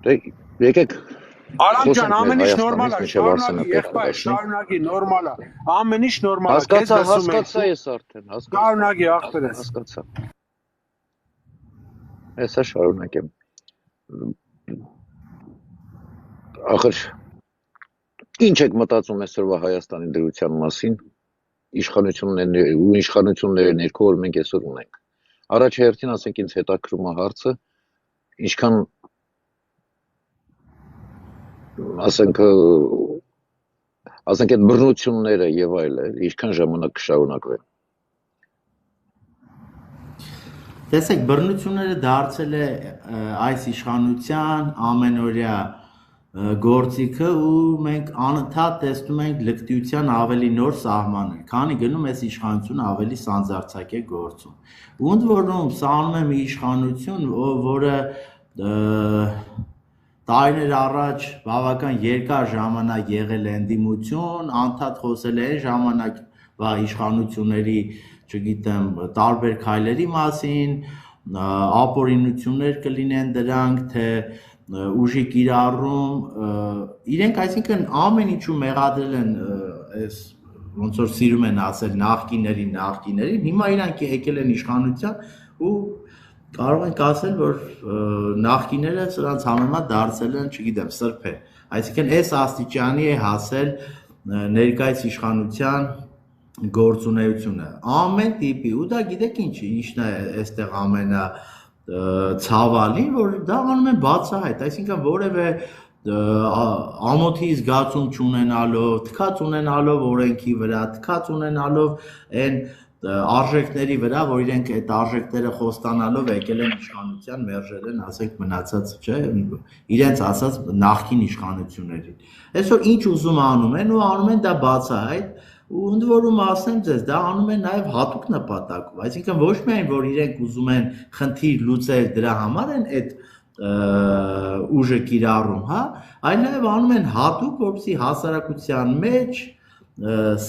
Եկեք Արամ ջան, ամեն ինչ նորմալ է, շարունակի, եղբայր, շարունակի, նորմալ է, ամեն ինչ նորմալ է, քեզ լսում եմ։ Հասկացա ես արդեն, շարունակի ախպերս։ Հասկացա։ Հեսա շարունակեմ։ Ախր ինչ եք մտածում այսօրվա Հայաստանի դրության մասին, իշխանությունների ներքո, որ մենք այսօր ունենք։ Առաջերտին ասենք ինձ հետաքրում է հարցը, ինչքան ասենք այդ բռնությունները եւ այլը, ինչքան ժամանակ կշարունակվեն։ Տեսեք, բռնությունները դարձել է այս իշխանության ամենօրյա գործիքը ու մենք անընդհատ տեսնում ենք լկտիության ավելի նոր սահմաններ, քանի գնում այս իշխանությունը ավելի սանձարձակ է գործում։ Ու ընդ որում սա անում է մի իշխանություն, որը տարիներ առաջ բավական երկար ժամանակ եղել է ընդդիմություն, անդադ խոսել է այն ժամանակվա իշխանությունների, չգիտեմ, տարբեր քայլերի մասին, ապօրինություններ կլինեն դրանք, թե ուժի կիրառում, իրենք այսինքն ամեն ինչու մեղադրել են այս ոնց որ սիրում են ասել նախկիներին, հիմա իրանք եկել են իշխանության ու կարող ենք ասել, որ նախկիները սրանց համեմատ դարձել են, չգիտեմ, սրբեր, այսինքն այս աստիճանի է հասել ներկայիս իշխանության գործունեությունը, ամեն տիպի, ու դա գիտեք ինչն է այստեղ ամենացավալին, որ դա անում են բացահայտ, այսինքն որևէ ամոթի զգացում չունենալով, թքած ունենալով օրենքի վրա, թքած ունենալով այն արժեքների վրա, որ իրենք այդ արժեքները խոստանալով եկել են իշխանության, մերժել են, ասենք մնացած, չէ, իրենց ասած նախկին իշխանություններին։ Այսօր ինչ ուզում անում են ու անում են դա բացահայտ ու ընդ որում ասեմ ձեզ, դա անում են նաև հատուկ նպատակով, այսինքն ոչ միայն որ իրենք ուզում են խնդիր լուծել, դրա համար են այդ ուժը կիրառում, հա, այլ նաև անում են հատուկ, որպեսզի հասարակության մեջ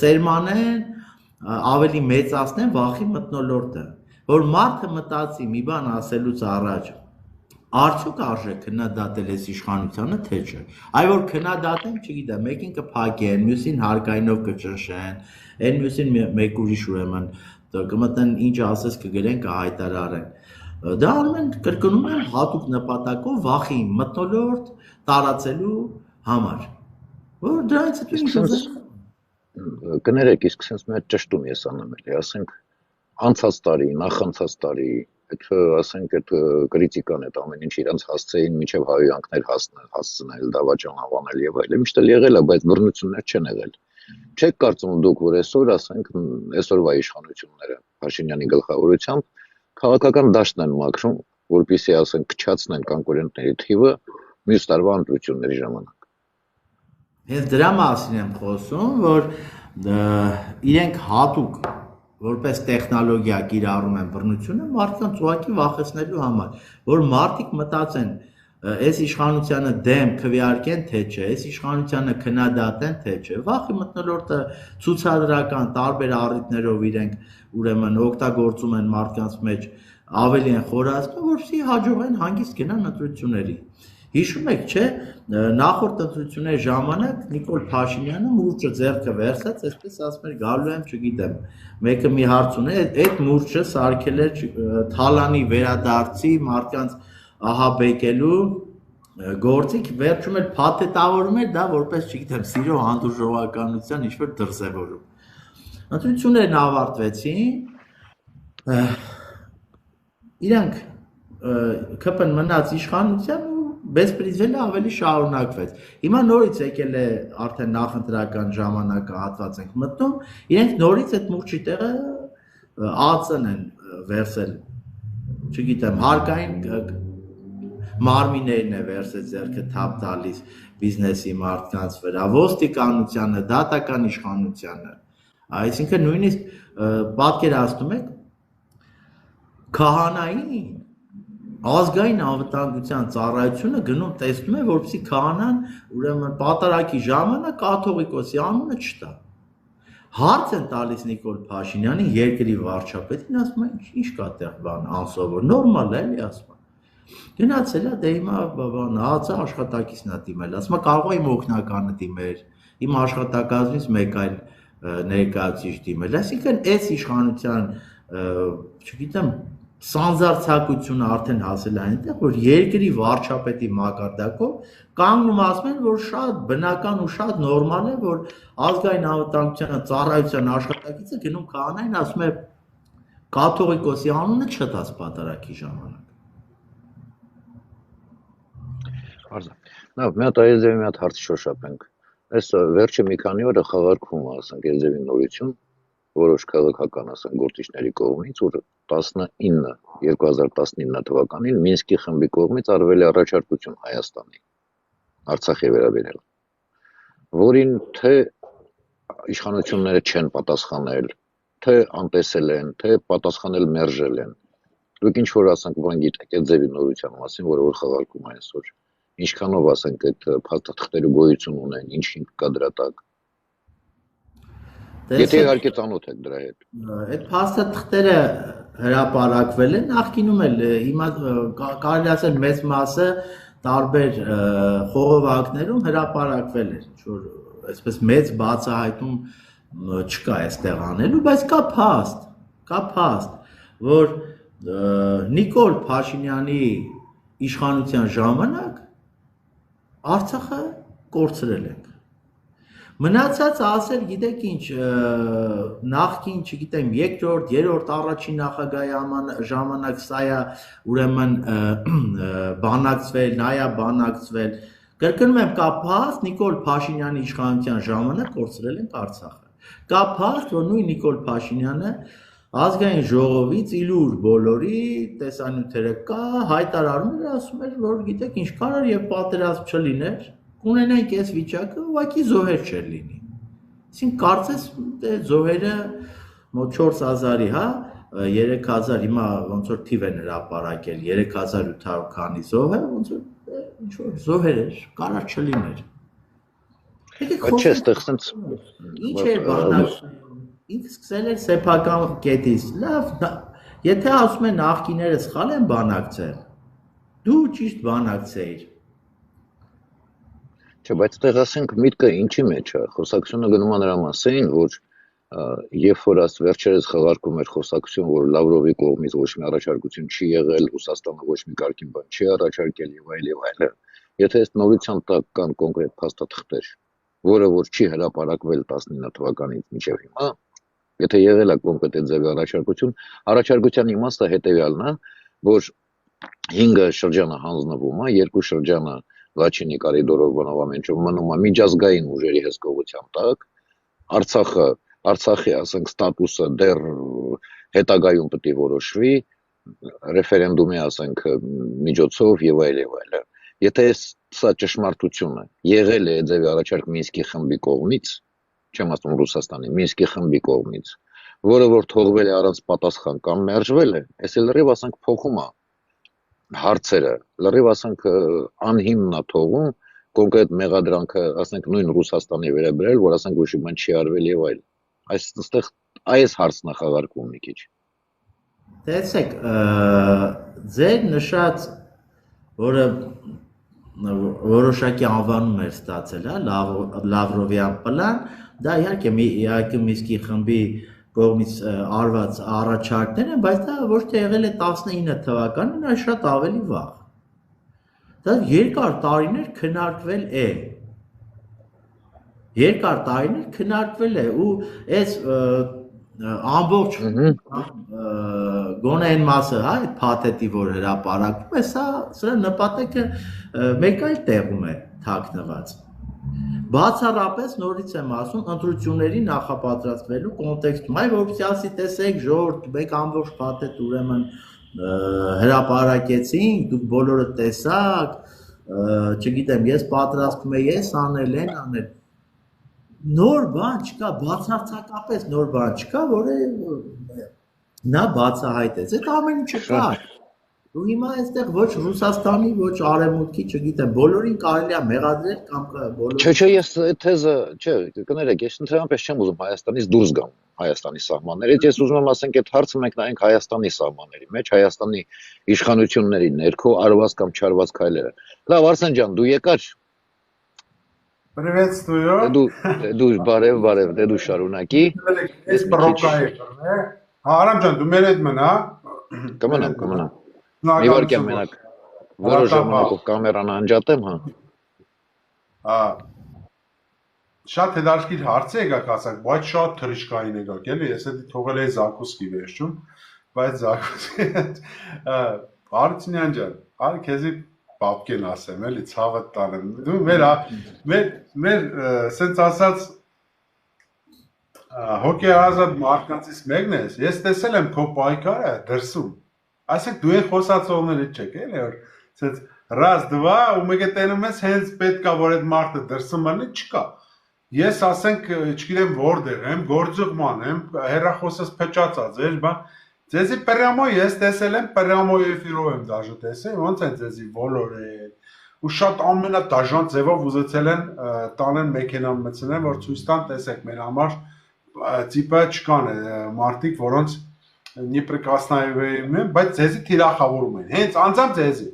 սերմանեն ավելի մեծացնեն վախի մթնոլորտը, որ մարդը մտածի մի բան ասելուց առաջ, արդյոք արժե քննադատել այս իշխանությանը, թե չէ, այ որ քննադատեն, չգիտեմ, մեկին կփակեն, մյուսին հարկայինով կճնշեն, այն մյուսին մեկ ուրիշ ուրեմն կմտնեն ինչ ասես կգրեն, կհայտարարեն, դա անում են, կրկնում են հատուկ նպատակով վախի մթնոլորտ տարածելու համար, որ դրանից հետո ինչ ուզեն կներեք, իսկ sense մի հատ ճշտում ես անում էլի, ասենք անցած տարի, նախանցած տարի, այդ ասենք այդ կրիտիկան այդ ամեն ինչ իրանց հասցեին միջև հայոյանքներ հասցնել, դավաճան անվանել եւ այլն, միշտ էլ եղել է, բայց բռնություններ չեն եղել։ Չեք կարծում դուք, որ այսօր ասենք այսօրվա իշխանությունները Փաշինյանի գլխավորությամբ քաղաքական դաշտն են մաքրում, որպեսզի ասենք քչացնեն կոնկուրենտների թիվը մյուս տարվա ընտրությունների ժամանակ։ Հենց դրա մասին եմ խոսում, որ իրենք հատուկ որպես տեխնոլոգիա կիրառում են բռնությունը մարդկանց ուղղակի վախեցնելու համար, որ մարդիկ մտածեն, այս իշխանությանը դեմ քվեարկեն, թե չէ, այս իշխանությանը քննադատեն, թե չէ, վախի մթնոլորտը ցուցադրական տարբեր առիթներով իրենք ուրեմն օգտագործում են մարդկանց մեջ ավելի են խորացնում, որպեսզի հաջողեն հանգիստ գնան ընտրությունների։ Հիշում եք, չէ, նախորդ ընտրությունների ժամանակ Նիկոլ Փաշինյանը մուրճը ձեռքը վերցրեց, այսպես ասում էր, գալու եմ, չգիտեմ, մեկը մի հարց ունի, այդ մուրճը սարքել էր թալանի վերադարձի մարդկանց ահաբեկելու գործիք, վերջում էլ փաթեթավորում էր դա որպես, չգիտեմ, սիրո հանդուրժողականության ինչ-որ դրսևորում։ Ընտրություններն ավարտվեցին, իրանք ԿՊ-ն մնաց իշխանության ու բեսպրիզվելը ավելի շարունակվեց։ Հիմա նորից եկել է արդեն նախընտրական ժամանակահատված ենք մտնում, իրենք նորից այդ մուրճի տեղը ԱԾ-ն են վերցել, չգիտեմ, հարկային մարմիններն է վերցել ձեռքը թափ տալիս բիզնեսի մարդկանց վրա, ոստիկանությանը, դատական իշխանությանը, այսինքն նույնիսկ պատկերացնում եք քահանային ազգային անվտանգության ծառայությունը գնում տեսնում է, որպեսզի քահանան ուրեմն պատարագի ժամանակ կաթողիկոսի անունը չտա։ Հարց են տալիս Նիկոլ Փաշինյանին, երկրի վարչապետին, ասում են, ինչ կա տեղ բան անսովոր, նորմալ է, էլի ասում են։ Գնացել է, դե հիմա բան հացը աշխատակիցն է դիմել, ասում է կարող է իմ օգնականը դիմեր, իմ աշխատակազմից մեկ այլ ներկայացուցիչ դիմել, այսինքն այս իշխանության, չգիտեմ, սանձարձակությունը արդեն հասել է այնտեղ, որ երկրի վարչապետի մակարդակով կանգնում ասում են, որ շատ բնական ու շատ նորմալ է, որ ազգային անվտանգության ծառայության աշխատակիցը գնում քահանային, ասում է կաթողիկոսի անունը չտաս պատարագի ժամանակ։ Լավ, մի հատ այլևս մի հատ հարց շոշափենք։ Այս վերջը մի քանի օրը խաղարկվում է, ասենք, Եզևի նորություն, որոշ քաղաքական, ասենք, գործիչների կողմից, որ 2019 թվականին Մինսկի խմբի կողմից արվել է առաջարկություն Հայաստանի, Արցախի վերաբերյալ, որին թե իշխանությունները չեն պատասխանել, թե անտեսել են, թե պատասխանել մերժել են։ Դուք ինչ որ ասենք, բան գիտեք Եզևի նորության մասին, որը որ խաղարկվում է այսօր, ինչքանով ասենք այդ փաստաթղթերը գոյություն ունեն, ինչ հիմք կա դրա տակ։ Եթե իհարկե ծանոթ եք դրա հետ։ Այդ փաստաթղթերը հրապարակվել են, նախկինում էլ հիմա կարելի ասել մեծ մասը տարբեր խողովակներում հրապարակվել էր, որ այսպես մեծ բացահայտում չկա այստեղ անելու, բայց կա փաստ, որ Նիկոլ Փաշինյանի իշխանության ժամանակ Արցախը կորցրել ենք։ Մնացած ասել, գիտեք ինչ, նախքին, չգիտեմ, երկրորդ, երրորդ, առաջին նախագահի ժամանակ սա է ուրեմն բանակցվել, նա է բանակցվել։ Կրկնում եմ, կա փաստ, Նիկոլ Փաշինյանի իշխանության ժամանակ կորցրել ենք Արցախը։ Կա փաստ, որ նույն Նիկոլ Փաշինյանը ազգային ժողովից իլուր բոլորի տեսանյութերը կա, հայտարարում էր, ասում էր, որ գիտեք ինչ կարար եւ պատերազմ չլիներ, կունենանք այս վիճակը, ուղղակի զոհեր չէր լինի։ Այսինքն կարծես զոհերը մոտ 4000-ի, հա, 3000 հիմա ոնց որ թիվ են հրապարակել 3800 քանի զոհ է, ոնց որ ինչ որ զոհեր էր, կարար չլիներ։ Բայց չէ, այստեղ sense ինչ է բանակ ինքը սկսել էր սեփական կետից, լավ, եթե ասում են նախկիները սխալ են բանակցել, դու ճիշտ բանակցեիր։ Չէ, բայց այդտեղ ասենք միտքը ինչի մեջ է, խոսակցությունը գնում է նրա մասին, որ երբ որ աս վերջերս խաղարկում էր խոսակցություն, որ Լավրովի կողմից ոչ մի առաջարկություն չի եղել, Ռուսաստանը ոչ մի կարգին բան չի առաջարկել եւ այլ, եթե այս նորության տակ կան կոնկրետ փաստաթղթեր, որը որ չի հրապարակվել 19 թվականից մինչև հիմա, եթե եղել է կոնկրետ ձևի առաջարկության իմաստը հետևյալն է, որ 5 շրջանը հանձնվում է, 2 շրջանը Լաչինի կորիդորով բնովամենջով մնում է միջազգային ուժերի հսկողության տակ, Արցախի, ասենք, ստատուսը դեռ հետագայում պետք է որոշվի, ռեֆերենդումի, ասենք, միջոցով եւ այլ։ Եթե սա ճշմարտությունը եղել է ձևի առաջարկ Մինսկի խմբի կողմից, չեմ ասում Ռուսաստանի, Մինսկի խմբի կողմից, որը որ թողվել է առանց պատասխան կամ մերժվել է, այս լրիվ ասենք փոխում է հարցերը, լրիվ ասենք անհիմն է թողում կոնկրետ մեղադրանքը, ասենք նույն Ռուսաստանի վերաբերել, որ ասենք ոչ մի բան չի արվել եւ այլ։ Այստեղ այս հարցն է խաղարկվում մի քիչ։ Տեսեք, ձեր նշած, որը որոշակի անվանում էր ստացել, հա, Լավրովյան պլան, դա իհարկե Մինսկի խմբի կողմից արված առաջարկներ են, բայց դա ոչ թե եղել է 19 թվականին, այլ շատ ավելի վաղ։ Դա երկար տարիներ քննարկվել է ու այս ամբողջ գոնե այն մասը, հա, այդ փաթեթի, որ հրապարակվում է, սրա նպատակը մեկ այլ տեղում է թաքնված։ Բացառապես նորից եմ ասում, ընտրությունների նախապատրաստվելու կոնտեքստում, այ որպեսզի ասի տեսեք ժողովուրդ, մեկ ամբողջ փաթեթ ուրեմն հրապարակեցինք, դուք բոլորը տեսաք, չգիտեմ, ես պատրաստվում եմ ես անել, են անել։ Նոր բան չկա, բացարձակապես նոր բան չկա, որը նա բացահայտեց։ Այդ ամեն ինչը կա։ Ու հիմա այստեղ ոչ Ռուսաստանի, ոչ Արևմուտքի, չգիտեմ, բոլորին կարելի է մեղադրել կամ բոլորին։ Չէ, ես այդ թեզը, չէ, կներեք, ես ընդհանրապես չեմ ուզում Հայաստանից դուրս գամ Հայաստանի սահմաններից, ես ուզում եմ ասենք այդ հարցը մենք նայենք Հայաստանի սահմանների մեջ, Հայաստանի իշխանությունների ներքո արված կամ չարված քայլերը։ Լավ, Արսեն ջան, դու եկար։ Приветствую. Դու բարև, դու շարունակի։ Ես պրոկայի բռնե։ Արամ ջան, դու մեր հետ մնա։ Կմնամ։ Մի վարքյան մենակ որոշ ժամանակով կամերան անջատեմ, հա։ Շատ հետաքրքիր հարց է եկակ ասակ, բայց շատ թրիչկային եկակ, էլի, ես էդի թողել էի Զակուսկի վերջում, բայց Զակուսկի Արությունյան ջան, արի քեզի բաբկեն ասեմ, էլի, ցավը տանեմ։ Դու մեր սենց ասած հոգի ազատ մարդկանցից մեկն ես, ես տեսել եմ քո պայքարը դրսում։ Ասեք դու են խոսացողներից չեք, էլի, որ սենց раз, два, ու մեկ է տենում ես հենց պետք է որ այդ մարդը դրսում մնի, չկա։ Ես ասենք, չգիտեմ որտեղ եմ, գործուղման եմ, հեռախոսս փչացած էր, բան, ձեզի պրյամո ես տեսել եմ, պրյամո էֆիրով եմ դաժե տեսել, ոնց են ձեզի ոլորել, ու շատ ամենադաժան ձևով ուզեցել են տանեն մեքենան մտցնեն, որ ցույց տան տեսեք մեր համար տիպը չկան մարդիկ, որոնց неприкосновенные, բայց ձեզի թիրախավորում են, հենց անձամբ ձեզի,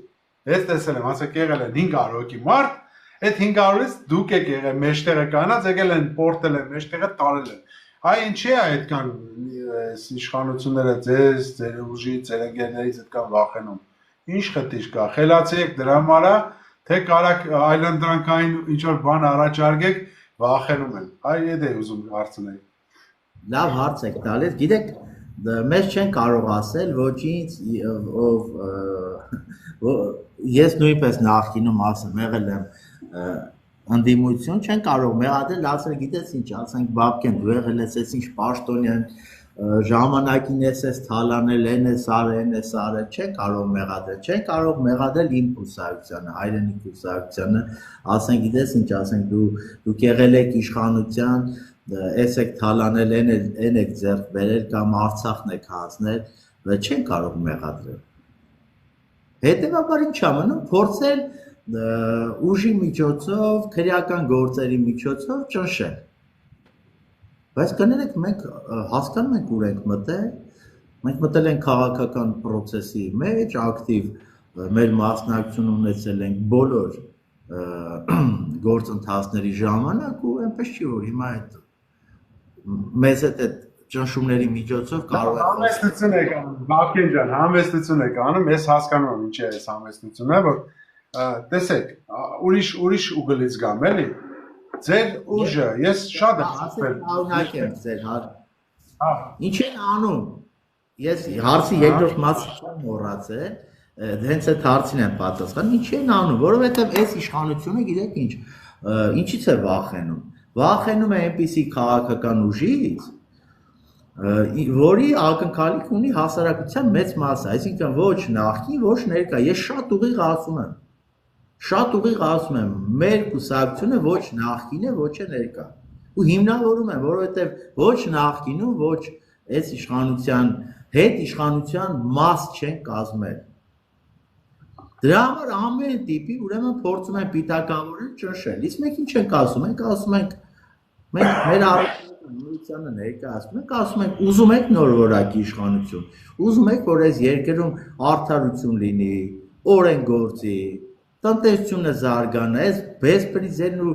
ես տեսել եմ, ասեք եղել են 500 հոգի մարդ, այդ 500-ից դուք եք եղել մեջտեղը կանած, եկել են պորտել են, մեջտեղը տարել են, այ ինչի է այդքան իշխանությունները ձեզ, ձեր ուժի, ձեր ընկերներից այդքան վախենում, ինչ խտիր կա, խելացի եք դրա համար, թե կարակ այլանդրանքային ինչ-որ բան առաջարկեք, վախենում են, այ եդ է ուզում հարցնել։ Լավ հարց եք տալիս, գիտեք, մեզ չեն կարող ասել ոչինչ, ես նույնպես նախկինում ասեմ, եղել եմ ընդդիմություն, չեն կարող մեղադրել, ասել գիտես ինչ, ասենք բաբկեն, դու եղել ես ինչ պաշտոնյան, ժամանակին ես թալանել, են ես արել, չեն կարող մեղադրել, չեն կարող մեղադրել իմ կուսակցությանը, հայրենի կուսակցությանը, ասենք գիտես ինչ, ասենք դուք եղել եք իշխանության, ես եք թալանել, են եք ձեռք բերել կամ Արցախն եք հանձնել, չեն կարող մեղադրել։ Հետևաբար ինչ է մնում, փորձել ուժի միջոցով, քրեական գործերի միջոցով ճնշել։ Բայց կներեք, մենք հասկանում ենք ուր ենք մտել, մենք մտել ենք քաղաքական պրոցեսի մեջ, ակտիվ մեր մասնակցություն ունեցել ենք բոլոր գործընթացների ժամանակ ու այնպես չի որ հիմա այդ մեզ այդ ճնշումների միջոցով կարող է համեստություն եք անում, Բաբկեն ջան, համեստություն եք անում, ես հասկանում եմ ինչ է այս համեստությունը, որ տեսեք, ուրիշ ուղղից գամ, էլի, ձեր ուժը, ես շատ եմ խփել։ Օրինակ եմ ձեր ինչ են անում։ Ես հարցի երկրորդ մասը մոռացել, հենց այդ հարցին եմ պատասխանում, ինչ են անում, որովհետև այս իշխանությունը գիտեք ինչ, ինչից է վախենում։ Վախենում է այնպիսի քաղաքական ուժից, որի ակնկալիք ունի հասարակության մեծ մասը, այսինքն ոչ նախկին, ոչ ներկա։ Ես շատ ուղիղ ասում եմ, մեր կուսակցությունը ոչ նախկին է, ոչ է ներկա։ Ու հիմնավորում եմ, որովհետև ոչ նախկինում, ոչ այս իշխանության հետ իշխանության մաս չեն կազմել։ Դրա համար ամեն տիպի ուրեմն փորձում են պիտակավորել ճնշել։ Իսկ մենք ինչ ենք ասում, մենք ասում ենք մենք մեր առողջությանը ներկայացնում ենք, ասում ենք ուզում եք նոր որակի իշխանություն, ուզում եք որ այս երկրում արդարություն լինի, օրենք գործի, տնտեսությունը զարգանա, այս բեսպրիզերն ու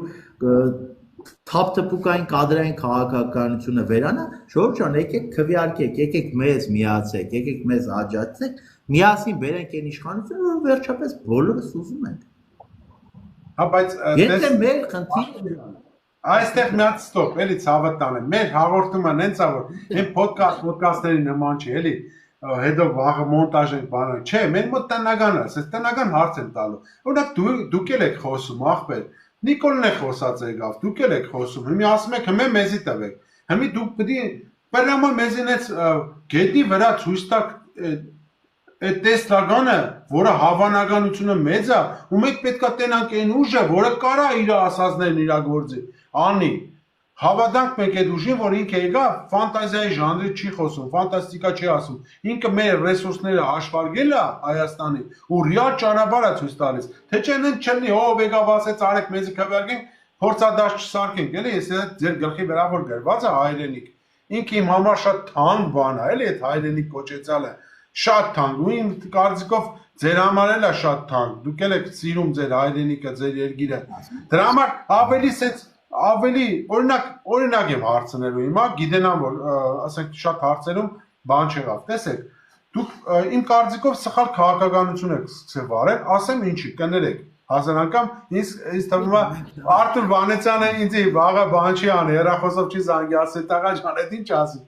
թափթփուկային կադրային քաղաքականությունը վերանա, Ժորժ ջան, եկեք քվեարկեք, եկեք մեզ միացեք, եկեք մեզ աջակցեք, միասին բերենք այն իշխանությունը, որ վերջապես բոլորս ուզում ենք։ Հա, բայց եթե մեր խնդիրը այստեղ մի հատ ստոպ, էլի ցավը տանեմ, մեր հաղորդումը նենց է որ այն ոդկասթերի նման չի, էլի հետո վաղը մոնտաժ ենք բանը, չէ, մենք մոտ տնական է, ես տնական հարց եմ տալու։ Օրինակ դուք էլ եք խոսում, ախպեր, Նիկոլն է խոսած եկավ, դուք էլ եք խոսում, հիմա ասում եք հմե մեզի տվեք, հիմա դուք պետք է բերամա մեզինից գետի վրա ցույց տաք այդ տեսլականը, որը հավանականությունը մեծ է, ու մենք պետք է տենանք այն ուժը, որը կարա իր ասածներն իրագործի, անի, Հավատանք մեկ այդ ուժին, որ ինքը եկա ֆանտազիայի ժանրի չի խոսում, ֆանտաստիկա չի ասում։ Ինքը մեր ռեսուրսները հաշվարկել է Հայաստանի ու ռեալ ճանապարհ է ցույց տալիս։ Թե չէ նեն չլինի, ով եկավ ասեց արեք մեզի քվեարկենք, փորձադաշտ չսարքենք, էլի, ես ձեր գլխի վրա որ գրված է հայրենիք։ Ինքը իմ համար շատ թանկ բան է, էլի այդ հայրենիք կոչեցյալը։ Շատ թանկ, ու իմ կարծիքով ձեր համար էլ է շատ թանկ։ Դուք էլ եք սիրում ձեր հայրենիքը, ձեր երկիրը։ Դրա համար ավելի օրինակ եմ հարցնելու հիմա, գիտենամ որ ասենք շատ հարցերում բան չեղավ։ Տեսեք, դուք իմ կարծիքով սխալ քաղաքականություն եք սկսել վարել, ասեմ ինչի, կներեք, հազար անգամ ինձ թվում է Արտուր Վանեցյանը ինձ վաղը բան չի անի, հեռախոսով չի զանգի, ասել տղա ջան, այդ ինչ ասի։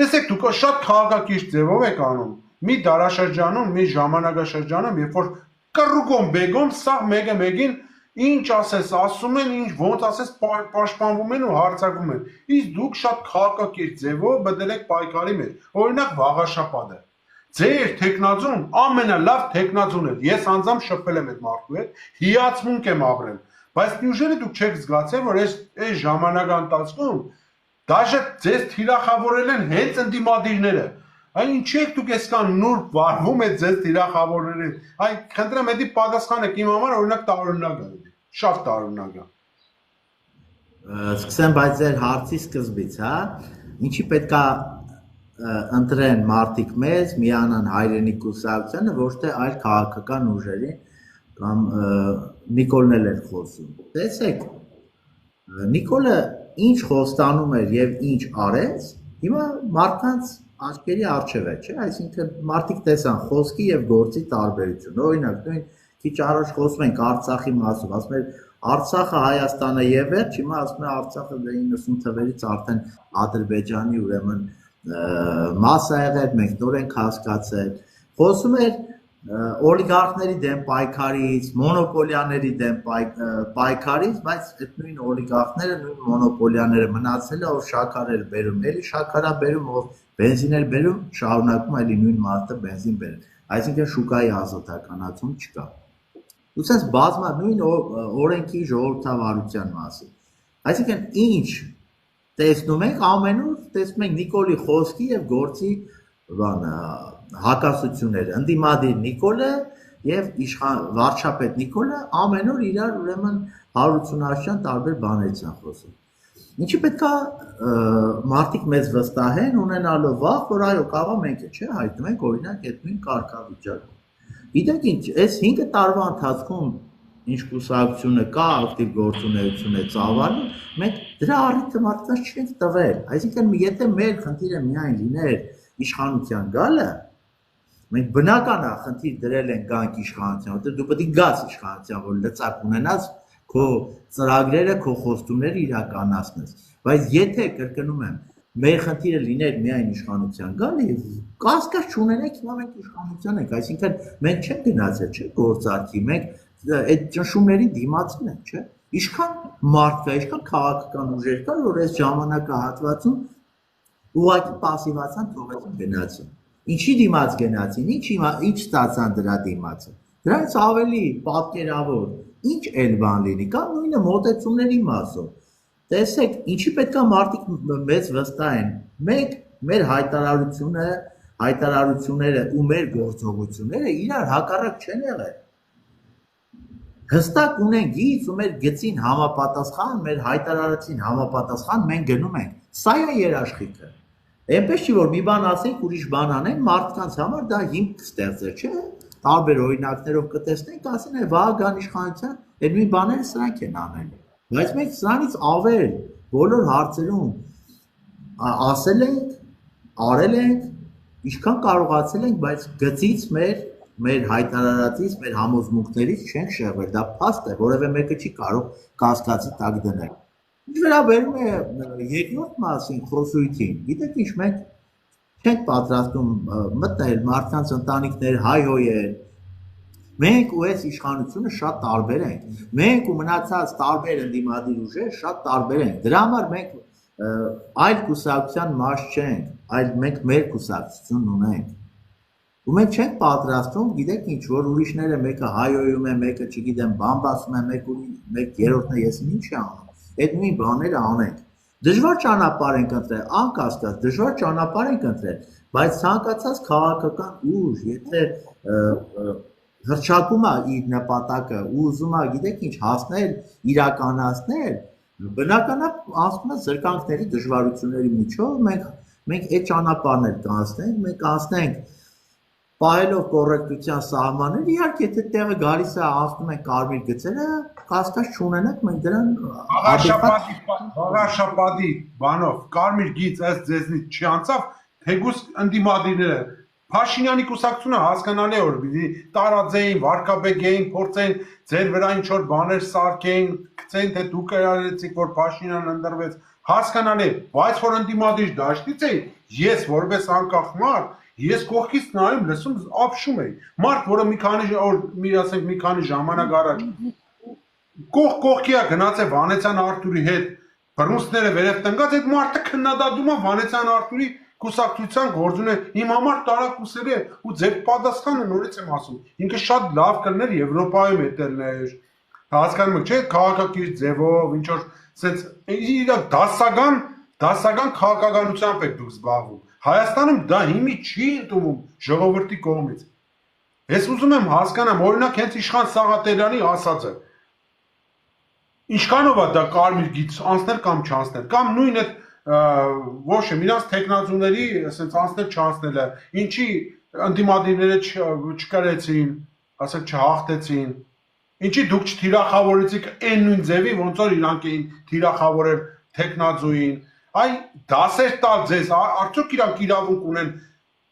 Տեսեք, դուք շատ քաղաքակիրթ ձևով եք անում։ Մի դարաշրջանում, մի ժամանակաշրջանում, երբ որ կռուգոմ բեգոմ սա մեկը մեկին ինչ ասես, ասում են, ինչ ոնց ասես պաշտպանվում են ու հարձակվում են։ Իսկ դուք շատ քաղաքակիրթ ձևով մտել եք պայքարի մեջ։ Օրինակ Վաղաշապատը։ Ձեր տեխնազուն ամենալավ տեխնազուն է։ Ես անձամբ շփվել եմ այդ մարդու հետ, հիացմունք եմ ապրել։ Բայց նույնիսկ դուք չեք զգացել, որ այս ժամանակա ընթացքում դաժե ձեզ թիրախավորել են հենց ընդդիմադիրները։ Այն ինչի եք դուք այսքան նուրբ վարվում եք ձեզ թիրախավորել։ Այն խնդրեմ էդի պատասխանը իմ համար օրինակ տարօրինակ է։ Շատ տարօրինակ է։ Սկսեմ բայց ձեր հարցի սկզբից, հա։ Ինչի պետքա ընտրեն մարդիկ մեզ, միանան հայրենիք կուսակցությանը, ոչ թե այլ քաղաքական ուժերի կամ Նիկոլն էլ էր խոսում։ Տեսեք, Նիկոլը ինչ խոստանում էր եւ ինչ արեց, հիմա մարդկանց աչքերի առջև է, չէ՞, այսինքն մարդիկ տեսան խոսքի եւ գործի տարբերություն։ Օրինակ, նույն քիչ առաջ խոսում ենք Արցախի մասով, ասում են Արցախը Հայաստանը եւ վերջ, հիմա ասում են Արցախը 90 թվերից արդեն Ադրբեջանի ուրեմն մաս է եղել, մենք նոր ենք հասկացել։ Խոսում էր օլիգարխների դեմ պայքարից, մոնոպոլիաների դեմ պայքարից, բայց այդ նույն օլիգարխները, նույն մոնոպոլիաները մնացել է, ով շաքար էր բերում, էլի շաքարա բերում, ով բենզին էր բերում, շարունակում էլի նույն մարդը բենզին բերում։ Այսինքն շուկայի ազատականացում չկա։ Ուսած բազմա նույն օրենքի ժողովրդավարության մասին։ Այսինքն ինչ տեսնում ենք ամենուր, տեսնում ենք Նիկոլի խոսքի եւ գործի հակասությունները։ Ընդդիմադիր Նիկոլը եւ վարչապետ Նիկոլը ամենուր իրար ուրեմն 180-ական տարբեր բաներից են խոսում։ Ինչի պետքա մարդիկ մեզ վստահեն ունենալով վախ, որ այո, կավա մենք չէ, հայտնում ենք օրինակ այդ նույն կարգավիճակը։ Գիտեք ինչ, այս 5 տարվա ընթացքում ինչ կուսակցությունը կա, ակտիվ գործունեություն է ծավալում, մենք դրա առիթը մարդկանց չենք տվել։ Այսինքն եթե մեր խնդիրը միայն լիներ իշխանության գալը, մենք բնական է խնդիր դրել են գանք իշխանության, որտեղ դու պետք է գաս իշխանության, որ լծակ ունենաս քո ծրագրերը, քո խոստումները իրականացնես։ Բայց եթե կրկնում եմ, մեր խնդիրը լիներ միայն իշխանության գալը, կասկած չունենեք, հիմա մենք իշխանության ենք, այսինքն մենք չենք գնացել, չէ՞, գործարքի, մենք այդ ճնշումների դիմացին ենք, չէ՞։ Ինչքան մարդ կա, ինչքան քաղաքական ուժեր կա, որ այս ժամանակահատվածում ուղղակի պասիվացան, թողեցին գնացին։ Ինչի դիմաց գնացին, ինչ ստացան դրա դիմացը։ Դրանից ավելի պատկերավոր ինչ էլ բան լինի, կա նույնը մոտեցումների մասով։ Տեսեք, ինչի պետքա մարդիկ մեզ վստահեն։ Մենք մեր հայտարարությունները ու մեր գործողությունները իրար հակառակ չեն եղել։ Հստակ ունենք գիծ ու մեր գծին համապատասխան, մեր հայտարարածին համապատասխան մենք գնում ենք։ Սա է երաշխիքը։ Այնպես չի որ մի բան ասենք, ուրիշ բան անեն, մարդկանց համար դա հիմք կստեղծեր, չէ՞։ Տարբեր օրինակներով կտեսնենք, ասեն վաղագան իշխանության այդ նույն բաները սրանք են անել։ Բայց մենք սրանից ավել բոլոր հարցերում ասել ենք, արել ենք, ինչքան կարողացել ենք, բայց գծից մեր հայտարարածից, մեր համոզմունքներից չենք շեղվել, դա փաստ է, որևէ մեկը չի կարող կասկածի տակ դնել։ Ինչ վերաբերում է երկրորդ մասին խոսույթին, գիտեք ինչ, մենք չենք պատրաստում մտնել մարդկանց ընտանիքներ հայհոյել, մենք ու այս իշխանությունը շատ տարբեր ենք, մենք ու մնացած տարբեր ընդդիմադիր ուժեր շատ տարբեր ենք, դրա համար մենք այլ կուսակցության մաս չենք, այլ մենք մեր կուսակցությունն ունենք։ Ու մենք չենք պատրաստում, գիտեք ինչ, որ ուրիշները մեկը հայոյում է, մեկը չգիտեմ բամբասում է, մեկ երրորդն է ես ինչ է անում, այդ նույն բաները անենք։ Դժվար ճանապարհ ենք ընտրել, անկասկած, դժվար ճանապարհ ենք ընտրել, բայց ցանկացած քաղաքական ուժ, եթե հռչակում է իր նպատակը ու ուզում է, գիտեք ինչ, հասնել, իրականացնել, բնականաբար անցնում է զրկանքների, դժվարությունների միջով, մենք այդ ճանապարհն էլ կանցնենք, մենք անցնենք պահելով կոռեկտության սահմաններ, իհարկե եթե տեղը գալիս է անցնում են կարմիր գծերը, կասկած չունենանք, մենք դրան Աղաշապատի բանով կարմիր գիծ ըստ ձեզնից չանցավ, թեկուզ ընդդիմադիրները Փաշինյանի կուսակցությունը հասկանալի է որ պիտի տարածեին, վարկաբեկեին, փորձեին ձեր վրա ինչ-որ բաներ սարքեին, գցեին թե դուք արարեցիք, որ Փաշինյանն ընտրվեց, հասկանալի է, բայց որ ընդդիմադիր դաշտից էի, ես որպես անկախ մարդ, ես կողքից նայում, լսում, ապշում էի, մարդ, որը մի քանի ժամանակ առաջ կողքի է գնաց է Վանեցյան Արթուրի հետ, բռունցքները վերև տնկած, այդ մարդը քննադատում է Վանեցյան Արթուրի կուսակցության գործունե իմ համար տարակուսելի է ու ձեր պատասխանը նորից եմ ասում ինքը շատ լավ կլներ Եվրոպայում էտելներ հասկանում եք չէ քաղաքակիրթ ձևով ինչ որ sense իր դասական քաղաքականությամբ եք դուք զբաղվում Հայաստանում դա հիմի չի ընդունում ժողովրդի կողմից ես ուզում եմ հասկանամ օրինակ հենց Իշխան Սաղաթելյանի ասածը ինչքանով է դա կարմիր գիծ անցնել կամ չանցնել կամ նույն այդ ոչ եմ իրանց տեխնազուների ասենց անցնել չանցնելը ինչի ընդդիմադիրները չկրեցին ասենք չհաղթեցին ինչի դուք չթիրախավորեցիք այն նույն ձևի ոնց որ իրանք էին թիրախավորել տեխնազուին այ դասեր տալ ձեզ արդյոք իրանք իրավունք ունեն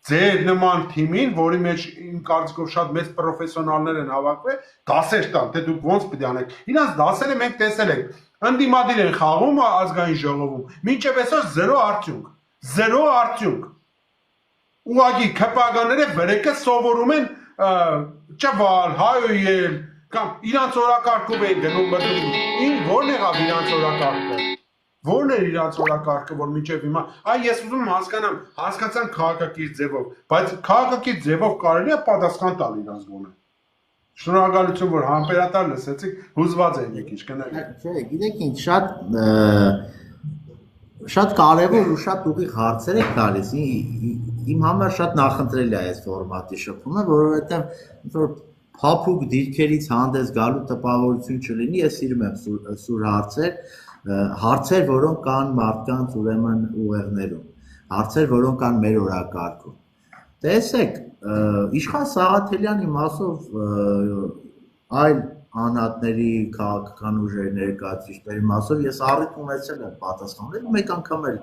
ձեր նման թիմին որի մեջ իմ կարծիքով շատ մեծ պրոֆեսիոնալներ են հավաքվել դասեր տալ թե դուք ոնց պետք է անեք իրանց դասերը մենք տեսել ենք Ընդդիմադիր են խաղում ազգային ժողովում, մինչև այսօր 0 արդյունք։ Ուղղակի քպականները վրեկը սովորում են ճվալ, հայոյել, կամ իրանց օրակարգով են գնում մտնում։ Որն եղավ իրանց օրակարգը։ Որն էր իրանց օրակարգը, որ մինչև հիմա, այ ես ուզում եմ հասկանամ, հասկացան քաղաքակիրթ ձևով, բայց քաղաքակիրթ ձևով կարելի է պատասխան տալ իրանց գոնե։ Շնորհակալություն որ համբերատար լսեցիք հուզված եմ եկիչ կնեք չէ գիտեք ինչ շատ կարևոր ու շատ ուղիղ հարցեր եք տալիս իմ համար շատ նախընտրելի է այս ֆորմատի շփումը որովհետև որ փափուկ դիրքերից հանդես գալու տպավորություն չլինի ես սիրում եմ սուր հարցեր որոնք կան մարդկանց ուրեմն ուղեղներում հարցեր որոնք կան մեր օրակարգում տեսեք Իշխան Սաղաթելյանի մասով այլ անհատների քաղաքական ուժերի ներկայացուցիչների մասով ես առիթ ունեցել եմ պատասխանել մեկ անգամ էլ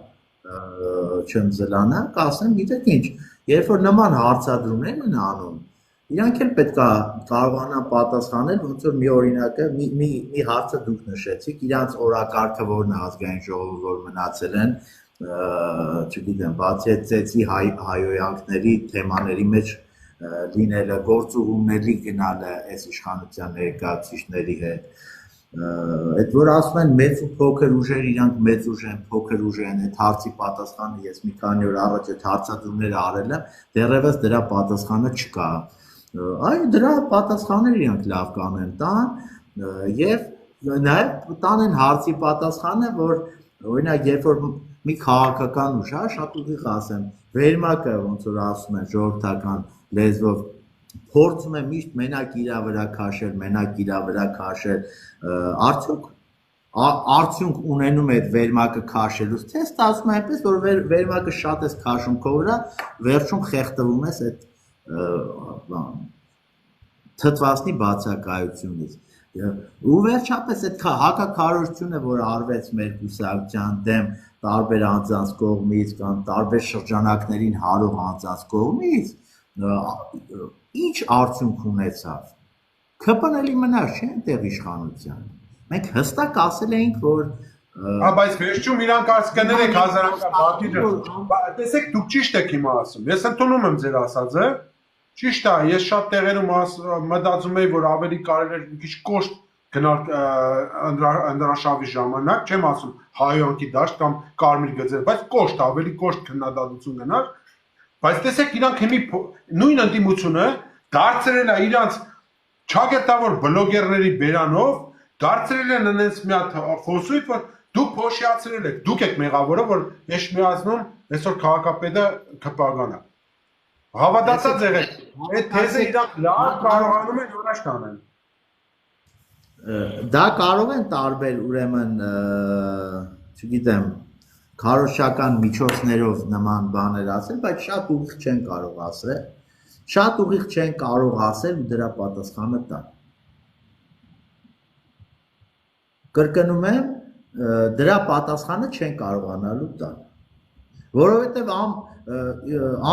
չեմ զլանա կասեմ գիտեք ինչ երբ որ նման հարցադրումներ են անում իրանք էլ պետք է կարողանան պատասխանել ոնց որ մի օրինակը մի հարցը դուք նշեցիք իրանց օրակարգը որն է ազգային ժողովում որ մնացել են չգիտեմ բացի այդ ծեծի հայոյանքների թեմաների մեջ լինելը գործուղումների գնալը այս իշխանության ներկայացուցիչների հետ այդ որ ասում են մեծ ու փոքր ուժեր իրանք մեծ ուժ են փոքր ուժ են այդ հարցի պատասխանը ես մի քանի օր առաջ այդ հարցադրումները արել եմ դեռևս դրա պատասխանը չկա այ դրա պատասխանները իրանք լավ կանեն տան եւ նաեւ տանեն հարցի պատասխանը որ օրինակ երբ որ մի քաղաքական ուժ, շատ ուղիղ ասեմ, վերմակը ոնց որ ասում են ժողովրդական լեզվով փորձում է միշտ մենակ իր վրա քաշել, արդյունք ունենում է այդ վերմակը քաշելուց, թե ստացվում է այնպես, որ վերմակը շատ ես քաշում քո վրա, վերջում խեղդվում ես այդ թթվասնի բացակայությունից։ Ու վերջապես այդ հակակարողությունը, որ արվեց մեր կուսակցության դեմ տարբեր անձանց կողմից կամ տարբեր շրջանակներին հարող անձանց կողմից, ինչ արդյունք ունեցավ։ ԿՊՆ-ի մնաց չէ այնտեղ իշխանության։ Մենք հստակ ասել էինք, որ բայց վերջում իրանք ասկներ եք հազարամյա բակիջը։ Տեսեք, դուք ճիշտ եք հիմա ասում։ Ես ընդունում եմ ձեր ասածը։ Ճիշտ է, ես շատ տեղերում մտածում եի, որ ավելի կարելի է մի քիչ կոշտ գնալ ընդրաշավի ժամանակ, չեմ ասում հայոյանքի դաշտ կամ կարմիր գծեր, բայց կոշտ, ավելի կոշտ քննադատություն գնար, բայց տեսեք իրանք հիմի նույն ընդդիմությունը դարձրել է իրանք չագետավոր բլոգերների բերանով, դարձրել են այնպես մի հատ խոսույթ, որ դուք փոշիացրել եք, դուք եք մեղավորը, որ Էշմիածնում այսօր քաղաքապետը քպագան է։ Հավատացած եղեք, այդ թեզը իրանք լավ կարողանում են որոշ կանեն։ Դա կարող են տարբեր ուրեմն, չգիտեմ, քարոզչական միջոցներով նման բաներ ասել, բայց շատ ուղիղ չեն կարող ասել։ Շատ ուղիղ չեն կարող ասել ու դրա պատասխանը տալ։ Կրկնում եմ, դրա պատասխանը չեն կարողանալու տալ։ Որովհետև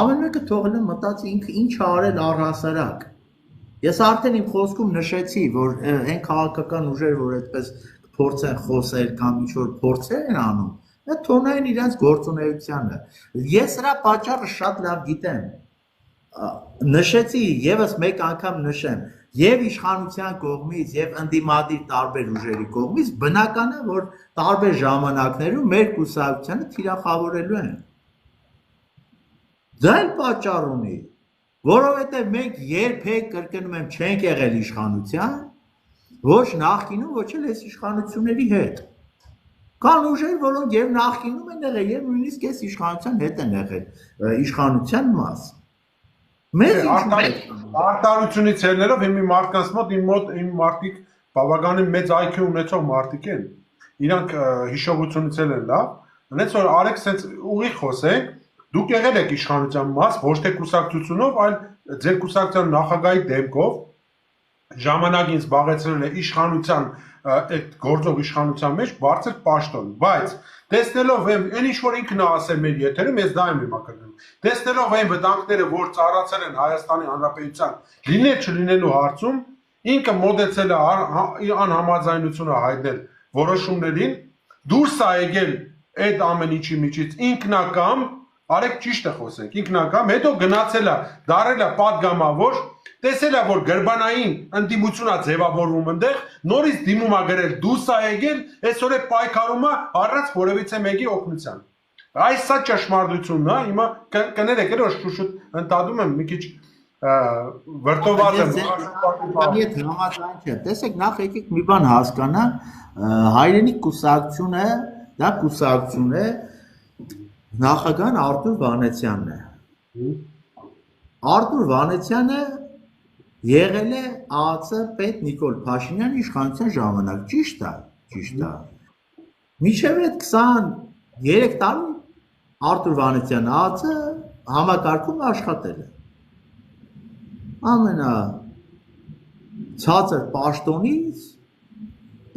ամեն մեկը թողել է մտածի ինքը ինչ է արել առհասարակ։ Ես արդեն իմ խոսքում նշեցի, որ այն քաղաքական ուժեր, որ այդպես փորձեն խոսել կամ ինչ-որ փորձեր են անում, դա թողնային իրենց գործունեությանը։ Ես սրա պատճառը շատ լավ գիտեմ։ Նշեցի, եւս մեկ անգամ նշեմ, եւ իշխանության կողմից, եւ ընդդիմադիր տարբեր ուժերի կողմից բնական է, որ տարբեր ժամանակներում մեր կուսակցությանը թիրախավորելու են։ Դա էլ պատճառ ունի, որովհետև մենք երբեք կրկնում եմ չենք եղել իշխանության, ոչ նախկինում, ոչ էլ այս իշխանությունների հետ։ Կան ուժեր, որոնք եւ նախկինում են եղել, եւ նույնիսկ այս իշխանության հետ են եղել, իշխանության մաս։ Մեզ արտարությունից ելնելով հիմի մարդկանց մոտ իմ մարդիկ բավականին մեծ IQ ունեցող մարդիկ են։ Իրանք հիշողությունից են լավ, հենց որ արեք sense ուղիղ խոսենք, դուք եղել եք իշխանության մաս, ոչ թե կուսակցությունով, այլ ձեր կուսակցության նախագահի դեմքով ժամանակին զբաղեցրել է իշխանության այդ գործող իշխանության մեջ բարձր պաշտոն, բայց տեսնելով այն ինչ որ ինքն է ասել մեր եթերում, ես դա եմ իմացել։ Տեսնելով այն վտանգները, որ ծառացել են Հայաստանի Հանրապետության լինել չլինելու հարցում, ինքը մոտեցել է անհամաձայնությունը հայտնել որոշումներին, դուրս է եկել այդ ամեն ինչի միջից ինքնակամ, արեք ճիշտ է խոսենք, ինքնակամ, հետո գնացել է, դարել է падգամավոր, տեսել է, որ գրբանային ընդդիմություն է ձևավորվում այնտեղ, նորից դիմում է գրել դուրս է եկել, այսօր է պայքարում է առանց որևիցե մեկի օգնության։ Այս սա ճշմարտությունն է, հիմա կներեք, որ շուշուտ ընդդադում եմ մի քիչ վրտոված եմ։ Այդ համաձայն չէ։ Տեսեք, նախ եկեք մի բան հասկանանք, հայրենիք կուսակցությունը, դա կուսակցություն է, նախագահն Արտուր Վանեցյանն է։ Արտուր Վանեցյանը եղել է ԱԱՑ պետ Նիկոլ Փաշինյանի իշխանության ժամանակ, ճիշտ է, ճիշտ է։ Մինչև այդ 23 տարի Արտուր Վանեցյանը ԱԱՑ համակարգում աշխատել է։ Ամենա ցածր պաշտոնից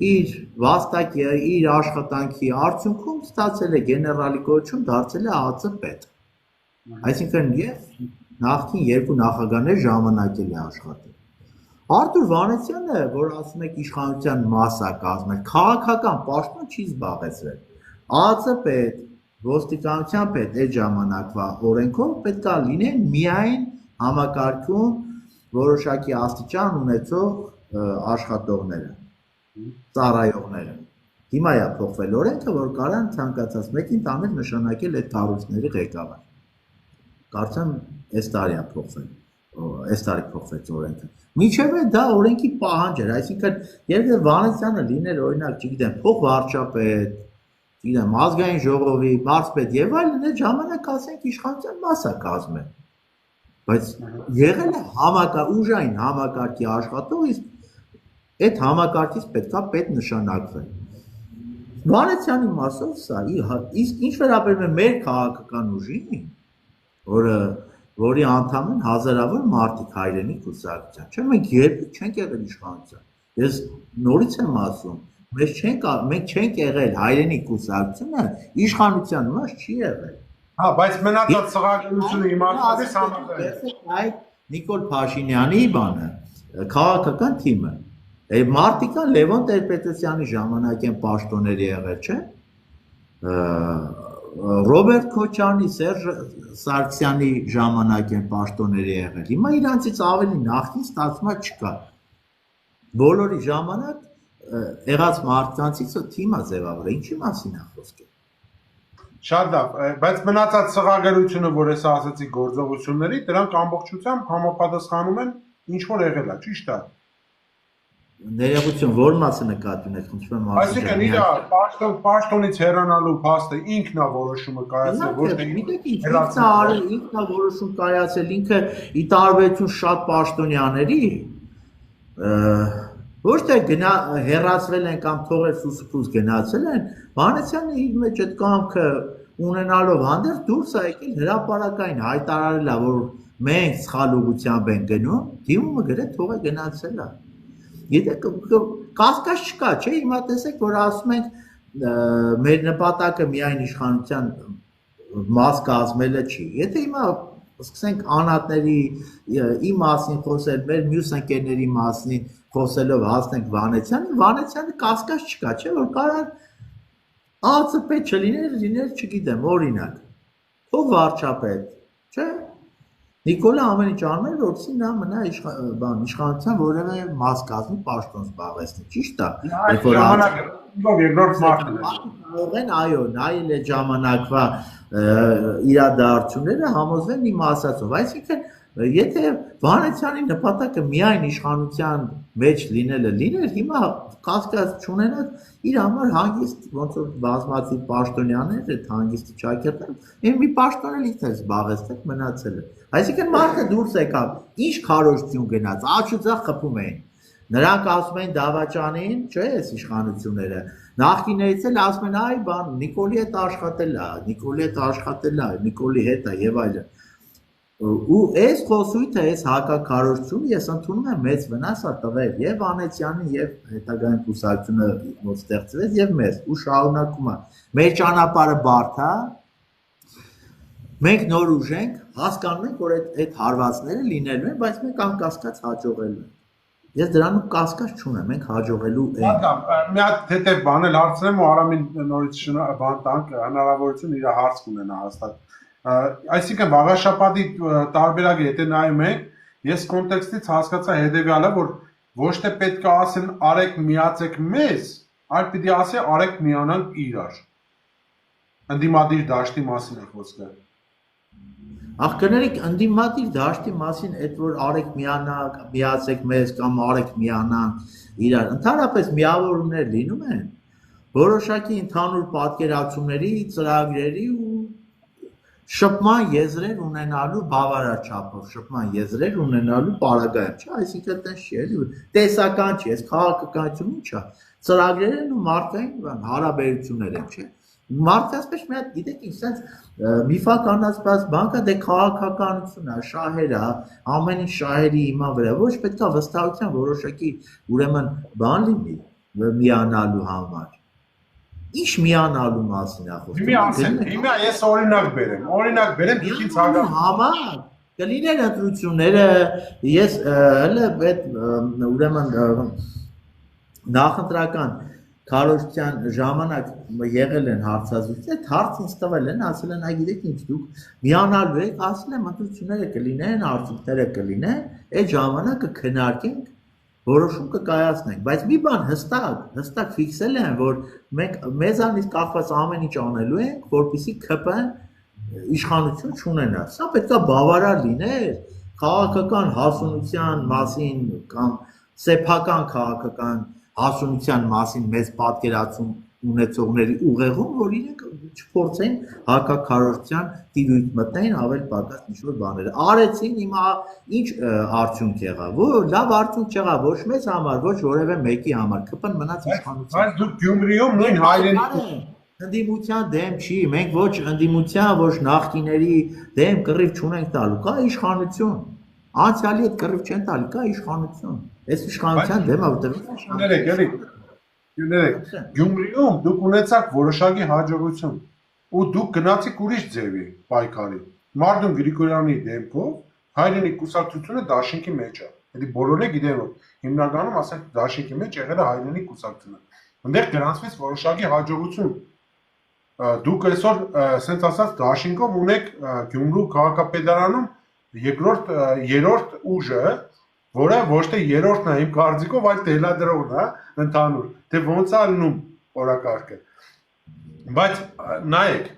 իր վաստակի, իր աշխատանքի արդյունքում ստացել է գեներալի կոչում, դարձել է ԱԱՑ պետ։ Այսինքն եւ նախքին երկու նախագահներ ժամանակել է աշխատել։ Արտուր Վանեցյանը, որ ասում եք իշխանության մասա կազմել, քաղաքական պաշտոն չի զբաղեցրել։ ԱԱՑ պետ, ոստիկանության պետ այդ ժամանակվա օրենքով պետք է լինեն միայն համակարգում որոշակի աստիճան ունեցող աշխատողները, ծառայողները։ Հիմա է փոխվել օրենքը, որ կարան ցանկացած մեկին տանել նշանակել այդ կառույցների ղեկավար։ Կարծեմ այս տարի է փոխվել, այս տարի փոխվեց օրենքը։ Մինչև դա օրենքի պահանջ էր, այսինքն եթե Վանեցյանը լիներ օրինակ, չգիտեմ, փոխվարչապետ, չգիտեմ, ազգային ժողովի մարզպետ եւ այլն, այդ ժամանակ ասենք իշխանության մասա կազմել։ Բայց եղել է ուժային համակարգի աշխատող, իսկ այդ համակարգից պետքա պետ նշանակվել։ Վանեցյանի մասով սա, իսկ ինչ վերաբերում է մեր քաղաքական ուժին, որի անդամ են հազարավոր մարդիկ հայրենիք կուսակցության, չէ՞ մենք երբեք չենք եղել իշխանության։ Ես նորից եմ ասում, մենք չենք եղել հայրենիք կուսակցությունը, իշխանության մաս չի եղել։ Հա, բայց մնացած սղագրությունը իմացած համաձայն։ Այդ Նիկոլ Փաշինյանի բանը, քաղաքական թիմը, մարդիկան Լևոն Տեր-Պետրոսյանի ժամանակ են պաշտոններ եղել, չէ՞։ Ռոբերտ Քոչարյանի, Սերժ Սարգսյանի ժամանակ են պաշտոններ եղել։ Հիմա իրանցից ավելի նախին ստացվում չկա։ Բոլորի ժամանակ եղած մարդկանցից թիմը ձևավորել, ինչի մասին է խոսքը։ Շատ լավ, բայց մնացած սղագրությունը, որ ես ասացի գործողությունների, դրանք ամբողջությամբ համապատասխանում են ինչ որ եղել է, ճիշտ է։ Ներողություն, որ մասը նկատի ունեք, խնդրում եմ Այսինքն իր պաշտոնից հեռանալու փաստը ինքն է որոշումը կայացնել, ոչ թե ինքն է որոշում կայացել, ինքը ի տարբերություն շատ պաշտոնյաների ոչ թե հեռացվել են կամ թողել սուսուփուս գնացել են, Վանեցյանը իր մեջ այդ կամքը ունենալով հանդերձ դուրս է եկել հրապարակային հայտարարել է, որ մենք սխալ ուղղությամբ ենք գնում, դիմումը գրել թողը գնացել է։ Եթե կասկած չկա, չէ, հիմա տեսեք, որ ասում ենք մեր նպատակը միայն իշխանության մաս կազմելը չի։ Եթե հիմա սկսենք անհատների իմ մասին խոսել, մեր մյուս ընկերների մասին խոսելով հասնենք Վանեցյանը կասկած չկա, չէ, որ կարող ԱՑՊ չլիներ, չգիտեմ, օրինակ, ով վարչապետ, չէ։ Նիկոլը ամեն ինչ անում էր, որովհետեւ նա մնա իշխանության որևէ մաս կազմի պաշտոն զբաղեցնի, ճիշտ է։ Երկրորդ մարտն է։ Այո, նայել է ժամանակվա իրադարձությունները համոզվեն իմ ասածով, այսինքն եթե Վանեցյանի նպատակը միայն իշխանության մեջ լինելը լիներ, հիմա կասկած չունենալ իր համար հանգիստ ոնց որ բազմացի պաշտոնյաներ այդ հանգիստը ճակերտել, եւ մի պաշտոն էլ ինքն է զբաղեցնել, մնացել է։ Այսինքն մարդը դուրս եկավ, ինչ քարոզություն գնաց, աչուձախ խփում էին։ Նրանք ասում են Դավաճանին, չէ՞, այս իշխանությունները։ Նախկիներից էլ ասում են, այ բան, Նիկոլի հետ աշխատել է, Նիկոլի հետ է եւ այլն։ Ու այս խոսույթը, այս հակակարողությունը ես ընդունում եմ մեծ վնաս է տվել եւ Վանեցյանին եւ հետագայում կուսակցությունը ոնց ստեղծվեց եւ մեզ ու շարունակում է մեր ճանապարհը բարդ է մենք նոր ուժ ենք հասկանում ենք որ այդ հարվածները լինելու են բայց մենք անկասկած հաջողելու ենք ես դրանում կասկած չունեմ մենք հաջողելու ենք մի հատ թեթև բան էլ հարցնեմ ու Արամին նորից բան տանք հնարավորություն իր հարց կունենա հաստատ Այսինքն վաղաշաբաթի տարբերակը եթե նայում ենք, ես կոնտեքստից հասկացա հետևյալը, որ ոչ թե պետք է ասեն արեք միացեք մեզ, այլ պիտի ասեն արեք միանանք իրար։ Ընդդիմադիր դաշտի մասին է խոսքը։ Ախկերիկ ընդդիմադիր դաշտի մասին այդ որ արեք միանանք, միացեք մեզ կամ արեք միանանք իրար, ընդհանրապես միավորումներ լինում են, որոշակի ընդհանուր պատկերացումների, ծրագրերի ու շփման եզրեր ունենալու բավարար չափով շփման եզրեր ունենալու պարագայում չէ այսինքն այդպես չի էլի տեսական չի այս քաղաքականություն ինչա ծրագրեր են ու մարդկային հարաբերություններ են չէ մարդասպես մի հատ գիտեք ինձ միֆականացված բան կա դե քաղաքականությունն է շահերը ամեն ինչ շահերի հիմա վրա ոչ պետք է վստահության որոշակի ուրեմն բան լինի միանալու համար Ինչ միանալու մասին է խոսքը։ Հիմա ես օրինակ բերեմ, դուք ինձ համար կլինեն ընտրությունները, ես հələ այդ ուրեմն նախընտրական քարոզության ժամանակ եղել են հարցազրույցներ, հարց ինձ տվել են, ասել են, այ գիտեք ինչ դուք միանալու եք, ասել եմ ընտրությունները կլինեն, արդյունքները կլինեն, այդ ժամանակը քննարկենք որոշում կկայացնենք, բայց մի բան հստակ ֆիքսել են, որ մենք մեզանից կախված ամեն ինչ անելու ենք, որպեսզի ԿՊ-ն իշխանություն չունենա։ Սա պետք է բավարար լիներ քաղաքական հասունության մասին կամ սեփական քաղաքական հասունության մասին մեծ պատկերացում ունեցողների ուղեղում, որ իրենք չփորձեն հակակարողության տիրույթ մտնեն ավել պակաս ինչ-որ բաներ։ Արեցին հիմա ինչ արդյունք եղավ։ Որ լավ արդյունք չեղավ ոչ մեզ համար, ոչ որևէ մեկի համար։ ԿՊ-ն մնաց իշխանության։ Բայց դուք Գյումրիում նույն հայրենի ընդդիմության դեմ չի, մենք ոչ ընդդիմության, ոչ նախկիների դեմ կռիվ չունենք տալու, կա իշխանություն։ Անցյալի հետ կռիվ չեն տալի, կա իշխանություն։ Այս իշխանության դեմ որտեղ Գյումրիում դուք ունեցաք որոշակի հաջողություն ու դուք գնացիք ուրիշ ձևի պայքարի։ Մարդուն Գրիգորյանի դեմքով հայրենի կուսակցությունը դաշինքի մեջ է։ Էդի բոլորը գիտեն որ հիմնականում ասենք դաշինքի մեջ եղել է հայրենի կուսակցությունը։ Այնտեղ գրանցվեց որոշակի հաջողություն։ Դուք այսօր ասենց ասած դաշինքով ունեք Գյումրու քաղաքապետարանում երրորդ ուժը, որը ոչ թե երրորդն է իմ կարծիքով, այլ թելադրողն է ընդհանուր, թե ոնց է լինում օրակարգը։ Բայց նայեք,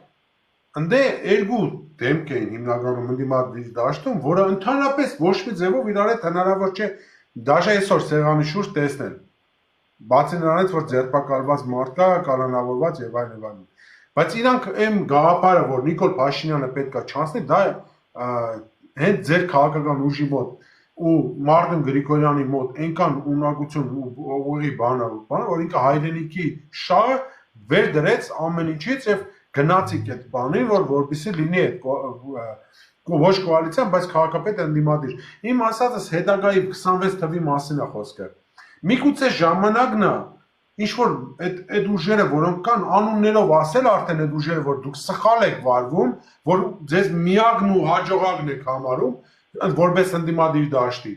ընդ երկու դեմք էին հիմնականում ընդդիմադիր դաշտում, որը ընդհանրապես ոչ մի ձևով իրար հետ հնարավոր չէ դաժե այսօր սեղանի շուրջ տեսնել։ Բացի նրանից, որ ձերբակալված մարդ կա, կալանավորված եւ այլն։ Բայց իրանք այն գաղափարը, որ Նիկոլ Փաշինյանը պետքա չանցնի, դա հենց ձեր քաղաքական ուժի մոտ ու Մարտին Գրիգորյանի մոտ այնքան ունակություն ու ուղի բանը, որ ինքը հայրենիքի շահը վեր դրեց ամեն ինչից եւ գնացիկ այդ բանին, որպեսզի լինի այդ ոչ կոալիցիան, բայց քաղաքապետ ընդդիմադիր։ Իմ ասածս հետագայի 26 թվի մասին է խոսքը։ Միգուցե ժամանակն է, ինչ որ այդ ուժերը, որոնք կան, անուններով ասել արդեն այդ ուժերը, որ դուք սխալ եք վարվում, որ ձեզ միակն ու հաջողակն եք համարում, որպես ընդդիմադիր դաշտի։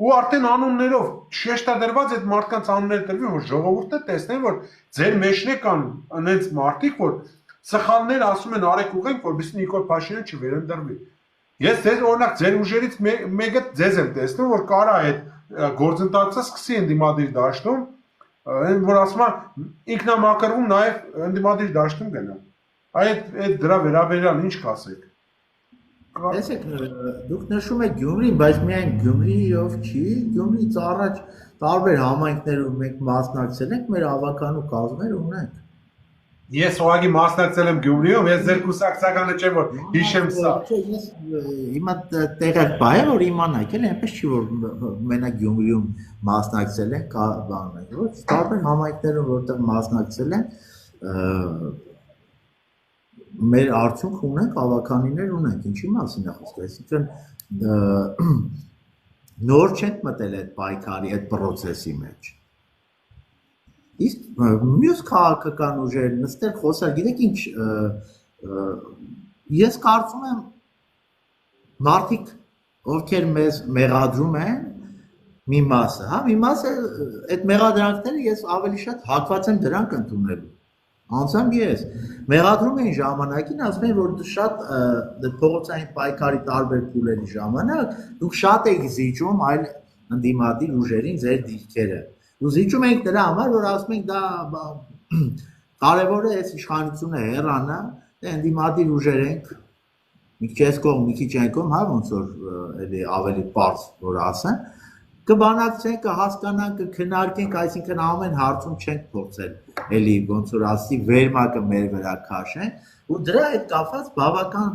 Ու արդեն անուններով շեշտադրված այդ մարդկանց անունները տրվի, որ ժողովուրդը տեսնեն, որ ձեր մեջն կան այնց մարդիկ, որ սխալներ ասում են արեք ուղենք, որպեսզի Նիկոլ Փաշինյանը չվերընդրվի։ Ես ձեր օրինակ ձեր ուժերից մեկը ձեզ եմ տեսնում, որ կարա այդ գործընթացը սկսի ընդդիմադիր դաշտում, որ ասում է ինքնամաքրվում նաև ընդդիմադիր դաշտում գնա։ Այդ դրա վերաբերյալ ինչ կասեք։ Տեսեք, դուք նշում եք Գյումրին, բայց միայն Գյումրիով չի, Գյումրից առաջ տարբեր համայնքներում մենք մասնակցել ենք, մեր ավականու կազմեր ունենք։ Ես ուղղակի մասնակցել եմ Գյումրիում, ես ձեր կուսակցականը չէ որ հիշեմ սա։ Ես հիմա տեղակ բայ է որ իմանայք էլ այնպես չի որ մենակ Գյումրիում մասնակցել են, բաններ, ոչ տարբեր համայնքներում որտեղ մասնակցել են, մեր արդյունք ունենք, ավականիներ ունենք, ինչի մասին է խոսքը, այսինքն նոր չենք մտել այդ պայքարի, այդ process-ի մեջ։ Իսկ մյուս քաղաքական ուժեր նստել խոսալ, գիտեք ինչ, ես կարծում եմ մարդիկ, ովքեր մեզ մեղադրում են մի մասը, հա, մի մասը այդ մեղադրանքները ես ավելի շատ հակված եմ դրանք ընդունելու, անձամբ ես, մեղադրում էին ժամանակին, ասում են, որ շատ փողոցային պայքարի տարբեր փուլերի ժամանակ, դուք շատ եք զիջում այլ ընդդիմադիր ուժերին ձեր դիրքերը ու զիջում ենք դրա համար, որ ասում ենք դա կարևոր է այս իշխանությունը հեռանա, դե ընդդիմադիր ուժեր ենք, մի քիչ այս կողմ, մի քիչ այն կողմ, հա ոնց որ էլի ավելի պարզ որ ասեմ, կբանակցենք, կհասկանանք, կքննարկենք, այսինքն ամեն հարցում չենք փորձել, էլի ոնց որ ասի վերմակը մեր վրա քաշեն, ու դրա հետ կապված բավական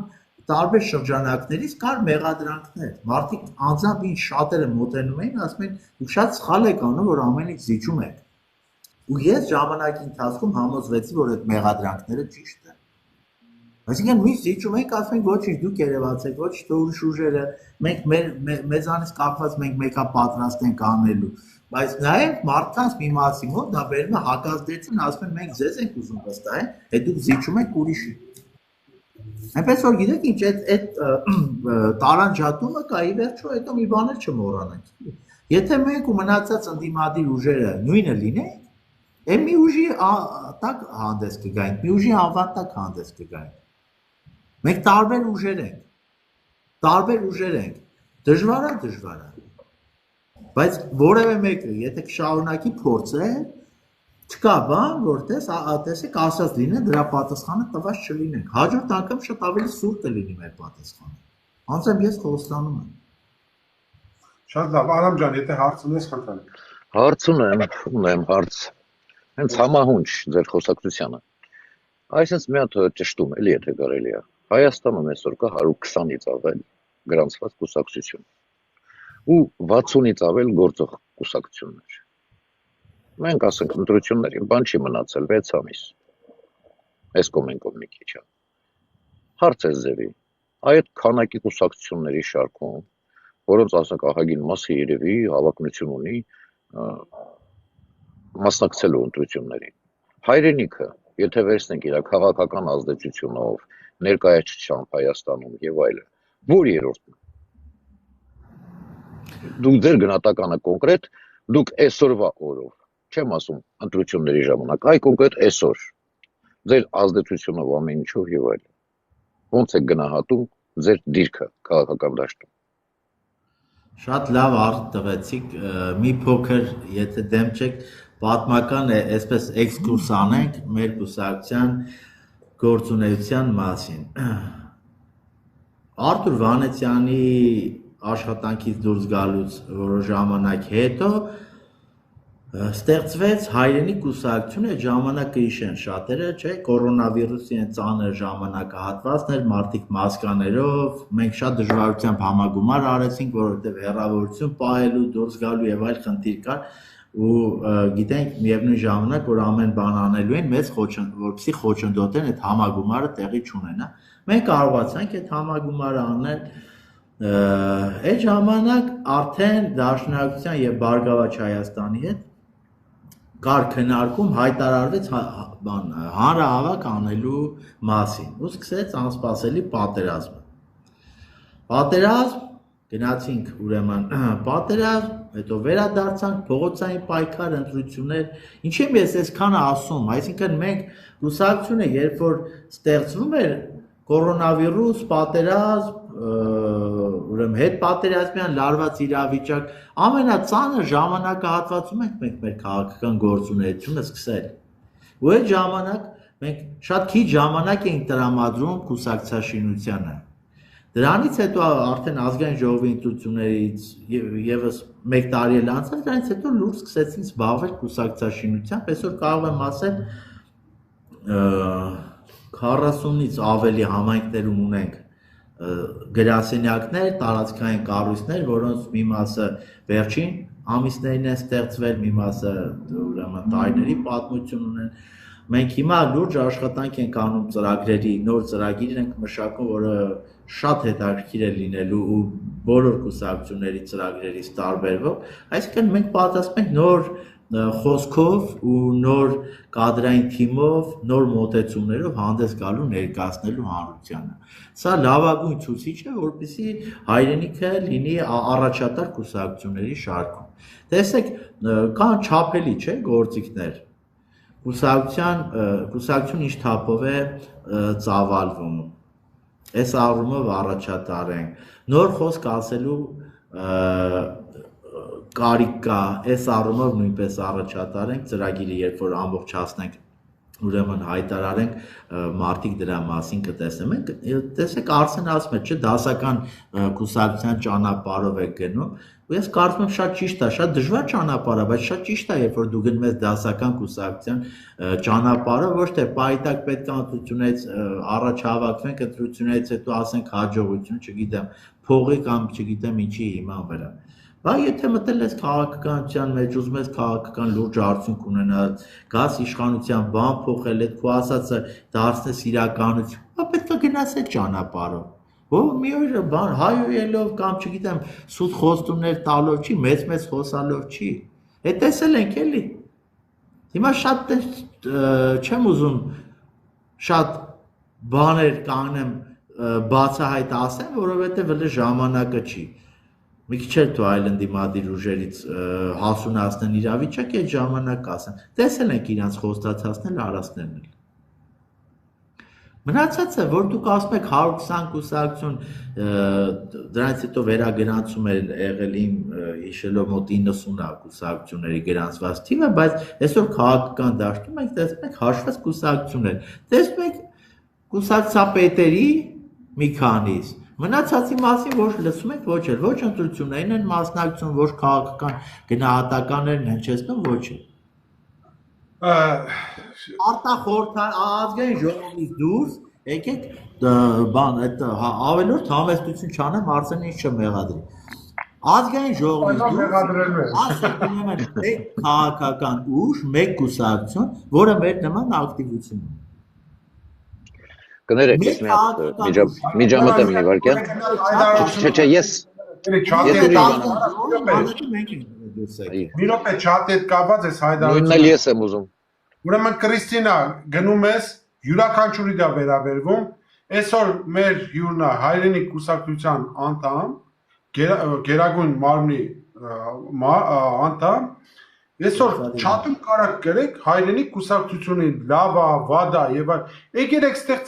տարբեր շրջանակներից կար մեղադրանքներ, մարդիկ անձամբ ինչ շատերը մոտենում էին, ասում են, դուք շատ սխալ եք անում, որ ամեն ինչ զիջում եք։ Ու ես ժամանակի ընթացքում համոզվեցի, որ այդ մեղադրանքները ճիշտ են։ Այսինքն մի զիջում ենք, ասում ենք, ոչինչ դուք երևացեք, ոչ թե ուրիշ ուժերը, մենք մեզանից կախված մենք մեկա պատրաստ ենք անելու, բայց նաև մարդկանց մի մասի մոտ դա բերում է հակազդեցին, ասում են, մենք ձեզ ենք ուզում վստահել, հետ դուք զիջում եք ուրիշի։ Այնպես որ գիտեք ինչ այդ տարանջատումը կա ի վերջո հետո մի բաներ չմոռանանք։ Եթե մենք ու մնացած ընդդիմադիր ուժերը նույնը լինենք, այն մի ուժի տակ հանդես կգայինք, մի ուժի անվան տակ հանդես կգայինք։ Մենք տարբեր ուժեր ենք, դժվար է, բայց որևէ մեկը, եթե կշարունակի փորձել, չկա բան, որ տեսեք ասած լինեն, դրա պատասխանը տված չլինենք, հաջորդ անգամ շատ ավելի սուր կլինի մեր պատասխանը, անձամբ ես խոստանում եմ։ Շատ լավ, Արամ ջան, եթե հարց ունես, խնդրեմ։ Հարց ունեմ հարց, հենց համահունչ ձեր խոսակցությանը, այսպես մի հատ ճշտում, էլի եթե կարելի է, Հայաստանում այսօր կա 120-ից ավել գրանցված կուսակցություն ու 60-ից ավել գործող կուսակցություններ։ Մենք ասենք ընտրությունների բան չի մնացել 6 ամիս, այս կոմենկով մի քիչ է։ Հարց է ձևի, այդ քանակի կուսակցությունների շարքում, որոնց ասենք ահագին մասը երևի հավակնություն ունի մասնակցելու ընտրություններին։ Հայրենիքը, եթե վերցնենք իր քաղաքական ազդեցությունով, ներկայացությամբ Հայաստանում եւ այլն, որ երրորդն։ Դուք ձեր գնահատականը կոնկրետ, դուք այսօրվա օրով, չեմ ասում ընտրությունների ժամանակ, այ կոնկրետ այսօր, ձեր ազդեցությունով ամեն ինչով եւ այլն։ Ոնց եք գնահատում ձեր դիրքը քաղաքական դաշտում։ Շատ լավ հարց տվեցիք, մի փոքր, եթե դեմ չեք, պատմական է, այսպես էքսկուրս անենք մեր կուսակցության գործունեության մասին։ Արթուր Վանեցյանի աշխատանքից դուրս գալուց որոշ ժամանակ հետո Ստեղծվեց հայրենի կուսակցությունը ժամանակ կհիշեն շատերը, չէ, կորոնավիրուսի այն ծանր ժամանակահատվածն էր, մարդիկ մասկաներով, մենք շատ դժվարությամբ համագումար արեցինք, որովհետև հեռավորություն պահելու, դուրս գալու եւ այլ խնդիր կար, ու գիտենք միևնույն ժամանակ, որ ամեն բան անելու են մեծ որպեսզի խոչընդոտեն այդ համագումարը տեղի չունենա։ Մենք կարողացանք այդ համագումարը անել այդ ժամանակ արդեն Դաշնակցության եւ Բարգավաճ Հայաստանի հետ կար քննարկում հայտարարվեց հանրահավաք անելու մասին ու սկսեց անսպասելի պատերազմը։ Պատերազմ գնացինք ուրեմն պատերազմ, հետո վերադարձանք փողոցային պայքար, ընտրություններ, ինչի՞ եմ ես այսքանը ասում, այսինքն մենք կուսակցությունը երբ որ ստեղծվում էր կորոնավիրուս, պատերազմ, ուրեմն հետ պատերազմյան լարված իրավիճակ, ամենածանր ժամանակահատվածում ենք մենք մեր քաղաքական գործունեությունը սկսել։ Ու այդ ժամանակ մենք շատ քիչ ժամանակ էինք տրամադրում կուսակցաշինությանը։ Դրանից հետո արդեն ազգային ժողովի ընտրություններից եւս 1 տարի էլ անցավ, դրանից հետո լուրջ սկսեցինք զբաղվել կուսակցաշինությամբ, այսօր կարող եմ ասել 40-ից ավելի համայնքներում ունենք գրասենյակներ, տարածքային կառույցներ, որոնց մի մասը վերջին ամիսներին են ստեղծվել, մի մասը ուրեմն տարիների պատմություն ունեն։ Մենք հիմա լուրջ աշխատանք ենք անում ծրագրերի, նոր ծրագիր ենք մշակում, որը շատ հետաքրքիր է լինելու ու բոլոր կուսակցությունների ծրագրերից տարբերվող, այսինքն մենք պատրաստում ենք նոր խոսքով ու նոր կադրային թիմով, նոր մոտեցումներով հանդես գալու ներկայացնելու հանրությանը։ Սա լավագույն ցուցիչ է, որպեսզի հայրենիքը լինի առաջատար կուսակցությունների շարքում։ Տեսեք, կան չափելի, չէ, գործիքներ։ Կուսակցություն ինչ թափով է ծավալվում։ Այս առումով առաջատար ենք։ Նոր խոսք ասելու կարիք կա, այս առումով նույնպես առաջատար ենք, ծրագիրը երբ որ ամբողջացնենք, ուրեմն հայտարարենք, մարդիկ դրա մասին կտեսնեն։ Մենք տեսեք Արսեն ասում է, չէ, դասական կուսակցության ճանապարհով է գնում, ու ես կարծում եմ շատ ճիշտ է, շատ դժվար ճանապարհ է, բայց շատ ճիշտ է, երբ որ դու գնում ես դասական կուսակցության ճանապարհը, ոչ թե պայտակ պետք է ընտրությունից առաջ հավաքվենք, ընտրությունից հետո ասենք հաջողություն, չգիտեմ, փողի կամ չգիտեմ ինչի հիման վրա։ Բայց եթե մտել ես քաղաքականության մեջ, ուզում ես քաղաքական լուրջ արդյունք ունենալ, գաս իշխանության բան փոխել, այդ քո ասածը դարձնես իրականություն, ապա պետք է գնաս այդ ճանապարհով։ Ո՞վ մի օր բան հայոյելով կամ չգիտեմ սուտ խոստումներ տալով չի, մեծ խոսալով չի։ Այդ տեսել ենք էլի։ Հիմա շատ չեմ ուզում շատ բաներ կանեմ բացահայտ ասեմ, որովհետև հələ ժամանակը չի։ Մի քիչ էլ թող այլանդի մադիր ուժերից հասունացնեն իրավիճակը, այդ ժամանակ ասեմ։ Տեսել ենք իրանց խոստացածներ արածներն էլ։ Մնացածը, որ դուք ասում եք 120 կուսակցություն, դրանից հետո վերագրանցում էր եղել իմ հիշելով մոտ 90 կուսակցությունների գրանցված թիվը, բայց այսօր քաղաքական դաշտում ենք տեսնում ենք հաշված կուսակցություններ։ Տեսնում ենք կուսակցապետերի մի քանիս, մնացածի մասին ոչ լսում եք, ոչ ընտրություններին են մասնակցում, ոչ քաղաքական գնահատականներն հնչեցնում, ոչ էլ։ Արտախորհրդային ժողովից դուրս եկեք բան այդ ավելորդ համեստություն չանեմ, Արսենը ինչ չմեղադրի։ Ազգային ժողովից դուրս ասում եմ քաղաքական ուժ, մեկ կուսակցություն, որը մեր նման ակտիվություն ունի։ Կներեք, ես միջամտեմ մի վարքյան։ Չէ, ես Մի րոպե չաթ հետ կապված ես հայտարարությունը։ Նույնն էլ ես եմ ուզում։ Ուրեմն Կրիստինա, գնում ես, յուրաքանչյուրի դա վերաբերվում, այսօր մեր հյուրն է հայրենի կուսակցության անդամ, Գերագույն մարմնի անդամ, այսօր չաթում կարակ գրեք հայրենի կուսակցությունին, լավա, վադա եւ այլ։ Եկեք այստեղ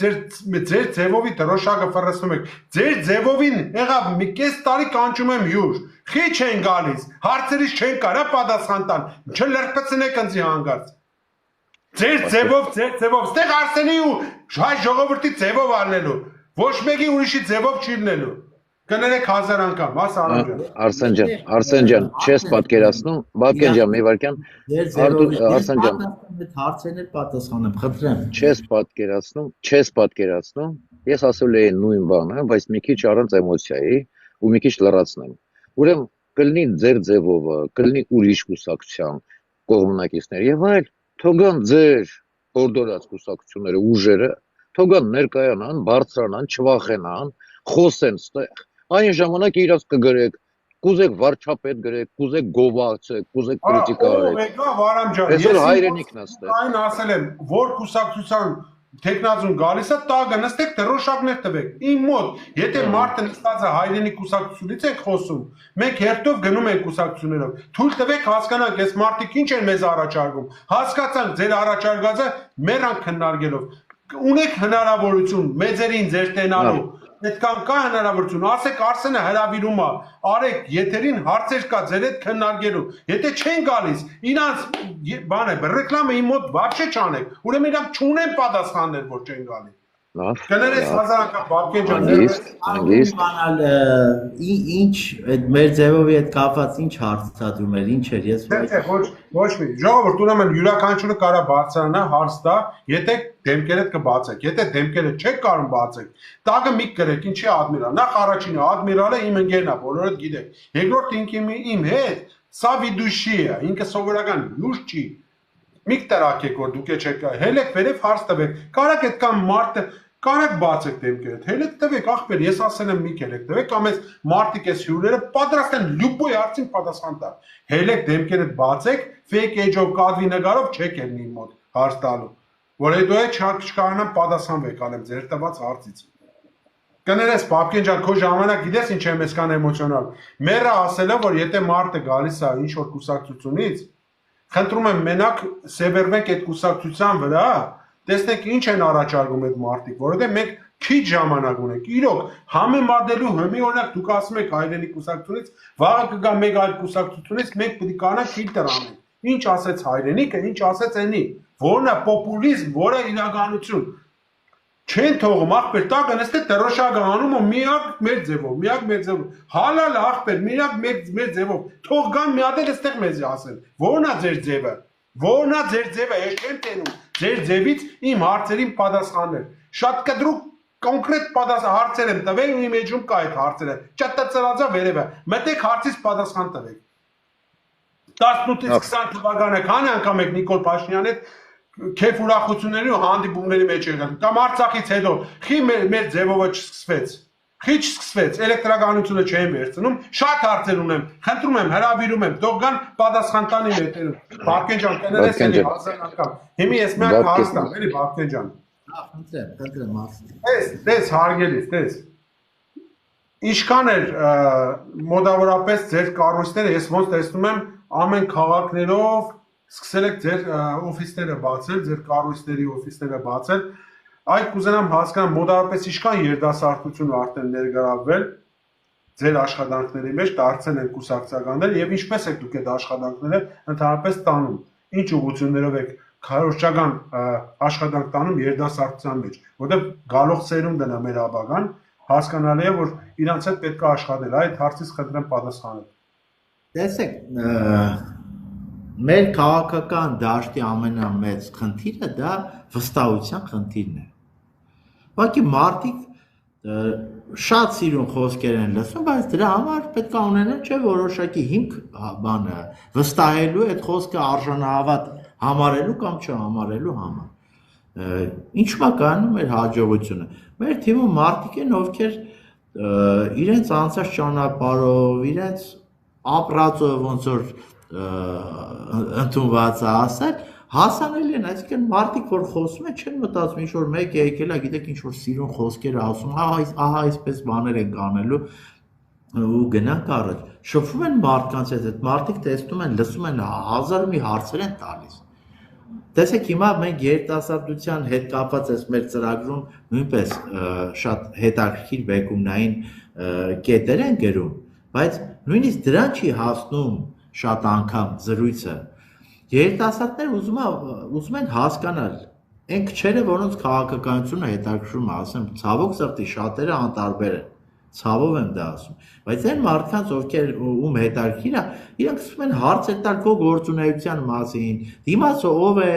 ձեր ձևովի դրոշակը ֆռսնում եք։ Ձեր ձևովին եղավ մի կես տարի կանչում եմ հյուր։ Խի չեն գալիս, հարցերից չեն կարա պատասխան տալ։ Չլրպցնեք ինձ հանգարց։ Ձեր ձևով, այստեղ Արսենի ու հայ ժողովրդի ձևով արնելու։ Ոչ մեկի ուրիշի ձևով չի լինելու։ Կներեք 1000 անգամ, հա Սարոն ջան։ Արսեն ջան, չես պատկերացնում, Բաբկեն ջան, մի վարքյան։ Արսեն ջան, այդ հարցերն էլ պատասխանեմ, խնդրեմ։ Չես պատկերացնում, ես ասել էի նույն բանը, բայց մի քիչ առանց էմոցիայի ու մի քիչ լրացնեմ։ Ուրեմն կլինի ձեր ձևով, կլինի ուրիշ կուսակցության կողմնակիցներ եւ այլ, թողան ձեր հորդորած կուսակցությունները ուժերը, թողան ներկայանան, բարձրանան, չվախենան, խոսեն ստեղ։ Այն ժամանակ իրաց կգրեք, կուզեք վարչապետ գրեք, կուզեք գովացեք, կուզեք պոլիտիկա արեք։ Վարամ ջան, ես հայրենիքն աստեղ։ Այն ասել եմ, որ կուսակցության տեխնազուն գալիս է, տագը նստեք դրոշակներ տվեք։ Իմ մոտ, եթե մարդը նստած է հայրենի կուսակցությունից ենք խոսում, մենք հերթով գնում ենք կուսակցություններով։ Թույլ տվեք հասկանանք, այս մարդիկ ինչ են մեզ առաջարկում։ Հասկացանք ձեր առաջարկածը մերանք քննարկելով։ Ունեք հնարավորություն մեծերին ձեր տենալու։ Այդքան կա հնարավորություն, ասեք Արսենը հրավիրում է, արեք եթերին հարցեր կա ձեր հետ քննարկելու։ Եթե չեն գալիս, իրանց բան է, ռեկլամը իմ մոտ вообще չանեք։ Ուրեմն իրանք չունեն պատասխաններ, որ չեն գալի։ Կներես 1000 անգամ Բաբկեն ջան, ինչ այդ մեր ձևովի հետ կապված ինչ հարցադրում էր, ինչ էր, ես ոչ մի, ժողովուրդ, ուրեմն յուրաքանչյուրը կարա բարձրանա, հարց տա, եթե դեմքերդ կբացեք, եթե դեմքերը չեք կարող բացեք, տակը մի գրեք, ինչի ադմիրալ, նախ առաջինը ադմիրալը իմ ընկերն է, բոլորդ գիտեք, երկրորդ իմ հետ, սա վիդուշի է, ինքը սովորական լուրջ չի, մի կտրակեք, որ դուք չեք, հելեք վերև հարց տվեք, կարակ այդքան մարդը, կարակ բացեք դեմքերդ, հելեք տվեք, ախպեր, ես ասել եմ մի հելեք տվեք, կամ այս մարդիկ այս հյուրերը պատրաստ են լյուբոյ հարցին պատասխան տալ, հելեք դեմքերդ բացեք, fake age-ով կադրի նկարով չեք ելնի իմ մոտ հարց տալու, որ հետո չկարանամ պատասխանվեք անեմ ձեր տված հարցից։ Կներես Բաբկեն ջան, քո ժամանակ գիտես ինչ եմ այսքան էմոցիոնալ։ Մերը ասել է, որ եթե մարդը գալիս է ինչ որ կուսակցությունից, խնդրում եմ մենակ սևեռվենք այդ կուսակցության վրա, տեսնենք ինչ են առաջարկում այդ մարդիկ, որովհետև մենք քիչ ժամանակ ունենք։ Իրոք, համեմատելու հիմի օրինակ դուք ասում եք հայրենի կուսակցությունից, վաղը կգա մեկ այլ կուսակցությունից, մենք պետք է կանանք ֆիլտր անենք։ Ինչ ասեց հայրենիքը, ինչ ասեց այնի, որն է պոպուլիզմ, որը իրականություն։ Չեն թողում ախպեր, տակը նստեք դրոշակը անում ու միակ մեր ձևով, հալալ ախպեր, միակ մեր ձևով, թող գան մի հատ էլ այստեղ մեզ ասեն, որն է ձեր ձևը, ես չեմ տենում, ձեր ձևից իմ հարցերին պատասխաններ, շատ կտրուկ կոնկրետ հարցեր եմ տվել ու իմ էջում կա այդ հարցերը, ճտծրածա վերևը, մտեք հարցից պատասխան տվեք, 18-ից 20 թվականը քանի անգամ եք Նիկոլ Փաշինյանի հետ քեֆ ուրախությունների ու հանդիպումների մեջ եղել, կամ Արցախից հետո խի մեր ձևովը չսկսվեց, խի չսկսվեց, էլեկտրականությունը չեն վերցնում, շատ հարցեր ունեմ, խնդրում եմ, հրավիրում եմ, թող գան պատասխան տան իմ հետերում, Բաբկեն ջան, կներես էլի 1000 անգամ, հիմի ես միակ հարց տամ, էլի Բաբկեն ջան, տես հարգելիս, տես, ինչքան էր մոտավորապես ձեր կառույցները, ես ոնց տեսնում եմ ամեն քաղաքներով սկսել եք ձեր օֆիսները բացել, ձեր կառույցների օֆիսները բացել, այդ կուզենամ հասկանամ մոտավորապես ինչքան երիտասարդություն արդեն ներգրավվել ձեր աշխատանքների մեջ, դարձել են կուսակցականներ եւ ինչպես եք դուք այդ աշխատանքները ընդհանրապես տանում, ինչ ուղղություններով եք քարոզչական աշխատանք տանում երիտասարդության մեջ, որտեղ գալող սերունդն է մեր ապագան, հասկանալի է, որ իրանց հետ պետք է աշխատել, այդ հարցից խնդրեմ պատասխանել։ Տեսեք, մեր քաղաքական դաշտի ամենամեծ խնդիրը դա վստահության խնդիրն է։ Ուղղակի մարդիկ շատ սիրուն խոսքեր են լսում, բայց դրա համար պետք է ունենան չէ որոշակի հիմք բանը վստահելու այդ խոսքը արժանահավատ համարելու կամ չհամարելու համար։ Ինչու՞ է կայանում մեր հաջողությունը։ Մեր թիմում մարդիկ են, ովքեր իրենց անցած ճանապարհով, իրենց ապրածով ոնց որ ընդունված է ասել, հասանելի են, այսինքն մարդիկ, որ խոսում են, չեն մտածում, ինչ որ մեկ է եկել է, գիտեք, ինչ որ սիրուն խոսքեր ասում, ահա այսպես բաներ են կանելու ու գնանք առաջ։ Շփվում են մարդկանց հետ, այդ մարդիկ տեսնում են, լսում են, հազար մի հարցեր են տալիս։ Տեսեք, հիմա մենք երիտասարդության հետ կապված այս մեր ծրագրում նույնպես շատ հետաքրքիր բեկումնային կետեր են գրում, բայց նույնիսկ դրան չի հասնում շատ անգամ զրույցը, երիտասարդները ուզում են հասկանալ, այն քչերը, որոնց քաղաքականությունը հետաքրքրում է, ասեմ, ցավոք սրտի շատերը անտարբեր են, Ցավով եմ դա ասում, բայց այն մարդկանց, ովքեր ում հետաքրքիր է, իրանք սկսում են հարցեր տալ քո գործունեության մասին, դիմացը ով է,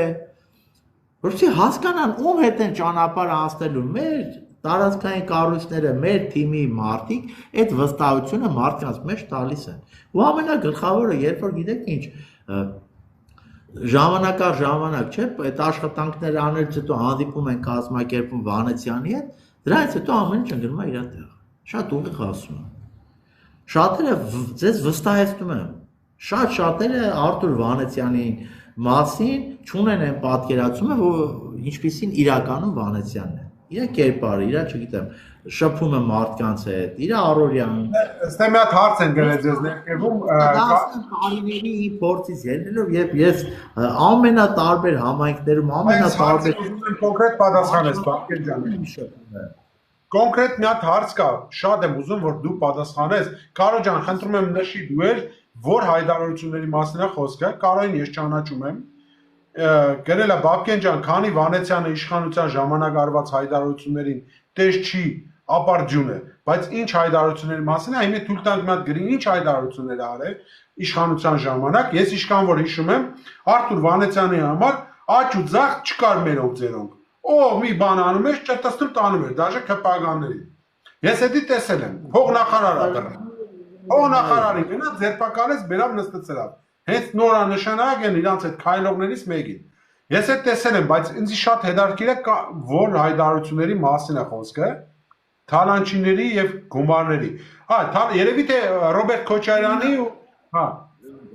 որովհետեւ հասկանան ում հետ են ճանապարհ անցնելու, մեր տարածքային կառույցները, մեր թիմի մարդիկ այդ վստահությունը մարդկանց մեջ տալիս են։ Ու ամենագլխավորը, երբ որ գիտեք ինչ, ժամանակ առ ժամանակ, չէ՞, այդ աշխատանքները անելուց հետո հանդիպում են կազմակերպում Վանեցյանի հետ, դրանից հետո ամեն ինչ ընկնում է իր տեղը։ Շատ ուղիղ ասում եմ։ Շատերը ձեզ վստահեցնում եմ։ Շատերը Արտուր Վանեցյանի մասին չունեն այն պատկերացումը, որ ինչպիսին իրականում Վանեցյանն է։ Իր կերպարը, իր, չգիտեմ, շփումը մարդկանց հետ, իր առօրյան։ Ըստ մի հատ հարց են գրել ձեզ ներկայվում։ Տարիների փորձից ելնելով եւ ես ամենատարբեր համայնքներում, ամենատարբեր կոնկրետ պատասխան ես, Բակեր ջան։ Կոնկրետ մի հատ հարց կա, շատ եմ ուզում, որ դու պատասխանես։ Կարո ջան, խնդրում եմ նշի դու ես, որ հայտարարությունների մասին է խոսքը, Կարոին ես ճանաչում եմ։ Գրել է Բաբկեն ջան, քանի Վանեցյանը իշխանության ժամանակ արված հայտարարություններին տես չի ապարդյուն է, բայց ինչ հայտարարությունների մասին է, հիմա թույլ տանք մի հատ գրի, ինչ հայտարարություններ արել իշխանության ժամանակ, ես իշքան որ հիշում եմ, Արտուր Վանեցյանի համար աճ ու ձախ չկար մերոնք ձերոնք։ Ով մի բան անում էր, չտստում տանում էր, դաժե քպագանների։ Ես էդի տեսել եմ, փողնախարարը դրան։ Փողնախարարի գնա ձերբակալեց, բերավ նստեցրավ։ Հենց նորանշանակ են իրանց այդ քայլողներից մեկին։ Ես այդ տեսել եմ, բայց ինձ շատ հետաքրքիր է, որ հայտարարությունների մասին է խոսքը, թալանչիների եւ գումարների։ Երևի թե Ռոբերտ Քոչարյանի ու հա։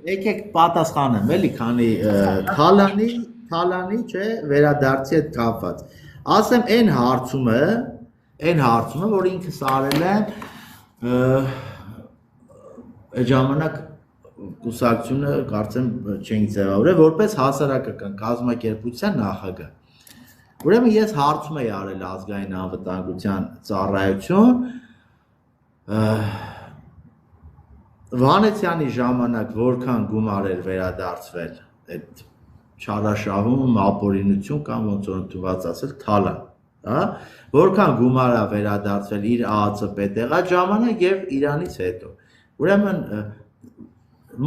Եկեք պատասխանեմ, էլի, քանի Թալանի չէ, վերադարձի հետ կապված։ Ասեմ այն հարցումը, որ ինքս արել եմ ժամանակ կուսակցությունը կարծեմ չենք ձևավորել որպես հասարակական կազմակերպության նախագահ։ Ուրեմն ես հարցում էի արել ազգային անվտանգության ծառայություն Վանեցյանի ժամանակ որքան գումար էր վերադարձվել այդ չարաշահում, ապօրինություն կամ ոնց որ ընդունված ասել թալան, հա, որքան գումար է վերադարձվել իր ԱԱՑՊ տեղած ժամանակ եւ Իրանից հետո։ Ուրեմն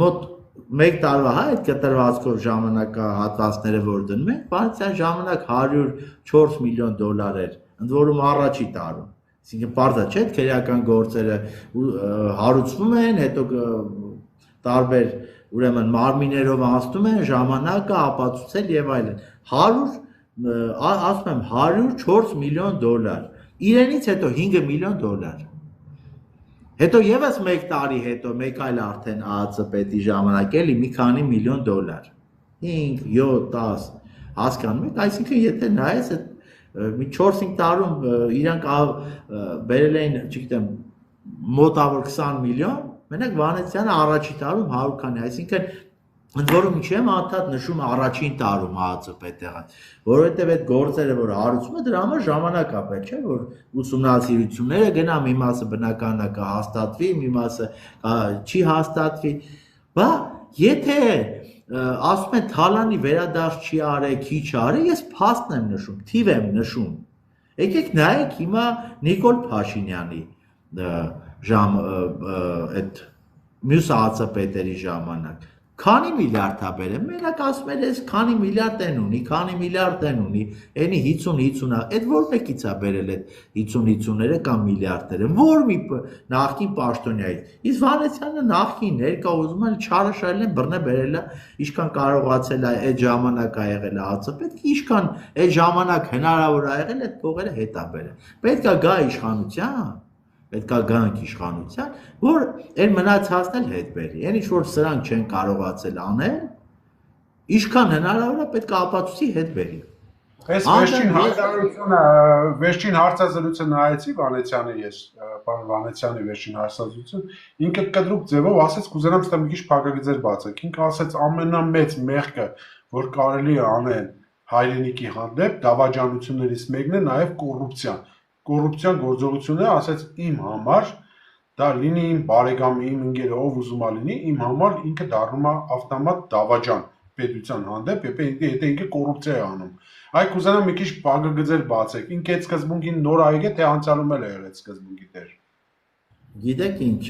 մոտ 1 տարվա հա այդ կտրվածքով ժամանակահատվածները որ դնում են, բանցյան ժամանակ 104 միլիոն դոլար էր, ընդ որում առաջի տարում։ Այսինքն բարձր չէ, քերական գործերը հարուցվում են, հետո տարբեր ուրեմն մարմիներով անցնում են ժամանակը ապացուցել եւ այլն 100 ասում եմ 104 միլիոն դոլար իրենից հետո 5 միլիոն դոլար հետո եւս 1 տարի հետո մեկ այլ արդեն ԱԱՑՊ-ի ժամանակ էլի մի քանի միլիոն դոլար 5 7 10 հասկանում եք այսինքն եթե նայես այդ մի 4-5 տարում իրանք բերել էին չգիտեմ մոտավոր 20 միլիոն Մենակ Վանեցյանը առաջի տարում 100 քանի, այսինքն ընդ որում չեմ անդադ նշում առաջին տարում ԱԱՑՊ տեղը, որովհետև այդ գործերը որ հարուցում է դրա համար ժամանակ է պետք, չէ՞ որ ուսումնասիրությունները գնա մի մասը բնականա կհաստատվի, մի մասը չի հաստատվի, բա եթե ասում են Թալանի վերադարձ չի արել, քիչ արել, ես փաստն եմ նշում, թիվ եմ նշում։ Եկեք նայեք հիմա Նիկոլ Փաշինյանի այդ մյուս ԱԱՑՊ-երի ժամանակ քանի միլիարդ է բերել մենակ ասում են ես քանի միլիարդ են ունի քանի միլիարդ են ունի այնի 50-50-ը այդ որ մեկից է բերել այդ 50-50-ները կամ միլիարդները որ մի նախկին պաշտոնյայից իսկ Վանեցյանը նախկին ներկա ուզում են չարաշարել են բռնե բերել է ինչքան կարողացել է այդ ժամանակ ա եղել ԱԱՑՊ ինչքան այդ ժամանակ հնարավոր ա եղել այդ փողերը հետ ա բերել պետք է գա իշխանության պետք է գանք իշխանության, որ այն մնացածն էլ հետ բերի, այն ինչ որ սրանք չեն կարողացել անել, ինչքան հնարավոր է պետք է ապացույցի հետ բերի։ Այս վերջին հարցազրույցը նայեցի Վանեցյանի ես, պարոն Վանեցյանի վերջին հարցազրույցը, ինքը կտրուկ ձևով ասեց կուզենամ ստա մի քիչ փակագծեր բացեք, ինքը ասեց ամենամեծ մեղքը, որ կարելի է անել հայրենիքի հանդեպ դավաճանություններից մեկն է նաև կոռուպցիան Կոռուպցիան գործողությունը ասեց իմ համար դա լինի իմ բարեկամի իմ ընկերը ով ուզում է լինի իմ համար ինքը դառնում է ավտոմատ դավաճան պետության հանդեպ եթե ինքը կոռուպցիա է անում այ կուզենամ մի քիչ բաղգծեր բացեք ինքը այդ սկզբունքին նոր այգ է թե անցյալում էլ է եղել սկզբունքի տեր Գիտեք ինչ,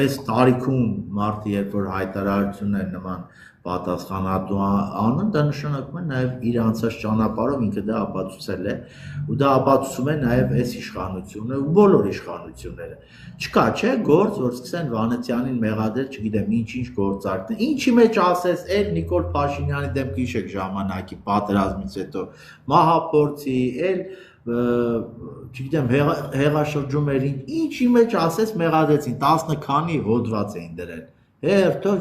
այս տարիքում մարդը երբ որ հայտարարություն է նման պատասխանատու անում, դա նշանակում է նաև իր անցած ճանապարհով ինքը դա ապացուցել է, ու դա ապացուցում է նաև այս իշխանությունը ու բոլոր իշխանությունները։ Չկա, չէ, գործ, որ սկսեն Վանեցյանին մեղադրել, չգիտեմ, ինչ գործարքներ, ինչի մեջ ասես, այլ Նիկոլ Փաշինյանի դեմ հիշեք ժամանակի պատերազմից հետո, մահափորձի, այլ չգիտեմ, հեղաշրջումներին, ինչի մեջ ասես մեղադրեցին, 10 քանի հոդված էին դրել, հերթով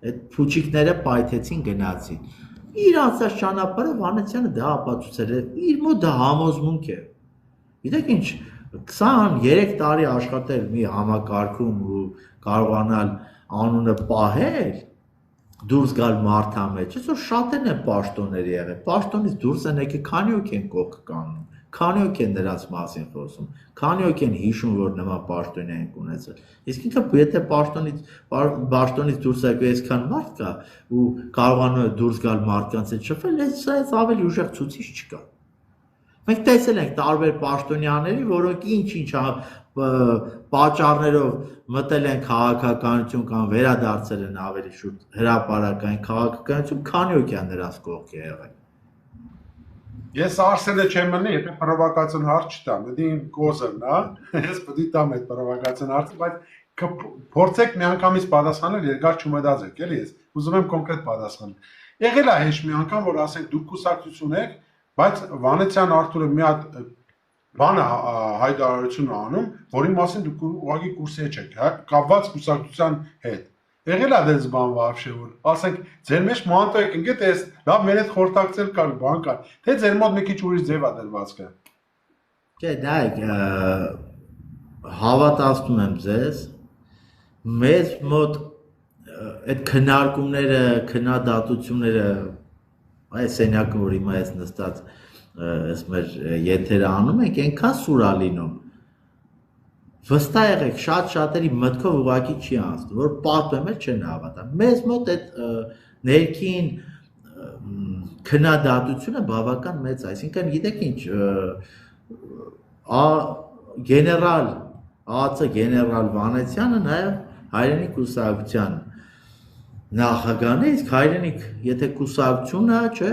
այդ փուչիկները պայթեցին գնացին։ Իր անցած ճանապարհը Վանեցյանը դա ապացուցել է, իր մոտ դա համոզմունք է։ Գիտեք ինչ, 23 տարի աշխատել մի համակարգում ու կարողանալ անունը պահել, դուրս գալ մարդամեջ, այսօր շատերն են պաշտոններ եղել, պաշտոնից դուրս են եկել, քանի օք են կողք կանգնում, քանի օք են նրանց մասին խոսում, քանի օք են հիշում, որ նման պաշտոն են ունեցել։ Իսկ ինքը եթե պաշտոնից դուրս եկել այսքան մարդ կա ու կարողանում է դուրս գալ մարդկանց հետ շփվել, այս ավելի ուժեղ ցուցիչ չկա։ Մենք տեսել ենք տարբեր պաշտոնյաների, որոնք ինչ-ինչ պատճառներով մտել են քաղաքականություն կամ վերադարձել են ավելի շուտ հրապարակային քաղաքականություն, քանի օք է նրանց կողք եղել։ Ես Արսենը չեմ մնի, եթե պրովոկացիոն հարց չտամ, դա իմ կոզերն է, ես պետք է տամ այդ պրովոկացիոն հարցը, բայց փորձեք միանգամից պատասխանել, երկար չմտածեք, էլի ես ուզում եմ կոնկրետ պատասխանել։ Եղել է հեչ մի անգամ, որ ասենք դուք կուսակցություն եք, բայց Վանեցյան Արթուրը մի հատ բան հայտարարություն անում, որի մասին դուք ուղղակի կուրսի չեք, կապված կուսակցության հետ։ Եղել է դες բան вообще, որ ասենք ձեր մեջ մանտո եք ընկետ էս լավ մեր հետ խորտակցել կար բան կար, թե ձեր մոտ մի քիչ ուրիշ ձև է դրվածքը։ Չէ, դայք հավատացնում եմ ձեզ, մեզ մոտ այդ քննարկումները, քննադատությունները այս սենյակը, որ հիմա ես նստած այս մեր եթերը անում ենք, այնքան սուր է լինում։ Վստահ եղեք, շատ-շատերի մտքով ուղղակի չի անցնում, որ պատմեմ էլ չեն հավատա։ Մեզ մոտ այդ ներքին քննադատությունը բավական մեծ է, այսինքն գիտեք ինչ, գեներալ ԱԱՑ գեներալ Վանեցյանը նաև հայրենի կուսակցության նախագահն է, իսկ հայրենիք, եթե կուսակցությունը, չէ,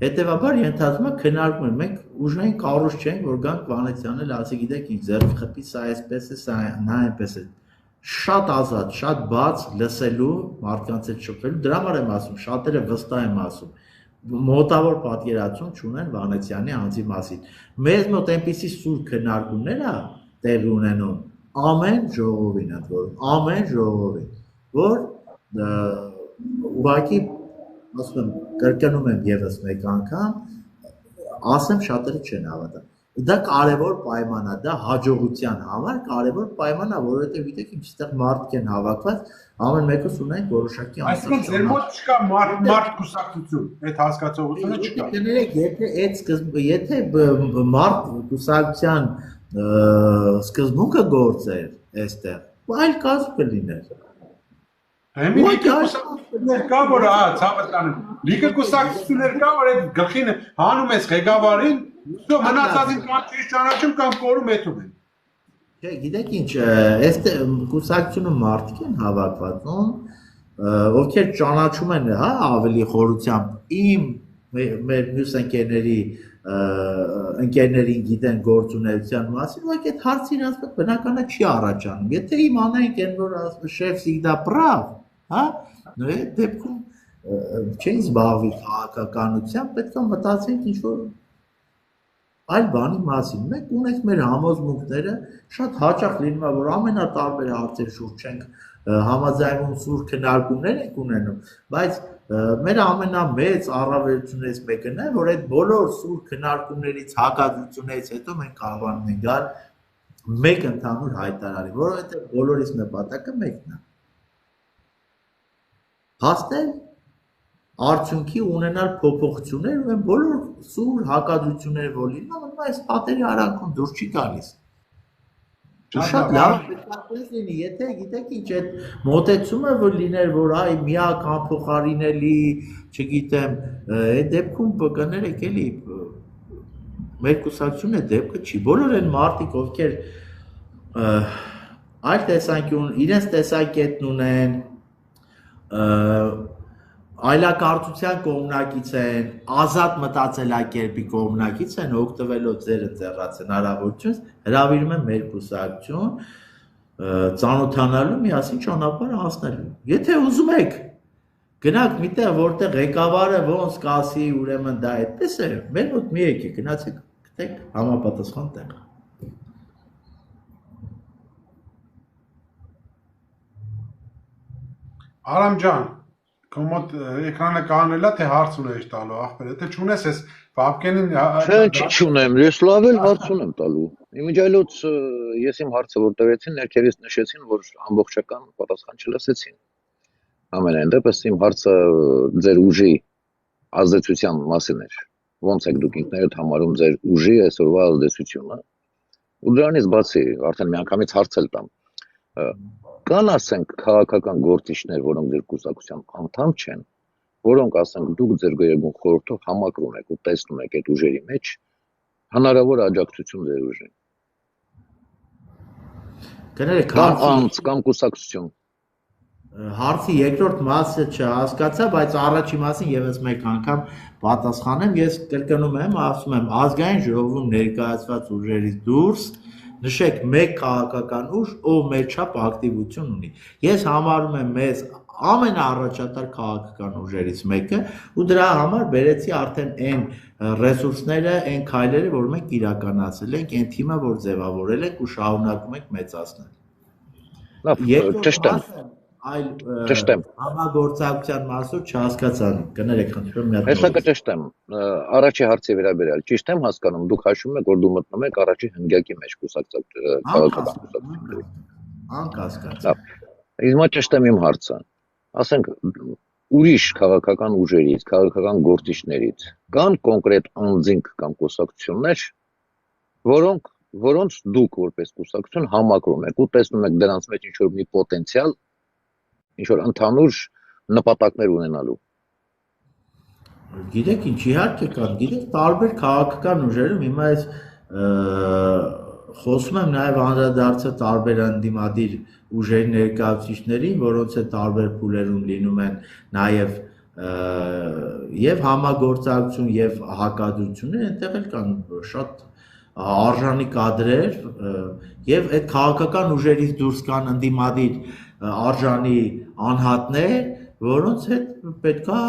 հետևաբար ենթադրում է քննարկում են, մենք ուժային կառույց չենք, որ գանք Վանեցյանն էլ ասի, գիտեք ինչ, ձեռք խփի, սա այսպես է, սա նա այնպես է։ Շատ ազատ, շատ բաց լսելու, մարդկանց հետ շփվելու, դրա համար եմ ասում, շատերը վստահ եմ ասում, մոտավոր պատկերացում չունեն Վանեցյանի անձի մասին։ Մեզ մոտ այնպիսի սուր քննարկումներ է տեղի ունենում ամեն ժողովին, ընդ որում, ամեն ժողովին, որ ուղղակի ասում եմ, կրկնում եմ եւս մեկ անգամ, ասեմ շատերը չեն հավատա։ Դա կարևոր պայման է, դա հաջողության համար կարևոր պայման է, որովհետեւ գիտեք ինչ, այստեղ մարդիկ են հավաքված, ամեն մեկս ունենք որոշակի Այսինքն ձեր մոտ չկա մարդ կուսակցություն, այդ հասկացողությունը չկա։ Եթե մարդ կուսակցության սկզբունքը գործեր այստեղ, այլ կազմ կլիներ։ Մի կուսակցություններ կա, որ ցավտանում։ Լիքը կուսակցություններ կա, որ այդ գլխին հանում ես ղեկավարին, մնացածին կամ չի ճանաչում կամ կորում եթում են։ Չէ, գիտեք ինչ, այստեղ կուսակցությունը մարդիկ են հավաքված, ովքեր ճանաչում են, հա, ավելի խորությամբ իմ մեր մյուս ընկերներին գիտեն գործունեության մասին, ուղղակի այդ հարցը իրանց մոտ բնականա չի առաջանում։ Եթե իմանայինք այն որ շեֆ Սիգդա պրավ, հա, այդ դեպքում չեն զբաղվի քաղաքականությամբ, պետք է մտածենք ինչ-որ այլ բանի մասին։ Մենք ունենք մեր համոզմունքները, շատ հաճախ լինում է, որ ամենատարբեր հարցերի շուրջ չենք համաձայնում, սուր քննարկումներ ենք ունենում, բայց մեր ամենամեծ առավելություններից մեկն է, որ այդ բոլոր սուր քննարկումներից, հակադրություններից հետո մենք կարողանում ենք գալ մեկ ընդհանուր հայտարարի, որովհետև բոլորիս նպատակը մեկն է։ Հասնել արդյունքի ունենալ փոփոխություններ ու այն բոլոր սուր հակադրությունները, որ լինում, այս պատերի արանքում դուրս չի գալիս։ Շատ լավ լինի, եթե գիտեք ինչ այդ մոտեցումը որ լիներ, որ այ միակ անփոխարինելի, չգիտեմ, այդ դեպքում կներեք էլի մեր կուսակցությունը դեպքը չի։ Բոլոր այն մարդիկ, ովքեր Այլ տեսանկյուն, իրենց տեսակետն ունեն, այլակարծության կողմնակից են, ազատ մտածելակերպի կողմնակից են, օգտվելով ձեր ընձեռած հնարավորությունից, հրավիրում են մեր կուսակցություն, ծանոթանալու միասին ճանապարհ անցնելու։ Եթե ուզում եք, գնաք միտեղ, որտեղ ղեկավարը ոնց կասի, ուրեմն դա այդպես է, մեր մոտ մի եկեք, գնացեք, գտեք համապատասխան տեղ։ Արամ ջան, քո մոտ էկրանը կանելա թե հարց ունես տալու ախպեր, եթե չունես ես Վապկենին Չէ, չունեմ, ես լավ էլ հարց ունեմ տալու։ Իմիջայլոց ես իմ հարցը որ տվեցին, ներքևից նշեցին, որ ամբողջական պատասխան չլսեցին։ Ամենայն դեպս իմ հարցը ձեր ուժի ազդեցության մասին էր։ Ոնց եք դուք ինքներդ համարում ձեր ուժի այսօրվա ազդեցությունը։ Ու դրանից բացի, արդեն միանգամից հարց էլ տամ։ Կան ասենք քաղաքական գործիչներ, որոնք ձեր կուսակցության անդամ չեն, որոնք ասենք դուք ձեր գերագույն խորհրդով համակրում եք ու տեսնում եք այդ ուժերի մեջ հնարավոր աջակցություն ձեր ուժին։ Կամ անձ, կամ կուսակցություն։ Հարցի երկրորդ մասը չհասկացա, բայց առաջի մասին եւս մեկ անգամ պատասխանեմ, ես կրկնում եմ, ասում եմ, ազգային ժողովում ներկայացված ուժերից դուրս նշեք մեկ քաղաքական ուժ, ով մեր չափ ակտիվություն ունի։ Ես համարում եմ մեզ ամենաառաջատար քաղաքական ուժերից մեկը ու դրա համար բերեցի արդեն այն ռեսուրսները, այն քայլերը, որ մենք իրականացրել ենք, այն թիմը, որ ձևավորել ենք ու շարունակում ենք մեծացնել։ Լավ, ճշտեմ։ Այլ ճշտեմ։ Համագործակցության մասով չհասկացա, կներեք, խնդրում եմ։ Հեսա կճշտեմ։ Առաջի հարցի վերաբերյալ ճիշտ եմ հասկանում, դուք հաշվում եք, որ դու մտնում եք առաջի հնգյակի մեջ քաղաքական կուսակցությունների։ Անկասկած։ Լավ։ Հիմա ճշտեմ իմ հարցը։ Ասենք ուրիշ քաղաքական ուժերից, քաղաքական գործիչներից կան կոնկրետ անձինք կամ կուսակցություններ, որոնց դուք որպես կուսակցություն համակրում եք ու տեսնում եք դրանց մեջ ինչ-որ մի պոտենցիալ, ինչ-որ ընդհանուր նպատակներ ունենալու։ Գիտեք ինչ, իհարկե կան, գիտեք տարբեր քաղաքական ուժերում հիմա այս խոսում եմ նաև անդրադարձը տարբեր ընդդիմադիր ուժերի ներկայացուցիչներին, որոնց է տարբեր փուլերում լինում են նաև եւ համագործակցություն եւ հակադրություններ, այնտեղ էլ կան շատ արժանի կադրեր եւ այդ քաղաքական ուժերից դուրս կան ընդդիմադիր արժանի անհատներ, որոնց հետ պետքա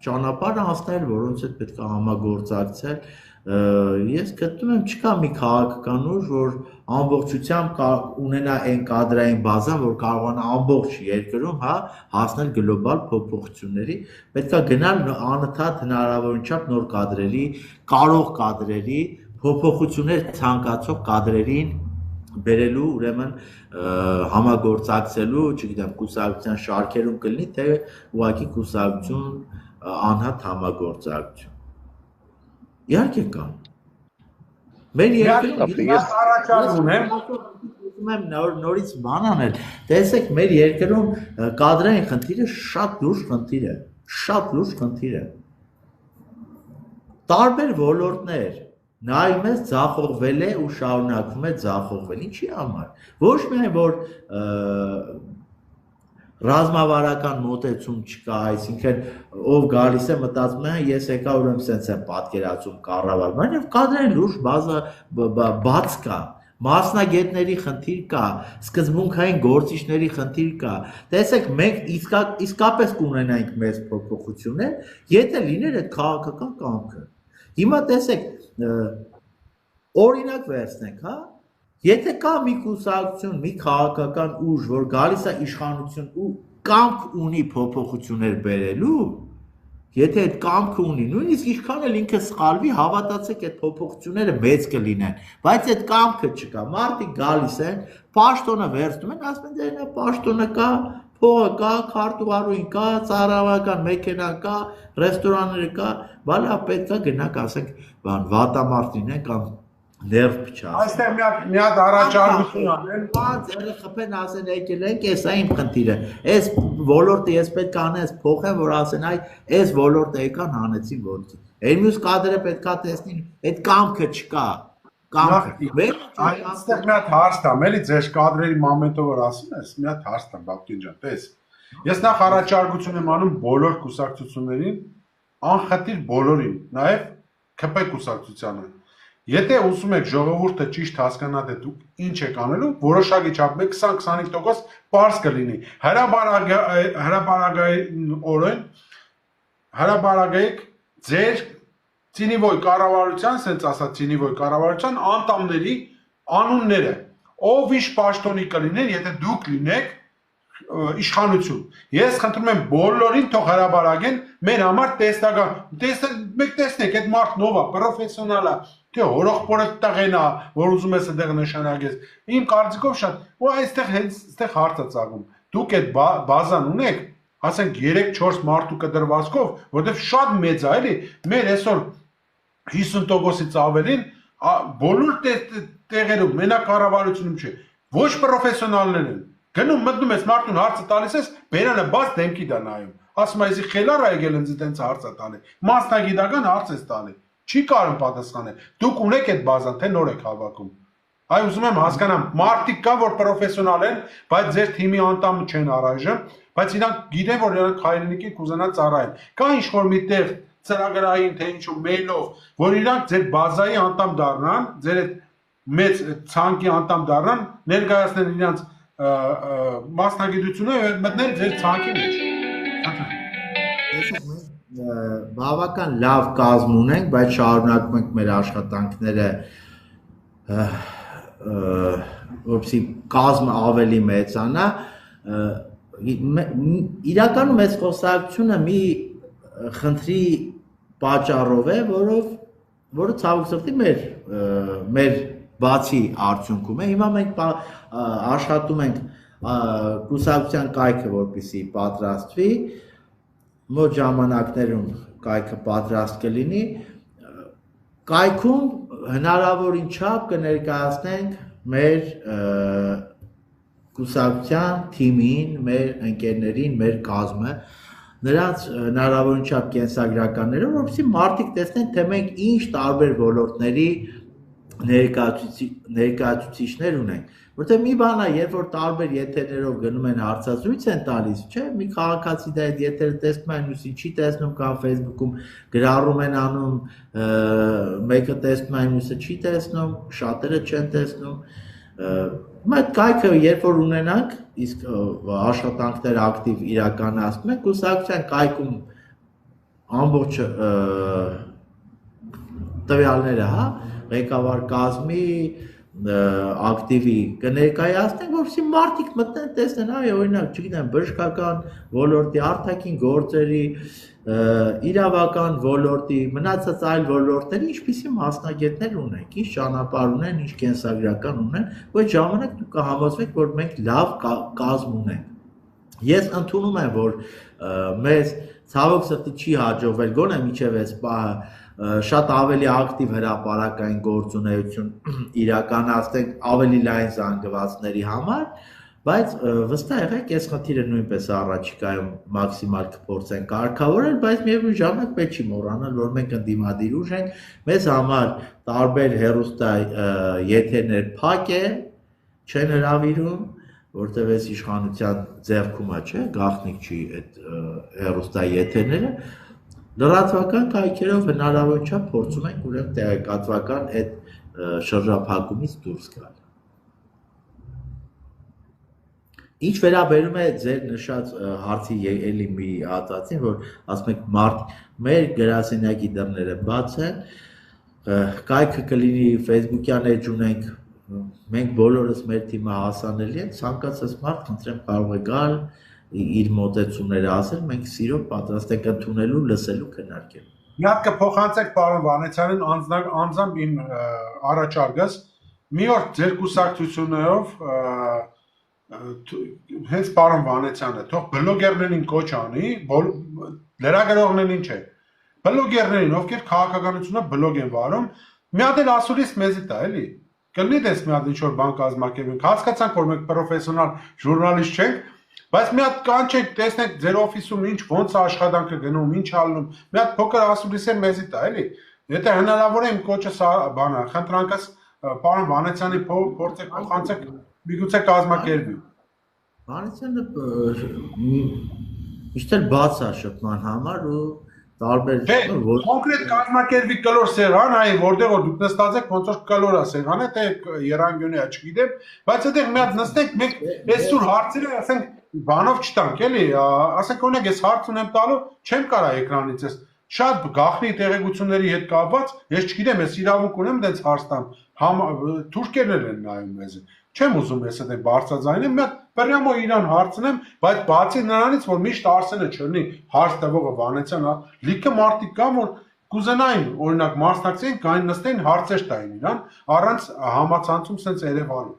ճանապարհ անցնել, որոնց հետ պետքա համագործակցել։ Ես գտնում եմ չկա մի քաղաքական ուժ, որ ամբողջությամբ ունենա այն կադրային բազան, որ կարողանա ամբողջ երկրում հասնել գլոբալ փոփոխությունների, պետքա գնալ անընդհատ հնարավորին չափ նոր կադրերի, կարող կադրերի, փոփոխություններ ցանկացող կադրերին բերելու, ուրեմն համագործակցելու, չգիտեմ, կուսակցության շարքերում կլինի, թե ուղղակի կուսակցություն անհատ համագործակցություն։ Իհարկե կան։ Մեր երկրում ես առաջարկ ունեմ, ուզում եմ նորից բան անել։ Տեսեք, մեր երկրում կադրային խնդիրը շատ լուրջ խնդիր է։ Տարբեր ոլորտներ նայում ես ձախողվել է ու շարունակվում է ձախողվել։ Ինչի համար։ Ոչ միայն որ ռազմավարական մոտեցում չկա, այսինքն ով գալիս է մտածում է ես եկա ուրեմն սենց եմ պատկերացում կառավարում, այլ կադրային լուրջ բաց կա, մասնագետների խնդիր կա, սկզբունքային գործիչների խնդիր կա։ Տեսեք, մենք իսկապես կունենայինք մեծ փոփոխություններ, եթե լիներ այդ քաղաքական կամքը։ Հիմա տեսեք, օրինակ վերցնենք, եթե կա մի կուսակցություն, մի քաղաքական ուժ, որ գալիս է իշխանություն ու կամք ունի փոփոխություններ բերելու, եթե այդ կամքը ունի, նույնիսկ ինչքան էլ ինքը սխալվի, հավատացեք այդ փոփոխությունները մեծ կլինեն, բայց այդ կամքը չկա, մարդիկ գալիս են, պաշտոնը վերցնում են, ասում են դե պաշտոնը կա, փողը կա, քարտուղարույն կա, ծառայական մեքենա կա, ռեստորանները կա, բալա պետք է գնանք, ասենք, վատամարդ լինեն կամ ներվ փչած։ Այստեղ մի հատ առաջարկություն անեն։ Ձերը խփեն ասեն եկել ենք, էս է իմ խնդիրը։ Այս ոլորտը ես պետք է անես փոխեմ, որ ասեն այ այս ոլորտը եկան հանեցին ոնց։ Այն մյուս կադրը պետք է տեսնին, այդ կամքը չկա։ Այստեղ մի հատ հարց տամ, էլի ձեր կադրերի մոմենտով որ ասում ես, մի հատ հարց տամ, Բաբկին ջան, տես։ Ես նախ առաջարկություն եմ անում բոլոր կուսակցություններին, անխտիր բոլորին, նաև ԿՊ կուսակցությանը։ Եթե ուզում եք ժողովուրդը ճիշտ հասկանա թե դուք ինչ եք անելու, որոշակի չափ 20-25% պարզ կլինի։ Հրաբարագայիք ձեր Ցինիվոյ կառավարության, ասենց ասած Ցինիվոյ կառավարության անդամների անունները, ով ինչ պաշտոնի կլինեն, եթե դուք լինեք իշխանություն։ Ես խնդրում եմ բոլորին թող հրաբարագեն մեր համար տեսնական։ Մեկ տեսնեք, այդ մարդն ով է, պրոֆեսիոնալ է, թե հորոխբորը տղենա, որ ուզում ես այդտեղ նշանակես։ Իմ կարծիքով շատ, ու այստեղ հենց այստեղ հարց է ծագում։ Դուք այդ բազան ունեք, ասենք 3-4 մարդու կդրվածքով, որովհետև շատ մեծ է, էլի, մեր այսօր 50%-ից ավելին բոլոր տեղերում մենակ կառավարությունում չէ, ոչ պրոֆեսիոնալներ են։ Գնում մտնում ես մարդուն հարցը տալիս ես, բերանը բաց դեմքի դա նայում։ Ասում ես խելար է եկել ինձ այդպես հարց է տալի։ Մասնագիտական հարց ես տալի։ Չի կարող պատասխանել։ Դուք ունեք այդ բազան, թե նոր եք հավաքում։ Այ ուզում եմ հասկանամ, մարդիկ կան, որ պրոֆեսիոնալ են, բայց ձեր թիմի անդամ չեն առայժմ, բայց իրանք գիտեն, որ իրանք հայրենիքի կուզենան ծառայեն։ Կա ինչ-որ միտեղ ծրագրային թե ինչ-որ մեյլով, որ իրանք ձեր բազայի անդամ դառնան, ձեր այդ մեծ ցանկի անդամ դառնան, ներկայացնեն իրանք մասնագիտությունը եւ մտնել ձեր ցանկի մեջ։ Բավական լավ կազմ ունենք, բայց շարունակում ենք մեր աշխատանքները որպեսզի կազմը ավելի մեծանա, իրականում այս խոսակցությունը մի խնդրի պատճառով է, որը ցավոք սրտի մեր բացի արդյունքում է։ Հիմա մենք աշխատում ենք կուսակցության կայքը, որպեսզի պատրաստվի, մոտ ժամանակներում կայքը պատրաստ կլինի, կայքում հնարավորին չափ կներկայացնենք մեր կուսակցության թիմին, մեր ընկերներին, մեր կազմը, նրանց հնարավորին չափ կենսագրականներով, որպեսզի մարդիկ տեսնեն, թե մենք ինչ տարբեր ոլորտների ներկայացուցիչներ ունենք, որտեղ մի բան է, երբ որ տարբեր եթերներով գնում են հարցազրույց են տալիս, չէ, մի քաղաքացի դա այդ եթերը տեսնում է, մյուսին չի տեսնում, կամ Facebook-ում գրառում են անում, մեկը տեսնում է, մյուսը չի տեսնում, շատերը չեն տեսնում։ Այդ կայքը երբ որ ունենանք, իսկ աշխատանքներ ակտիվ իրականացնում ենք, կուսակցության կայքում ամբողջ տվյալները, հա, ղեկավար կազմի ակտիվի կներկայացնենք, որպեսզի մարդիկ մտնեն տեսնեն, այ օրինակ, չգիտեմ, բժշկական ոլորտի, արտաքին գործերի, իրավական ոլորտի, մնացած այլ ոլորտների ինչպիսի մասնագետներ ունենք, ինչ ճանապարհ ունեն, ինչ կենսագրական ունեն, ու այդ ժամանակ դուք կհամոզվեք, որ մենք լավ կազմ ունենք։ Ես ընդունում եմ, որ մեզ ցավոք սրտի չի հաջողվել գոնե մինչև այս պահը շատ ավելի ակտիվ հրապարակային գործունեություն իրականացնենք ավելի լայն զանգվածների համար, բայց վստահ եղեք, այս խնդիրը նույնպես առաջիկայում մաքսիմալ կփորձենք կարգավորել, բայց միևնույն ժամանակ պետք չի մոռանալ, որ մենք ընդդիմադիր ուժ ենք, մեզ համար տարբեր հեռուստա եթերներ փակ է, չեն հրավիրում, որտեղ այս իշխանության ձեռքում է, չէ, գաղտնիք չի այդ հեռուստա եթերները, լրատվական կայքերով հնարավորին չափ փորձում ենք ուրեմն տեղեկատվական այդ շրջափակումից դուրս գալ։ Ինչ վերաբերում է ձեր նշած հարցի էլի մի հատվածին, որ ասում եք մեր գրասենյակի դռները բաց են, կայքը կլինի Facebook-յան էջ ունենք, մենք բոլորս մեր թիմը հասանելի ենք, ցանկացած մարդ խնդրեմ կարող է գալ իր մոտեցումները ասել, մենք սիրով պատրաստ ենք ընդունելու, լսելու, քննարկելու։ Մի հատ կփոխանցեք պարոն Վանեցյանին անձամբ իմ առաջարկս, մի օր ձեր կուսակցություններով հենց պարոն Վանեցյանը թող բլոգերներին կոչ անի, լրագրողներին չէ, բլոգերներին, ովքեր քաղաքականությունը բլոգ են վարում, մի հատ էլ ասուլիս մեզի տա, էլի։ Կլինի դες մի հատ ինչ-որ բան կազմակերպենք, հասկացանք, որ մենք պրոֆեսիոնալ ժուրնալիստ չենք, բայց մի հատ կանչենք, տեսնենք ձեր օֆիսում ինչ ոնց է աշխատանքը գնում, ինչ ալնում, մի հատ փոքր ասուլիս է մեզի տա, էլի։ Եթե հնարավոր է իմ կոչը բանը, խնդրանքս պարոն Վանեցյանի փորձեք փոխանցեք միգուցե կազմակերպի։ Վանեցյանը միշտ էլ բաց է շփման համար ու տարբեր կոնկրետ կազմակերպի կլոր սեղան, այ որտեղ որ դուք նստած եք, ոնց որ կլոր է սեղանը, թե երանգյունի է, չգիտեմ, բայց այդտեղ մի հատ նստենք, մենք այսօր հարցերը ասենք բանով չտանք, էլի, ասենք օրինակ ես հարց ունեմ տալու, չեմ կարա էկրանից ես շատ գաղտնի տեղեկությունների հետ կապված, ես չգիտեմ, ես իրավունք ունեմ դենց հարց տամ, թուրքերն են նայում մեզ։ Չեմ ուզում ես այդ բարձրաձայնեմ, մի հատ բռնյամո իրան հարցնեմ, բայց բացի նրանից, որ միշտ Արսենը չլինի հարց տվողը Վանեցյան, լիքը մարդիկ կան, որ կուզենային, օրինակ մասնակցեին, կային նստեին հարցեր տային իրան, առանց համացանցում սենց Երևանում։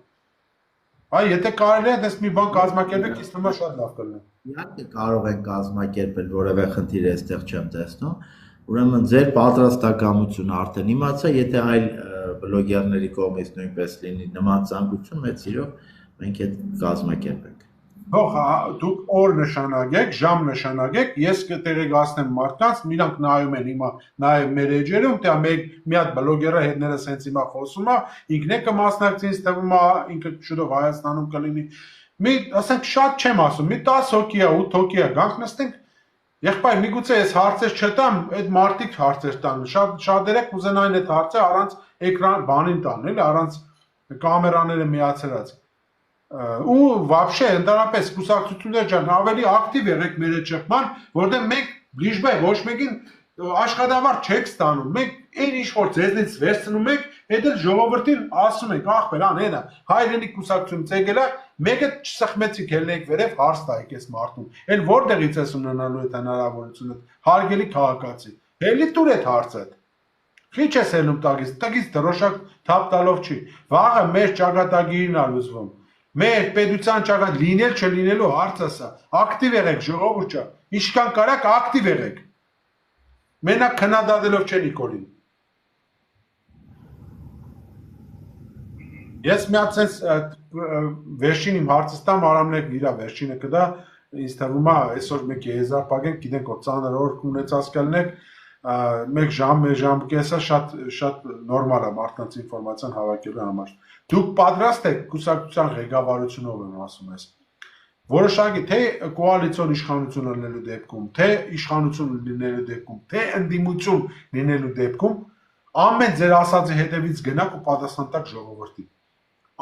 Այ եթե կարելի է դες մի բան կազմակերպեք, ինձ թվում է շատ լավ կլինի։ Իհարկե կարող են կազմակերպել, որևէ խնդիր այստեղ չեմ տեսնում։ Ուրեմն ձեր պատրաստակամությունը արդեն իմացա, եթե այլ բլոգերների կողմից նույնպես լինի նման ցանկություն, մեծ սիրով մենք այդ կազմակերպենք։ Թող դուք օր նշանակեք, ժամ նշանակեք, ես կտեղեկացնեմ մարդկանց, իրանք նայում են հիմա նաև մեր էջերում, թե մի հատ բլոգերը հետներս հենց հիմա խոսում է, ինքն է կմասնակցի, ինձ թվում է ինքը շուտով Հայաստանում կլինի։ Մի ասենք շատ չեմ ասում, մի 10 հոգի է, 8 հոգի է, գանք նստենք, եղբայր, միգուցե ես հարցեր չտամ, այդ մարդիկ հարցեր տան, շատերը կուզենային այդ հարցը առանց էկրան բանին տան, էլի, առանց կամերաները միացրած։ Ու вообще ընդհանրապես կուսակցություններ ջան ավելի ակտիվ եղեք մեր այդ շփման, որտեղ մենք լիժբայ ոչ մեկին աշխատավարձ չեք ստանում, մենք այն ինչ որ ձեզնից վերցնում ենք, այդ էլ ժողովրդին ասում ենք, ախպեր, անհենա, հայրենիք կուսակցությունից եկել է, մեկը չսխմեցիք ելնեք վերև հարց տայեք այս մարդուն։ Էլ որտեղից ես ունենալու այդ հնարավորությունը, հարգելի քաղաքացի։ Հելի տուր այդ հարցը։ Քիչ ես ելնում տագից դրոշակ թափ տալով չի։ Վաղը մեր ճակատագիրն է լուծվում։ Մեր պետության ճակատ լինել չլինելու հարցը սա։ Ակտիվ եղեք ժողովուրդ ջան։ Ինչքան կարաք ակտիվ եղեք։ Մենակ քննադատելով չէ Նիկոլին։ Ես մի հատ sense վերջին իմ հարցս տամ Արամներ իրա վերջինը կդա ինձ թվում է այսօր մեկ եզապագենք գիտենք որ ծանր օր ունեցած կլինեք մեկ ժամ կեսա շատ նորմալ է մարդկանց ինֆորմացիան հավաքելու համար դուք պատրաստ եք կուսակցության ղեկավարությունով եմ ասում ես որոշակի թե կոալիցիոն իշխանություն լինելու դեպքում թե իշխանություն լինելու դեպքում թե ընդդիմություն լինելու դեպքում ամեն ձեր ասածի հետևից գնաք ու պատասխան տաք ժողովրդին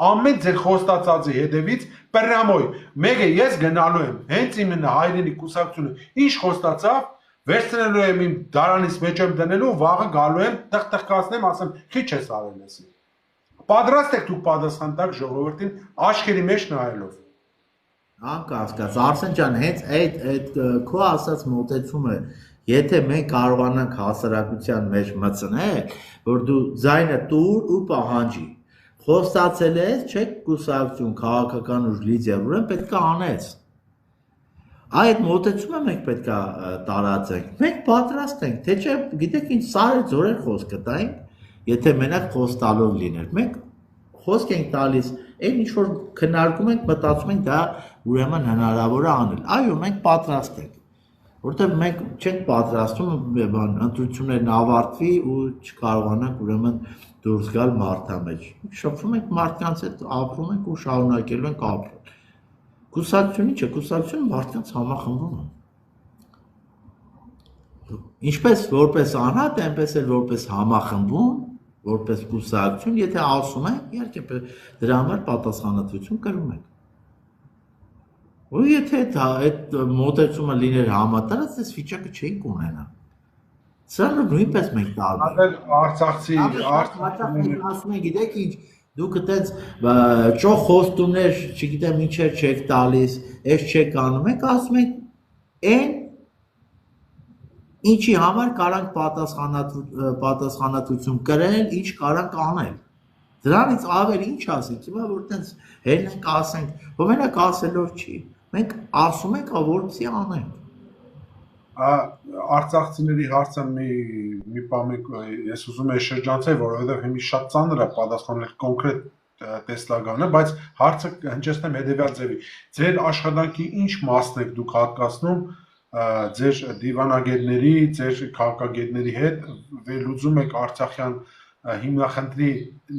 ամեն ձեր խոստացածի հետևից պրամոյ մեկը ես գնալու եմ հենց իմ հայրենի կուսակցությունը ինչ խոստացավ վերցնելու եմ իմ դարանից մեջ եմ դնելու վաղը գալու եմ տղտղկացնեմ ասեմ քիչ ես արել էսի պատրաստ եք դուք պատասխան տաք ժողովրդին աչքերի մեջ նայելով անկասկած Արսեն ջան հենց այդ քո ասած մոտեցումը եթե մենք կարողանանք հասարակության մեջ մտցնել որ դու ձայնը տուր ու պահանջի խոստացել ես չեք կուսակցություն քաղաքական ուժ լիդեր ուրեմն պետք է անես այդ մոտեցումը մենք պետք է տարածենք մենք պատրաստ ենք թե չէ գիտեք ինչ սարեր ձորեր խոսքը տայինք եթե մենակ խոստալով լիներ մենք խոսք ենք տալիս այն ինչ որ քննարկում ենք մտածում ենք դա ուրեմն հնարավոր է անել այո մենք պատրաստ ենք որտեղ մենք չենք պատրաստում բան ընտրություններն ավարտվի ու չկարողանանք ուրեմն դուրս գալ մարդամեջ շփվում ենք մարդկանց հետ ապրում ենք ու շարունակելու ենք ապրել կուսակցությունը չէ կուսակցությունը մարդկանց համախմբում է ինչպես որպես անհատ այնպես էլ որպես համախմբում որպես կուսակցություն եթե ասում ենք իհարկե դրա համար պատասխանատվություն կրում ենք ու եթե այդ մոտեցումը լիներ համատարած այս վիճակը չէինք ունենա սա նույնպես մենք տարբեր արցախցի ասում են գիտեք ինչ դուք այդպես ճոխ խոստումներ չգիտեմ ինչեր չեք տալիս այս չեք անում եք ասում եք այն ինչի համար կարանք պատասխանատվություն կրել ինչ կարանք անել դրանից ավել ինչ ասենք հիմա որ տենց հերնենք ասենք որ մենակ ասելով չի մենք ասում ենք որպեսզի անենք արցախցիների հարցը մի բան ես ուզում եմ շրջանցել որովհետև հիմա շատ ծանր է պատասխանել կոնկրետ տեսլականը բայց հարցը հնչեցնեմ հետևյալ ձևի ձեր աշխատանքի ինչ մասն եք դուք հատկացնում ձեր դիվանագետների ձեր քաղաքագետների հետ վերլուծում եք արցախյան հիմնախնդրի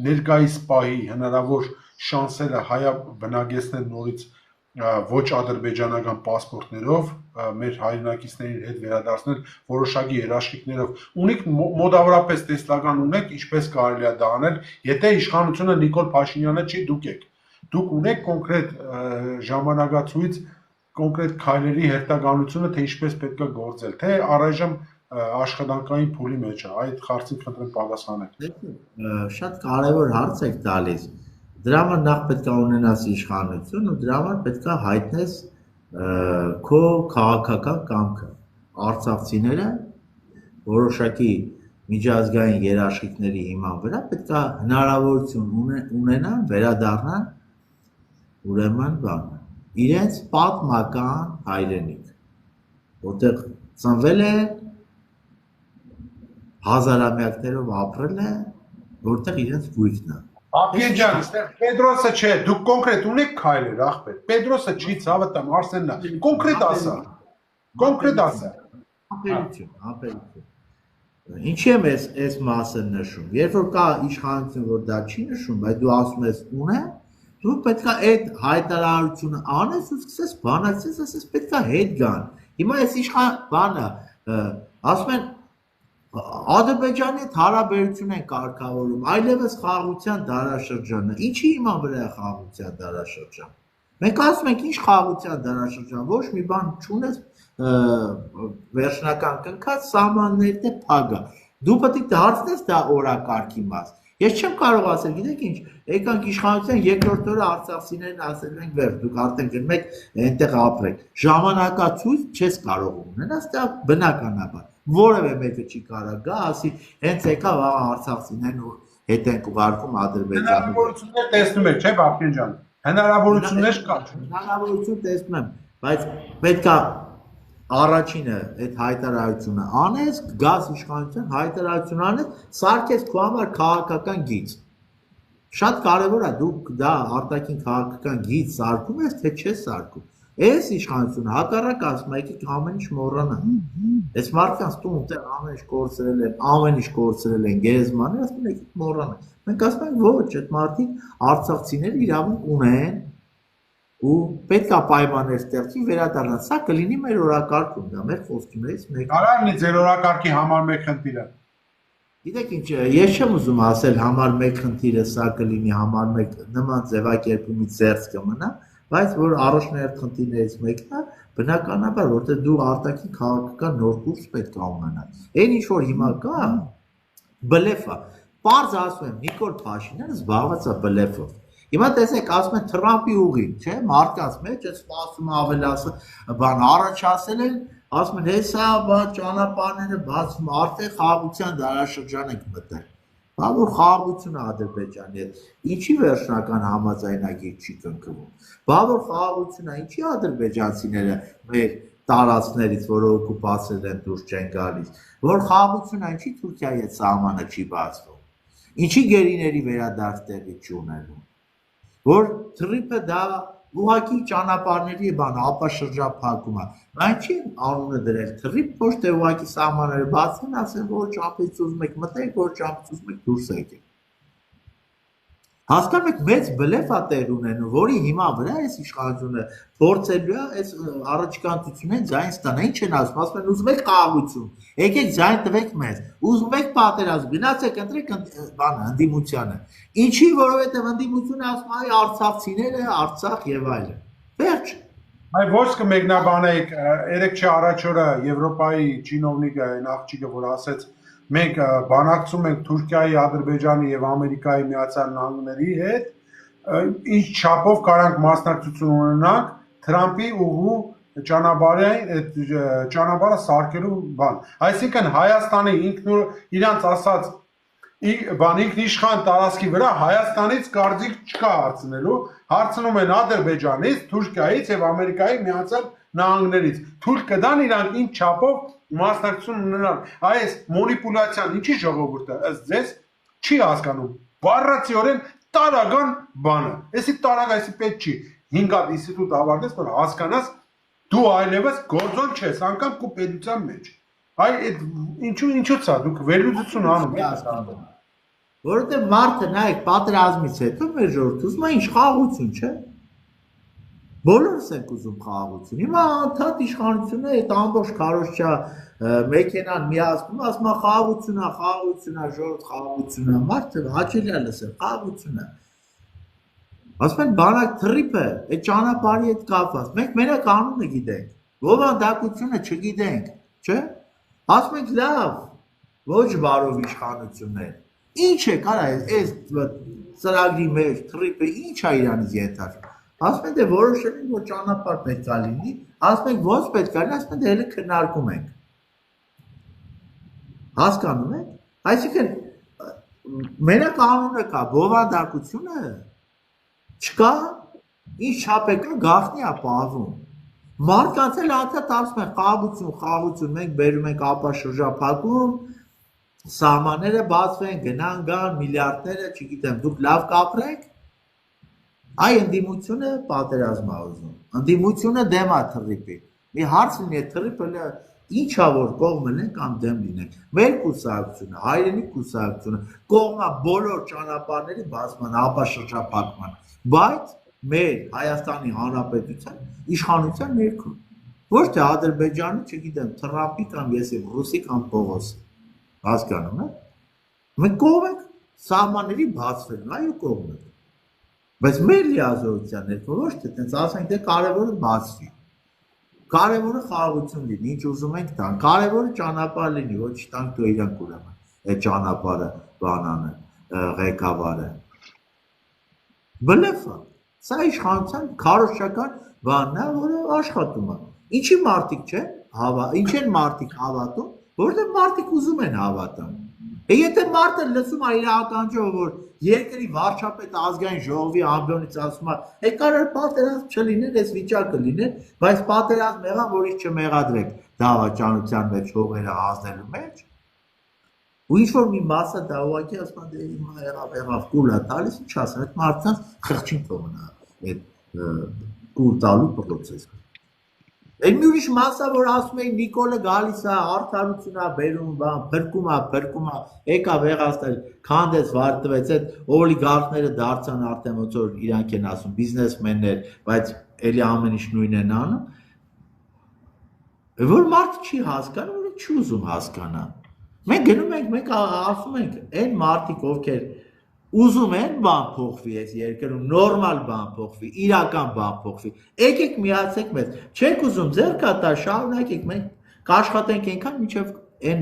ներկայիս պահի հնարավոր շանսերը հայա բնակեցնել նորից ոչ ադրբեջանական պասպորտներով մեր հայրենակիցների հետ վերադարձնել որոշակի երաշխիքներով ունիք մոտավորապես տեսլական ունեք ինչպես կարելի է դա անել եթե իշխանությունը Նիկոլ Փաշինյանը չի դուք ունեք կոնկրետ ժամանակացույց կոնկրետ քայլերի հերթականությունը թե ինչպես պետք է գործել թե առայժմ աշխատանքային փուլի մեջ է այդ հարցին խնդրեմ պատասխանեք շատ կարևոր հարց եք տալիս դրա համար նախ պետք է ունենաս իշխանություն ու դրա համար պետք է հայտնես քո քաղաքական կամքը արցախցիները որոշակի միջազգային երաշխիքների հիման վրա պետք է հնարավորություն ունենան վերադառնան ուրեմն բան իրենց պատմական հայրենիք որտեղ ծնվել է հազարամյակներով ապրել է որտեղ իրենց գույքն է Ակե ջան, այստեղ Պետրոսը չէ, դուք կոնկրետ ունեք քայլեր, ախպեր։ Պետրոսը չի ցավտամ, Արսենն է։ Կոնկրետ ասա։ Կոնկրետ ասա։ Ապերություն։ Ինչի՞ եմ այս մասը նշում։ Երբ որ կա իշխանություն, որ դա չի նշում, բայց դու ասում ես ունե, դու պետք է այդ հայտարարությունը անես ու սկսես բանակցես, ասես պետք է հետ գան։ Հիմա այս իշխան բանը ասում են Ադրբեջանի հետ հարաբերություն են կարգավորում, այլևս խաղաղության դարաշրջանը։ Ինչի հիմա վրա է խաղաղության դարաշրջան։ Մենք ասում ենք ինչ խաղաղության դարաշրջան, ոչ մի բան չունես վերջնական կնքած սահմաններն է փագա։ Դու պետք է դարձնես դա օրակարգի մաս։ Ես չեմ կարող ասել, գիտեք ինչ, եկանք իշխանության երկրորդ օրը արցախցիներն ասել ենք վեր, դուք արդեն գնում եք այնտեղ ապրեք։ Ժամանակացույց չես կարող ունենալ, դա բնականաբար։ Որևէ մեկը չի կարող գա, ասի հենց եկավ աղա արցախցիներն ու հետ են ուղարկում Ադրբեջանը։ Հնարավորություններ տեսնում եք, չէ՞ Բաբկեն ջան։ Հնարավորություններ կա։ Հնարավորություն տեսնում եմ, բայց պետք է առաջինը այդ հայտարարությունը անես, գաս իշխանության հայտարարություն անես, սարքես քո համար քաղաքական գիծ։ Շատ կարևոր է դուք դա արտաքին քաղաքական գիծ սարքում ես, թե չես սարքում։ Այս իշխանությունը հակառակ ասում է, եկեք ամեն ինչ մոռանան։ Այս մարդկանց տուն ուտեղ ամեն ինչ կորցրել են, ամեն ինչ կորցրել են, գերեզմանները, ասում են եկեք մոռանան։ Մենք ասում ենք ոչ, այդ մարդիկ արցախցիները իրավունք ունեն ու պետք է պայմաններ ստեղծի վերադառնալ։ Սա կլինի մեր օրակարգում, դա մեր խոստումներից մեկն է։ Կարա՞ ձեր օրակարգի համար մեկ խնդիրը։ Գիտեք ինչ, ես չեմ ուզում ասել համար մեկ խնդիրը սա կլինի, համար մեկ նման ձևակերպումից զերծ կմնա, բայց որ առաջնահերթ խնդիրներից մեկն է, բնականաբար, որտեղ դու արտաքին քաղաքական նոր կուրս պետք է ունենաս։ Այն ինչ որ հիմա կա, բլեֆ է։ Պարզ ասում եմ, Նիկոլ Փաշինյանը զբաղված է բլեֆով։ Հիմա տեսեք, ասում են Թրամփի ուղին, չէ՞, մարդկանց մեջ է սպասում ավելացը, բան առաջ ասել են, ասում են, հեսա ճանապարհները բացում, արդեն խաղաղության դարաշրջան ենք մտել։ Բա որ խաղաղությունը Ադրբեջանի հետ, ինչի վերջնական համաձայնագիր չի կնքվում։ Բա որ խաղաղությունը ինչի ադրբեջանցիները մեր տարածքներից, որը օկուպացել են դուրս չեն գալիս, որ խաղաղությունը ինչի Թուրքիայի հետ սահմանը չի բացվում։ Ինչի գերիների վերադարձ տեղի չունենում։ Որ թրիփը դա ուղղակի ճանապարհների բան ապաշրջափակում է։ Այն չի անունը դրել թրիփ, ոչ թե ուղղակի սահմանները բացեն, ասեն որ ճամփից ուզում եք մտեք, որ ճամփից ուզում եք դուրս եկեք։ Հասկանում եք մեծ բլեֆ է տեղ ունենում, որի հիմա վրա այս իշխանությունը փորձելու է այս առաջկանցությունեն ձայն ստանալ։ Ինչ են ասում, ասում են ուզում եք խաղաղություն, եկեք ձայն տվեք մեզ, ուզում եք պատերազմ, գնացեք ընտրեք բանը ընդդիմությանը։ Ինչի, որովհետև ընդդիմությունը ասում է արցախցիները, Արցախ եւ այլն։ Վերջ։ Այ ոչ կմեկնաբանեիք, երեք չէ առաջ օրը Եվրոպայի չինովնիկը, այն աղջիկը, որ ասեց մենք բանակցում ենք Թուրքիայի, Ադրբեջանի եւ Ամերիկայի Միացյալ Նահանգների հետ, ինչ չափով կարանք մասնակցություն ունենանք Թրամփի ուղու ճանապարհը սարքելու բան։ Այսինքն Հայաստանի ինքն իրանց ասած ինքնիշխան տարածքի վրա Հայաստանից կարծիք չկա հարցնելու, հարցնում են Ադրբեջանից, Թուրքիայից եւ Ամերիկայի Միացյալ Նահանգներից։ Թույլ կտան իրանք ինչ չափով մասնակցություն ունենալ։ Այս մանիպուլյացիան ինչի ժողովուրդը ըստ ձեզ չի հասկանում։ Բառացիորեն տարական բանը։ Էսի տարակ, այսի պետք չի։ 5 հատ ինստիտուտ ավարտես, որ հասկանաս դու այլևս գործոն չես, անգամ քո պետության մեջ։ Այ ինչու՞ց է դուք վերլուծություն անում եք։ որովհետև մարդը նայեք պատերազմից հետո մեր ժողովուրդը ուզում է ինչ խաղաղություն, չէ՞։ Բոլորս ենք ուզում խաղաղություն։ Հիմա անդադ իշխանությունը այդ ամբողջ քարոզչա մեքենան միացնում, ասում է խաղաղություն է, ժողովուրդ խաղաղություն է, մարդը հաճելի է լսել, խաղաղություն է։ Ասում են բանակ թրիփը, այդ ճանապարհի հետ կապված։ Մենք մենակ անունը գիտենք, բովանդակությունը չգիտենք, չէ՞։ Ասում ենք լավ, ոչ բարով իշխանություններ։ Ինչ է կարա այս ծրագրի մեջ թրիփը ինչ է իրանից ենթարկվում։ Ասում են դե որոշել են որ ճանապարհ պետք է լինի, ասում են ոչ պետք է լինի, ասում են դե հենց քննարկում ենք։ Հասկանում եք։ Այսինքն մենակ անունը կա, բովանդակությունը չկա, ինչ չափ է կա, գաղտնի է պահվում։ Մարդկանց էլ անդադ ասում են խաղաղություն, մենք բերում ենք ապաշրջափակում, սահմանները բացվեն, գնան գան, միլիարդները, չգիտեմ, դուք լավ կապրեք։ Այ ընդդիմությունը պատերազմ է ուզում, ընդդիմությունը դեմ է թրիփի։ Մի հարց լինի է թրիփը ինչա որ կողմ լինեն կամ դեմ լինեն։ Մեր կուսակցությունը, հայրենի կուսակցությունը կողմա բոլոր ճանապարհների բացման, ապաշրջափակման, բայց մեր Հայաստանի Հանրապետության իշխանության ներքո։ Ոչ թե Ադրբեջանի, չգիտեմ, Թրամփի կամ եսի ռուսի կամ Պողոսի։ Հասկանում եք։ Մենք կողմ ենք սահմանների բացվելն, այո կողմ ենք։ Բայց մեր լիազորության ներքո ոչ թե տենց ասենք թե կարևորը բացվի։ Կարևորը խաղաղություն լինի, ինչ ուզում ենք տան, կարևորը ճանապարհ լինի, ոչ տանք դու իրանք ուրեմն, այդ ճանապարհը բանանը, ղեկավարը։ Բլեֆ է, սա իշխանության քարոզչական բանն է, որը աշխատում է։ Ինչի մարդիկ չեն, ինչ են մարդիկ հավատում, որովհետև մարդիկ ուզում են հավատան։ Եթե մարդը լսում է իր ականջով, որ երկրի վարչապետ ազգային ժողովի ամբիոնից ասում է, կարող պատերազմ չլիներ, այս վիճակը լիներ, բայց պատերազմ եղավ, որ ինչ չմեղադրեք դավաճանության մեջ հողերը հանձնելու մեջ։ Ու ինչ որ մի մասը դա ուղղակի ասում է հիմա եղավ կուլ է տալիս, ինչ ասեմ, այդ մարդկանց խղճին թողնա այդ կուլ տալու process-ը։ Այն մի ուրիշ մասը որ ասում էին Նիկոլը գալիս է, արդարություն է բերում, բան, փրկում է, եկավ եղածներ, քանդեց, վարտվեց, այդ օլիգարխները դարձան արդեն ոնց որ իրանք են ասում, բիզնեսմեններ, բայց էլի ամեն ինչ նույնն են անում։ Որ մարդը չի հասկանում, որ չի ուզում հասկանա։ Մենք գնում ենք, մենք ասում ենք, այն մարդիկ, ովքեր ուզում են բան փոխվի այս երկրում, նորմալ բան փոխվի, իրական բան փոխվի։ Եկեք միացեք մեզ։ Չեք ուզում ձեր կատա, շարունակեք, մենք կաշխատենք այնքան, մինչև այն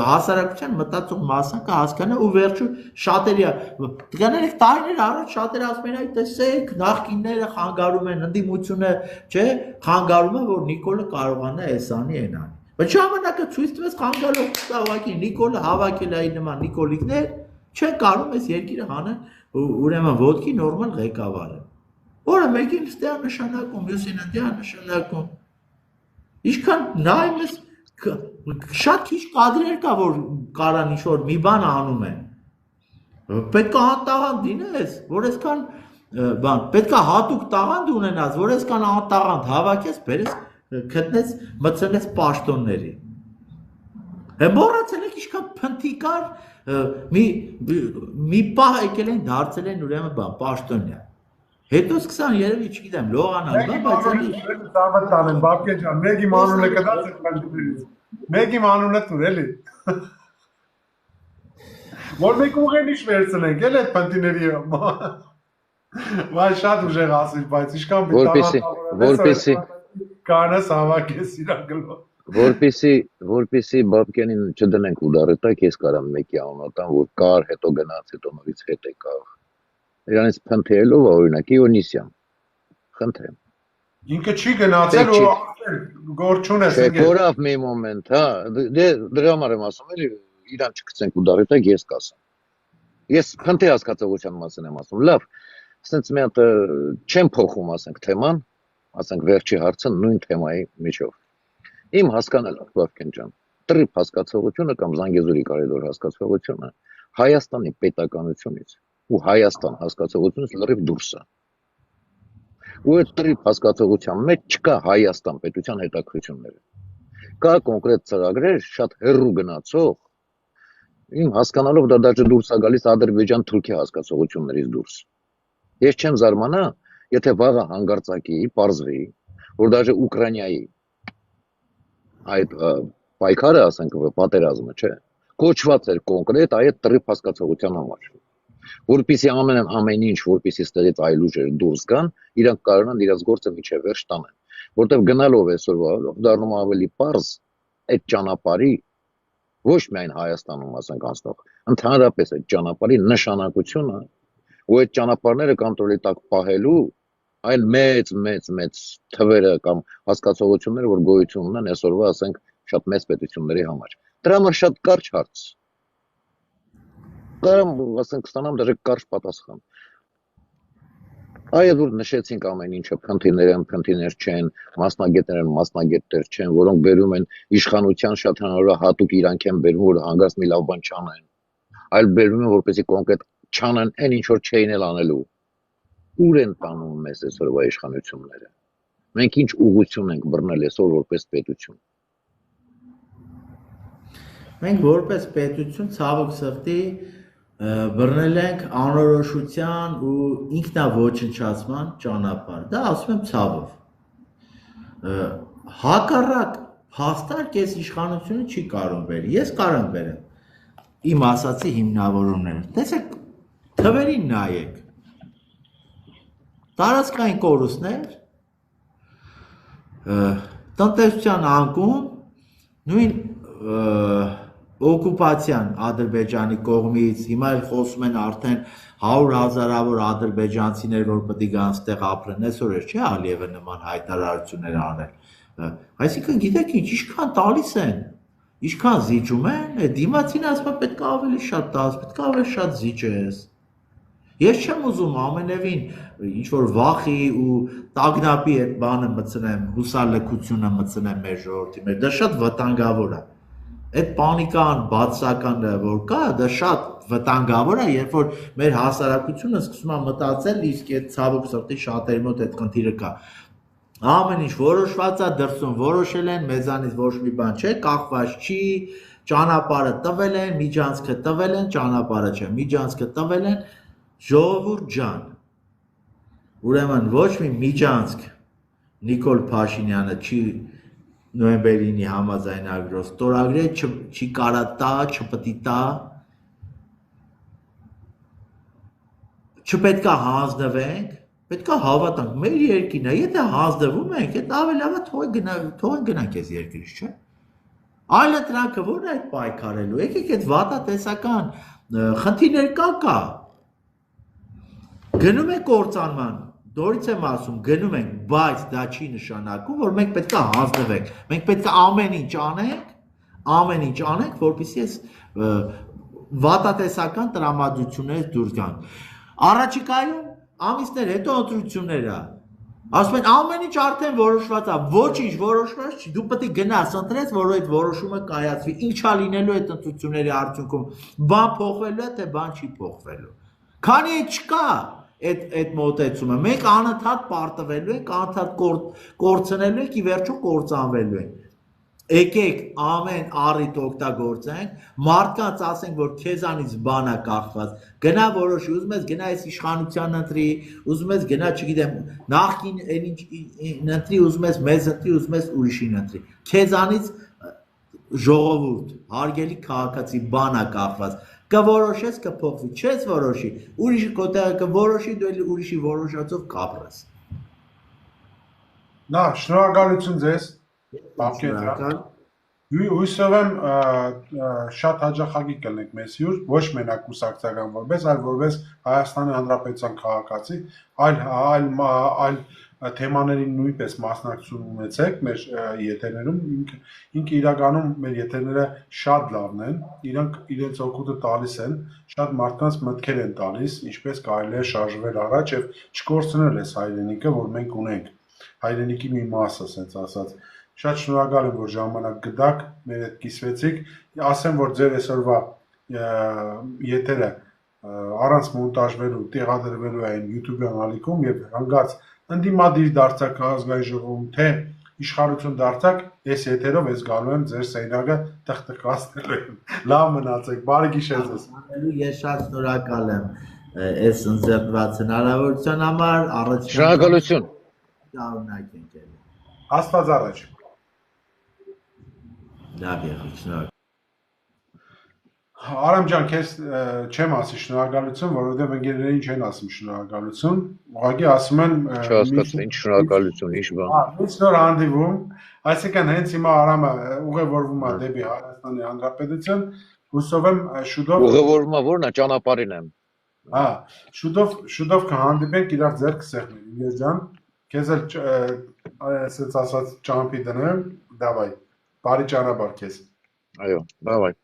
հասարակության մտածող մասը կհասկանա ու վերջում շատերի դրանք տարիներ առաջ շատերը ասում են, այ տեսեք, նախկինները խանգարում են, ընդդիմությունը, չէ, խանգարում է, որ Նիկոլը կարողանա էսանի այնանի։ Բայց ժամանակը ցույց տվեց խանգարող ուղղակի Նիկոլը հավաքել է նման Նիկոլիկներ չեն կարող այս երկիրը հանեն ուրեմն ոտքի նորմալ ղեկավարը։ Որը մեկին ստե նշանակում, մյուսին դե նշանակում։ Ինչքան նայում ես շատ քիչ կադրեր կա որ կարան ինչ որ մի բան անում են։ Պետք է անտաղանդ դինես, որ այսքան բան, պետք է հատուկ տաղանդ ունենաս, որ այսքան անտաղանդ հավաքես, բերես գտնես, մտցնես պաշտոնների։ Մոռացել եք ինչքան փնթիկար մի պահ եկել են դարձել են ուրեմն բան պաշտոնյա։ Հետո սկսան երևի չգիտեմ լողանալ, բայց էլի տանեն բաբկե ջան, մեկի մանունը կդած է քանջուրից։ Մեկի մանունը տուր էլի։ Որ մեկ ուղեն ինչ վերցնենք, էլ այդ փնտիների Վայ շատ ուժեղ ասիր, բայց ինչքան որպեսի կանես հավաքես իրա գլով։ Որպեսի բաբկյանին չդնենք ուդարետակ, ես կարամ մեկի անունատան, որ կար, հետո գնաց, հետո նորից հետ եկավ։ Իրանից փնթելով օրինակ Իոնիսյան։ Խնդրեմ։ Ինքը չի գնացել ու գործ չունես։ Չէ, կորավ մի մոմենտ, հա։ Դե դրա համար եմ ասում, էլի իրան չգցենք ուդարետակ, ես կասեմ։ Ես փնթի հասկացողության մասին եմ ասում։ Լավ, ասենց մի հատ չեմ փոխում, ասենք թեման, ասենք վերջի հարցը նույն թեմայի միջով։ Իմ հասկանալը, Բաբկեն ջան, տրիփ հասկացողությունը կամ Զանգեզուրի կարևոր հասկացողությունը Հայաստանի պետականությունից ու Հայաստան հասկացողությունից լրիվ դուրս է։ Ու այդ տրիփ հասկացողության մեջ չկա Հայաստան պետության հետաքրքրությունները։ Կա կոնկրետ ծրագրեր շատ հեռու գնացող Իմ հասկանալով դա դաժե դուրս է գալիս Ադրբեջան-Թուրքիա հասկացողություններից դուրս։ Ես չեմ զարմանա, եթե վաղը հանգարցակի, պարզվի, որ դաժե Ուկրաինայի այդ պայքարը, ասենք, պատերազմը, չէ, կոչված էր կոնկրետ այդ տրիփ հասկացողության համար, որպեսզի ամեն ինչ, որպեսզի ստեղից այլ ուժեր դուրս գան, իրանք կարողանան իրենց գործը միջև վերջ տանեն, որտեղ գնալով այսօրվա դառնում ավելի պարզ այդ ճանապարհի ոչ միայն Հայաստանում, ասենք, անցնող, ընդհանրապես այդ ճանապարհի նշանակությունը, ու այդ ճանապարհները կոնտրոլի տակ պահելու այլ մեծ թվերը կամ հասկացողությունները, որ գոյություն ունեն այսօրվա, ասենք, շատ մեծ պետությունների համար։ Դրա համար շատ կարճ հարց։ Կարամ, ասենք, ստանամ դեռ կարճ պատասխան։ Այդ որ նշեցինք ամեն ինչը, փնթիներ չեն, մասնագետներ չեն, որոնք բերում են իշխանության շատ հնարավորահատուկ իրանք են բերում, որ հանգած մի լավ բան չանեն, այլ բերում են, որպեսզի կոնկրետ չանեն այն ինչ որ չէին էլ անելու։ Ուր են տանում մեզ այսօրվա իշխանությունները։ Մենք ինչ ուղղություն ենք բռնել այսօր որպես պետություն։ Մենք որպես պետություն ցավոք սրտի բռնել ենք անորոշության ու ինքնաոչնչացման ճանապարհ։ Դա ասում եմ ցավով։ Հակառակ փաստարկ այս իշխանությունը չի կարող բերի։ Ես կարող եմ բերեմ իմ ասացի հիմնավորումները։ Տեսեք, թվերին նայեք։ Տարածքային կորուստներ, տնտեսության անկում, նույն օկուպացիան Ադրբեջանի կողմից, հիմա էլ խոսում են արդեն 100,000-ավոր ադրբեջանցիներ, որ պետք է գան ստեղ ապրեն, այսօր չէ Ալիևը նման հայտարարություններ անել։ Այսինքն գիտեք ինչ, ինչքան տալիս են, ինչքան զիջում են, դիմացին ասում է պետք է ավելի շատ տաս, պետք է ավելի շատ զիջես։ Ես չեմ ուզում ամենևին ինչ որ վախի ու տագնապի այդ բանը մտցնեմ, հուսալքությունը մտցնեմ մեր ժողովրդի մեջ, դա շատ վտանգավոր է։ Այդ պանիկան, բացականը, որ կա, դա շատ վտանգավոր է, երբ որ մեր հասարակությունը սկսում է մտածել, իսկ այդ ցավոք սրտի շատերի մոտ այդ խնդիրը կա։ Ամեն ինչ որոշված է, դրսում որոշել են, մեզանից ոչ մի բան չէ, կախված չի, ճանապարհը տվել են, միջանցքը տվել են, ճանապարհը չէ, միջանցքը տվել են, ժողովուրդ ջան։ Ուրեմն ոչ մի միջանցք Նիկոլ Փաշինյանը չի նոյեմբերինի համաձայնագրով ստորագրել, չի կարա տա, չպետք է տա, չպետք է հանձնվենք, պետք է հավատանք, մեր երկիրն է, եթե հանձնվում ենք, այդ ավելի լավ է թողեն գնանք այս երկրից, չէ՞։ Այլ ընտրանքը ո՞րն է այդ պայքարելու, եկեք այդ վատատեսական խնդիրներ կա։ Գնում ենք կործանման, դորից եմ ասում, գնում ենք, բայց դա չի նշանակում, որ մենք պետք է հանձնվենք, մենք պետք է ամեն ինչ անենք, որպեսզի այս վատատեսական տրամադրություններից դուրս գանք։ Առաջիկայում ամիսներ հետո ընտրություններ է, ասում են ամեն ինչ արդեն որոշված է, ոչինչ որոշված չի, դու պետք է գնաս ընտրես, որ այդ որոշումը կայացվի, ինչա լինելու այդ ընտրությունների արդյունքում, բան փոխվելու է, թե բան չի փոխվելու։ Քանի չկա այդ մոտեցումը, մենք անընդհատ պարտվելու ենք, անընդհատ կորցնելու ենք, ի վերջո կործանվելու ենք։ Եկեք ամեն առիթ օգտագործենք, մարդկանց ասենք, որ քեզանից բան է կախված, գնա որոշի, ուզում ես գնա այս իշխանության ընտրի, ուզում ես գնա, չգիտեմ, նախքին ընտրի, ուզում ես մեզ ընտրի, ուզում ես ուրիշին ընտրի։ Քեզանից ժողովուրդ, հարգելի քաղաքացի, բան է կախված։ Կորոշես, կփոխվի, չես որոշի, ուրիշի քո տեղը կորոշի, դու էլ ուրիշի որոշածով կապրես։ Նա, շնորհակալություն ձեզ, Պապկետ։ Հույսով եմ շատ հաճախակի կլինեք մեզ հյուր, ոչ մենակ կուսակցական որպես, այլ որպես Հայաստանի Հանրապետության քաղաքացի, այլ թեմաներին նույնպես մասնակցություն ունեցեք մեր եթերներում, ինքը իրականում մեր եթերները շատ լավն են, իրանք իրենց օգուտը տալիս են, շատ մարդկանց մտքեր են տալիս, ինչպես կարելի է շարժվել առաջ եւ չկորցնել այս հայրենիքը, որ մենք ունենք, հայրենիքի մի մասը, ասենց ասած։ Շատ շնորհակալ եմ, որ ժամանակ գտաք, մեր հետ կիսվեցիք, ասեմ, որ ձեր այսօրվա եթերը առանց մոնտաժվելու տեղադրվելու է YouTube ալիքում եւ հանգած ընդդիմադիր դարձակ ազգային ժողովում, թե իշխանություն դարձակ, ես եթերով ես գալու եմ ձեր սենյակը տխտկացնելու եմ։ Լավ մնացեք, բարի գիշեր ձեզ։ Ես շատ շնորհակալ եմ այս ընձեռնված հնարավորության համար, Շնորհակալություն։ Շարունակենք էլ։ Աստված առաջ։ Լավ եղեք, շնորհակալ։ Արամ ջան, քեզ չեմ ասի շնորհակալություն, որովհետև ընկերներին չեն ասում շնորհակալություն, ուղղակի ասում են Չհասկացա, ինչ շնորհակալություն, ինչ բան։ Ինչ նոր հանդիպում, այսինքն հենց հիմա Արամը ուղևորվում է դեպի Հայաստանի Հանրապետություն, հուսով եմ շուտով Ուղևորումը ո՞րն է, ճանապարհին եմ։ Հա, շուտով կհանդիպենք, իրար ձեռք կսեղմենք, Իլյաս ջան, քեզ էլ այսպես ասած ճամփի դնեմ, դավայ, բարի ճանապարհ քեզ։ Այո, դավայ։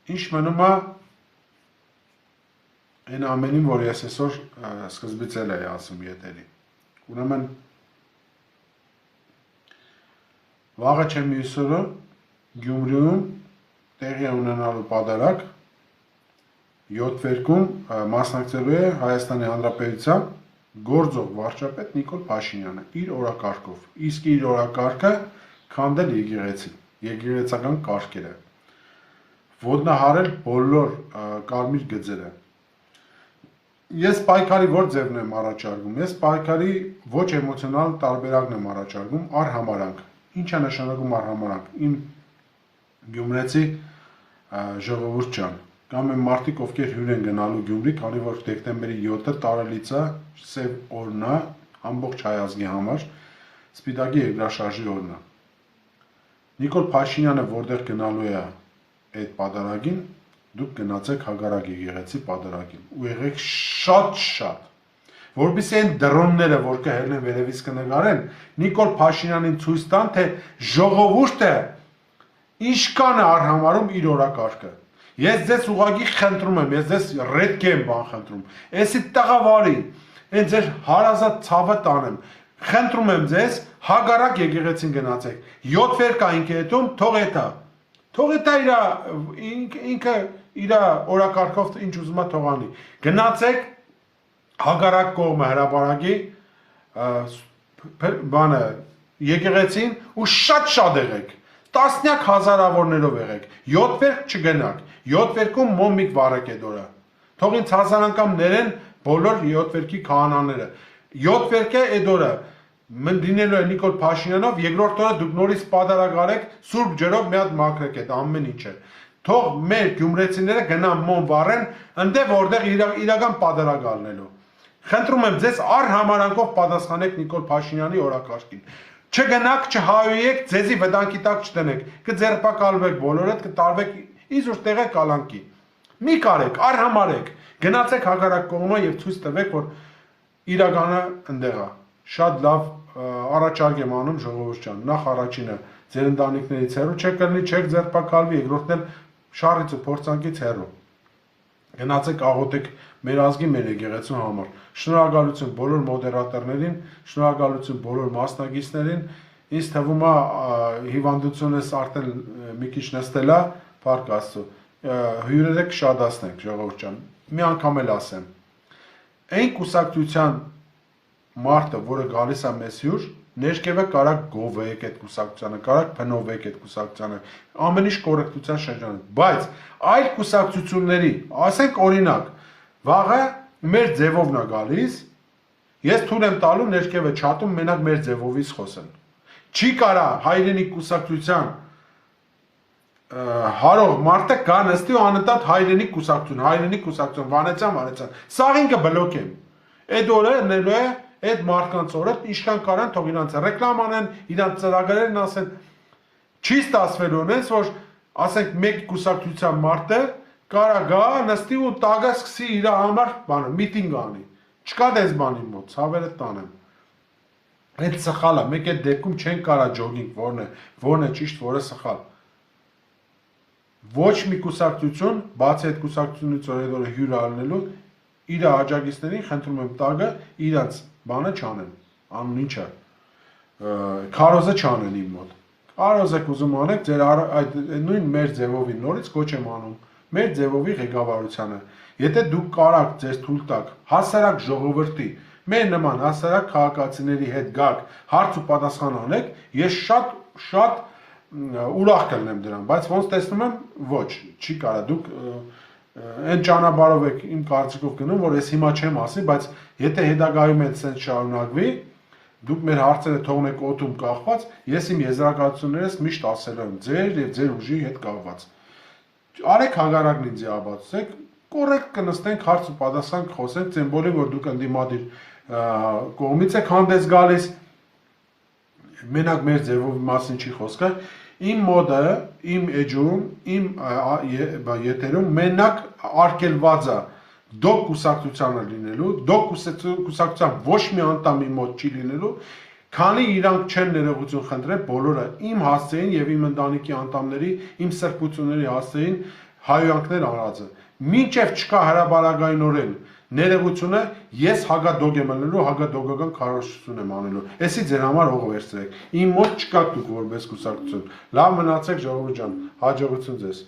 Ինչ մնում է այն ամենին, որ ես այսօր սկզբից էլ էի ասում եթերի։ Ուրեմն վաղը չէ մյուս օրը Գյումրիում տեղի ունենալու պատարագ 7 վերքում մասնակցելու է Հայաստանի Հանրապետության գործող վարչապետ Նիկոլ Փաշինյանը իր օրակարգով։ Իսկ իր օրակարգը քանդել եկեղեցական կարգերը, ոտնահարել բոլոր կարմիր գծերը։ Ես պայքարի որ ձևն եմ առաջարկում, ես պայքարի ոչ էմոցիոնալ տարբերակն եմ առաջարկում, արհամարանք։ Ինչ է նշանակում արհամարանք։ Իմ գյումրեցի ժողովուրդ ջան, կամ այն մարդիկ, ովքեր հյուր են գնալու Գյումրի, քանի որ դեկտեմբերի 7-ը տարելից է, սև օրն է, ամբողջ հայ ազգի համար, սպիտակի երկրաշարժի օրն է։ Նիկոլ Փաշինյանը որտեղ գնալու է այդ պատարագին, դուք գնացեք Հագարակ եկեղեցի պատարագին ու եղեք շատ, որպեսզի այն դրոնները, որ կհելնեն վերևից կնկարեն, Նիկոլ Փաշինյանին ցույց տան, թե ժողովուրդը ինչքան է արհամարում իր օրակարգը։ Ես ձեզ ուղղակի խնդրում եմ, ես ձեզ ռետք եմ բան խնդրում։ Էսի տղավարի, այն ձեր հարազատ ցավը տանեմ։ Խնդրում եմ ձեզ, Հագարակ եկեղեցին գնացեք։ 7 վեր կա ինքը հետում, թող էտա։ Թող էտա ինքը իր օրակարգով ինչ ուզում է թողանի։ Գնացեք Հագարակ կողմը հրապարակի բանը եկեղեցին ու շատ եղեք։ Տասնյակ հազարավորներով եղեք։ 7 վերք չգնաք։ 7 վերքում մոմիկ վարեք այդ օրը։ Թող ինձ հազար անգամ ներեն բոլոր 7 վերքի քահանաները։ 7 վերքը այդ օրը դինելու է Նիկոլ Փաշինյանով, երկրորդ օրը դուք նորից պատարագ արեք, սուրբ ջրով մի հատ մաքրեք այդ ամեն ինչը։ Թող մեր գյումրեցիները գնան մոմ վառեն, ընդ որտեղ իրական պատարագ առնելու։ Խնդրում եմ ձեզ արհամարանքով պատասխանեք Նիկոլ Փաշինյանի օրակարգին։ Չգնաք, չհայոյեք, ձեզի վտանգի տակ չտնեք, կձերբակալվեք բոլորդ, կտարվեք իզուր տեղը կալանքի։ Մի կարեք, արհամարեք, գնացեք Հագարակ կողմը եւ ցույց տվեք, որ իրականը ընդեղ է։ Շատ լավ առաջարկ եմ անում ժողովուրդ ջան։ Նախ առաջինը ձեր ընտանիքներից հեռու չեք կլինի, չեք ձերբակալվի, երկրորդն էլ շարից ու փորձանքից հեռու։ Գնացեք աղոթեք մեր ազգի, մեր եկեղեցու համար։ Շնորհակալություն բոլոր մոդերատորներին, շնորհակալություն բոլոր մասնակիցներին։ Ինձ թվում է հիվանդությունս արդեն մի քիչ նստել է, փառք Աստծո։ Հյուրերը կշատացնենք ժողովուրդ ջան։ Մի անգամ էլ ասեմ։ Այն կուսակցության մարդը, որը գալիս է մեզ հյուր, ներքևը կարակ գովեք այդ կուսակցությանը, կարակ փնովեք այդ կուսակցությանը, ամեն ինչ կոռեկտության շրջանում։ Բայց այլ կուսակցությունների, ասենք օրինակ, վաղը մեր ձևովն է գալիս, ես թույլ եմ տալու ներքևը չաթում մենակ մեր ձևովից խոսեն։ Չի կարա հայրենի կուսակցության հարող մարդը կա նստի ու անընդհատ հայրենի կուսակցություն, Վանեցյան, սաղ ինքը բլոկ եմ։ Այդ օրը նելու է այդ մարդկանց օրը ինչքան կարան թող իրանց ռեկլամ անեն, իրանց ծրագրերն ասեն։ Չի ստացվելու ունես, որ ասենք մեկ կուսակցության մարդը կարա գա, նստի ու տագա սկսի իր համար բանը, միտինգ անի։ Չկա դες բանի մոտ, ցավերը տանեմ։ Այդ սխալ է, մեկ այդ դեպքում չեն կարա ջոգինգ, որն է ճիշտ, որը սխալ։ Ոչ մի կուսակցություն, բացի այդ կուսակցությունից օրը հյուր առնելու, իր աջակիցներին խնդրում եմ տագը իրանց բանը չանեն, անուն ինչը, քարոզը չանեն իմ մոտ։ Քարոզը կուզում անեք, ձեր այդ նույն մեր ձևովի նորից կոչ եմ անում, մեր ձևովի ղեկավարությանը։ Եթե դուք կարաք ձեզ թույլ տաք հասարակ ժողովրդի, Մեր նման հասարակ քաղաքացիների հետ գաք, հարց ու պատասխան անեք, ես շատ ուրախ կլինեմ դրան, բայց ոնց տեսնում եմ, ոչ, չի կարա, դուք այն ճանապարհով եք իմ կարծիքով գնում, որ ես հիմա չեմ ասի, բայց եթե հետագայում էլ սենց շարունակվի, դուք մեր հարցերը թողնեք օդում կախված, ես իմ եզրակացություններս միշտ ասել եմ ձեր եւ ձեր ուժի հետ կապված։ Արեք հագարակն ինձ աբացեք, կոռեկտ կնստենք հարց ու պատասխան կխոսենք, ցեմբոլի որ դուք ընդդիմադիր կողմից եք հանդես գալիս, մենակ մեր ձևով մասին չի խոսքը, իմ մոդը, իմ էջում, իմ եթերում մենակ արգելված է դոկ կուսակցությանը լինելու, դոկ կուսակցության ոչ մի անդամի մոտ չի լինելու, քանի իրանք չեն ներողություն խնդրել բոլորը իմ հասցեին եւ իմ ընտանիքի անդամների, իմ սրբությունների հասցեին հայոյանքներ արածը։ Մինչև չկա հրաբարակայնորեն ներողությունը, ես հագադոգ եմ ելնելու, հագադոգական քարոզություն եմ անելու։ Էսի ձեր համար հող վերցրեք։ Իմ մոտ չկաք դուք որպես կուսակցություն։ Լավ մնացեք ժողովուրդ ջան, հաջողություն ձեզ։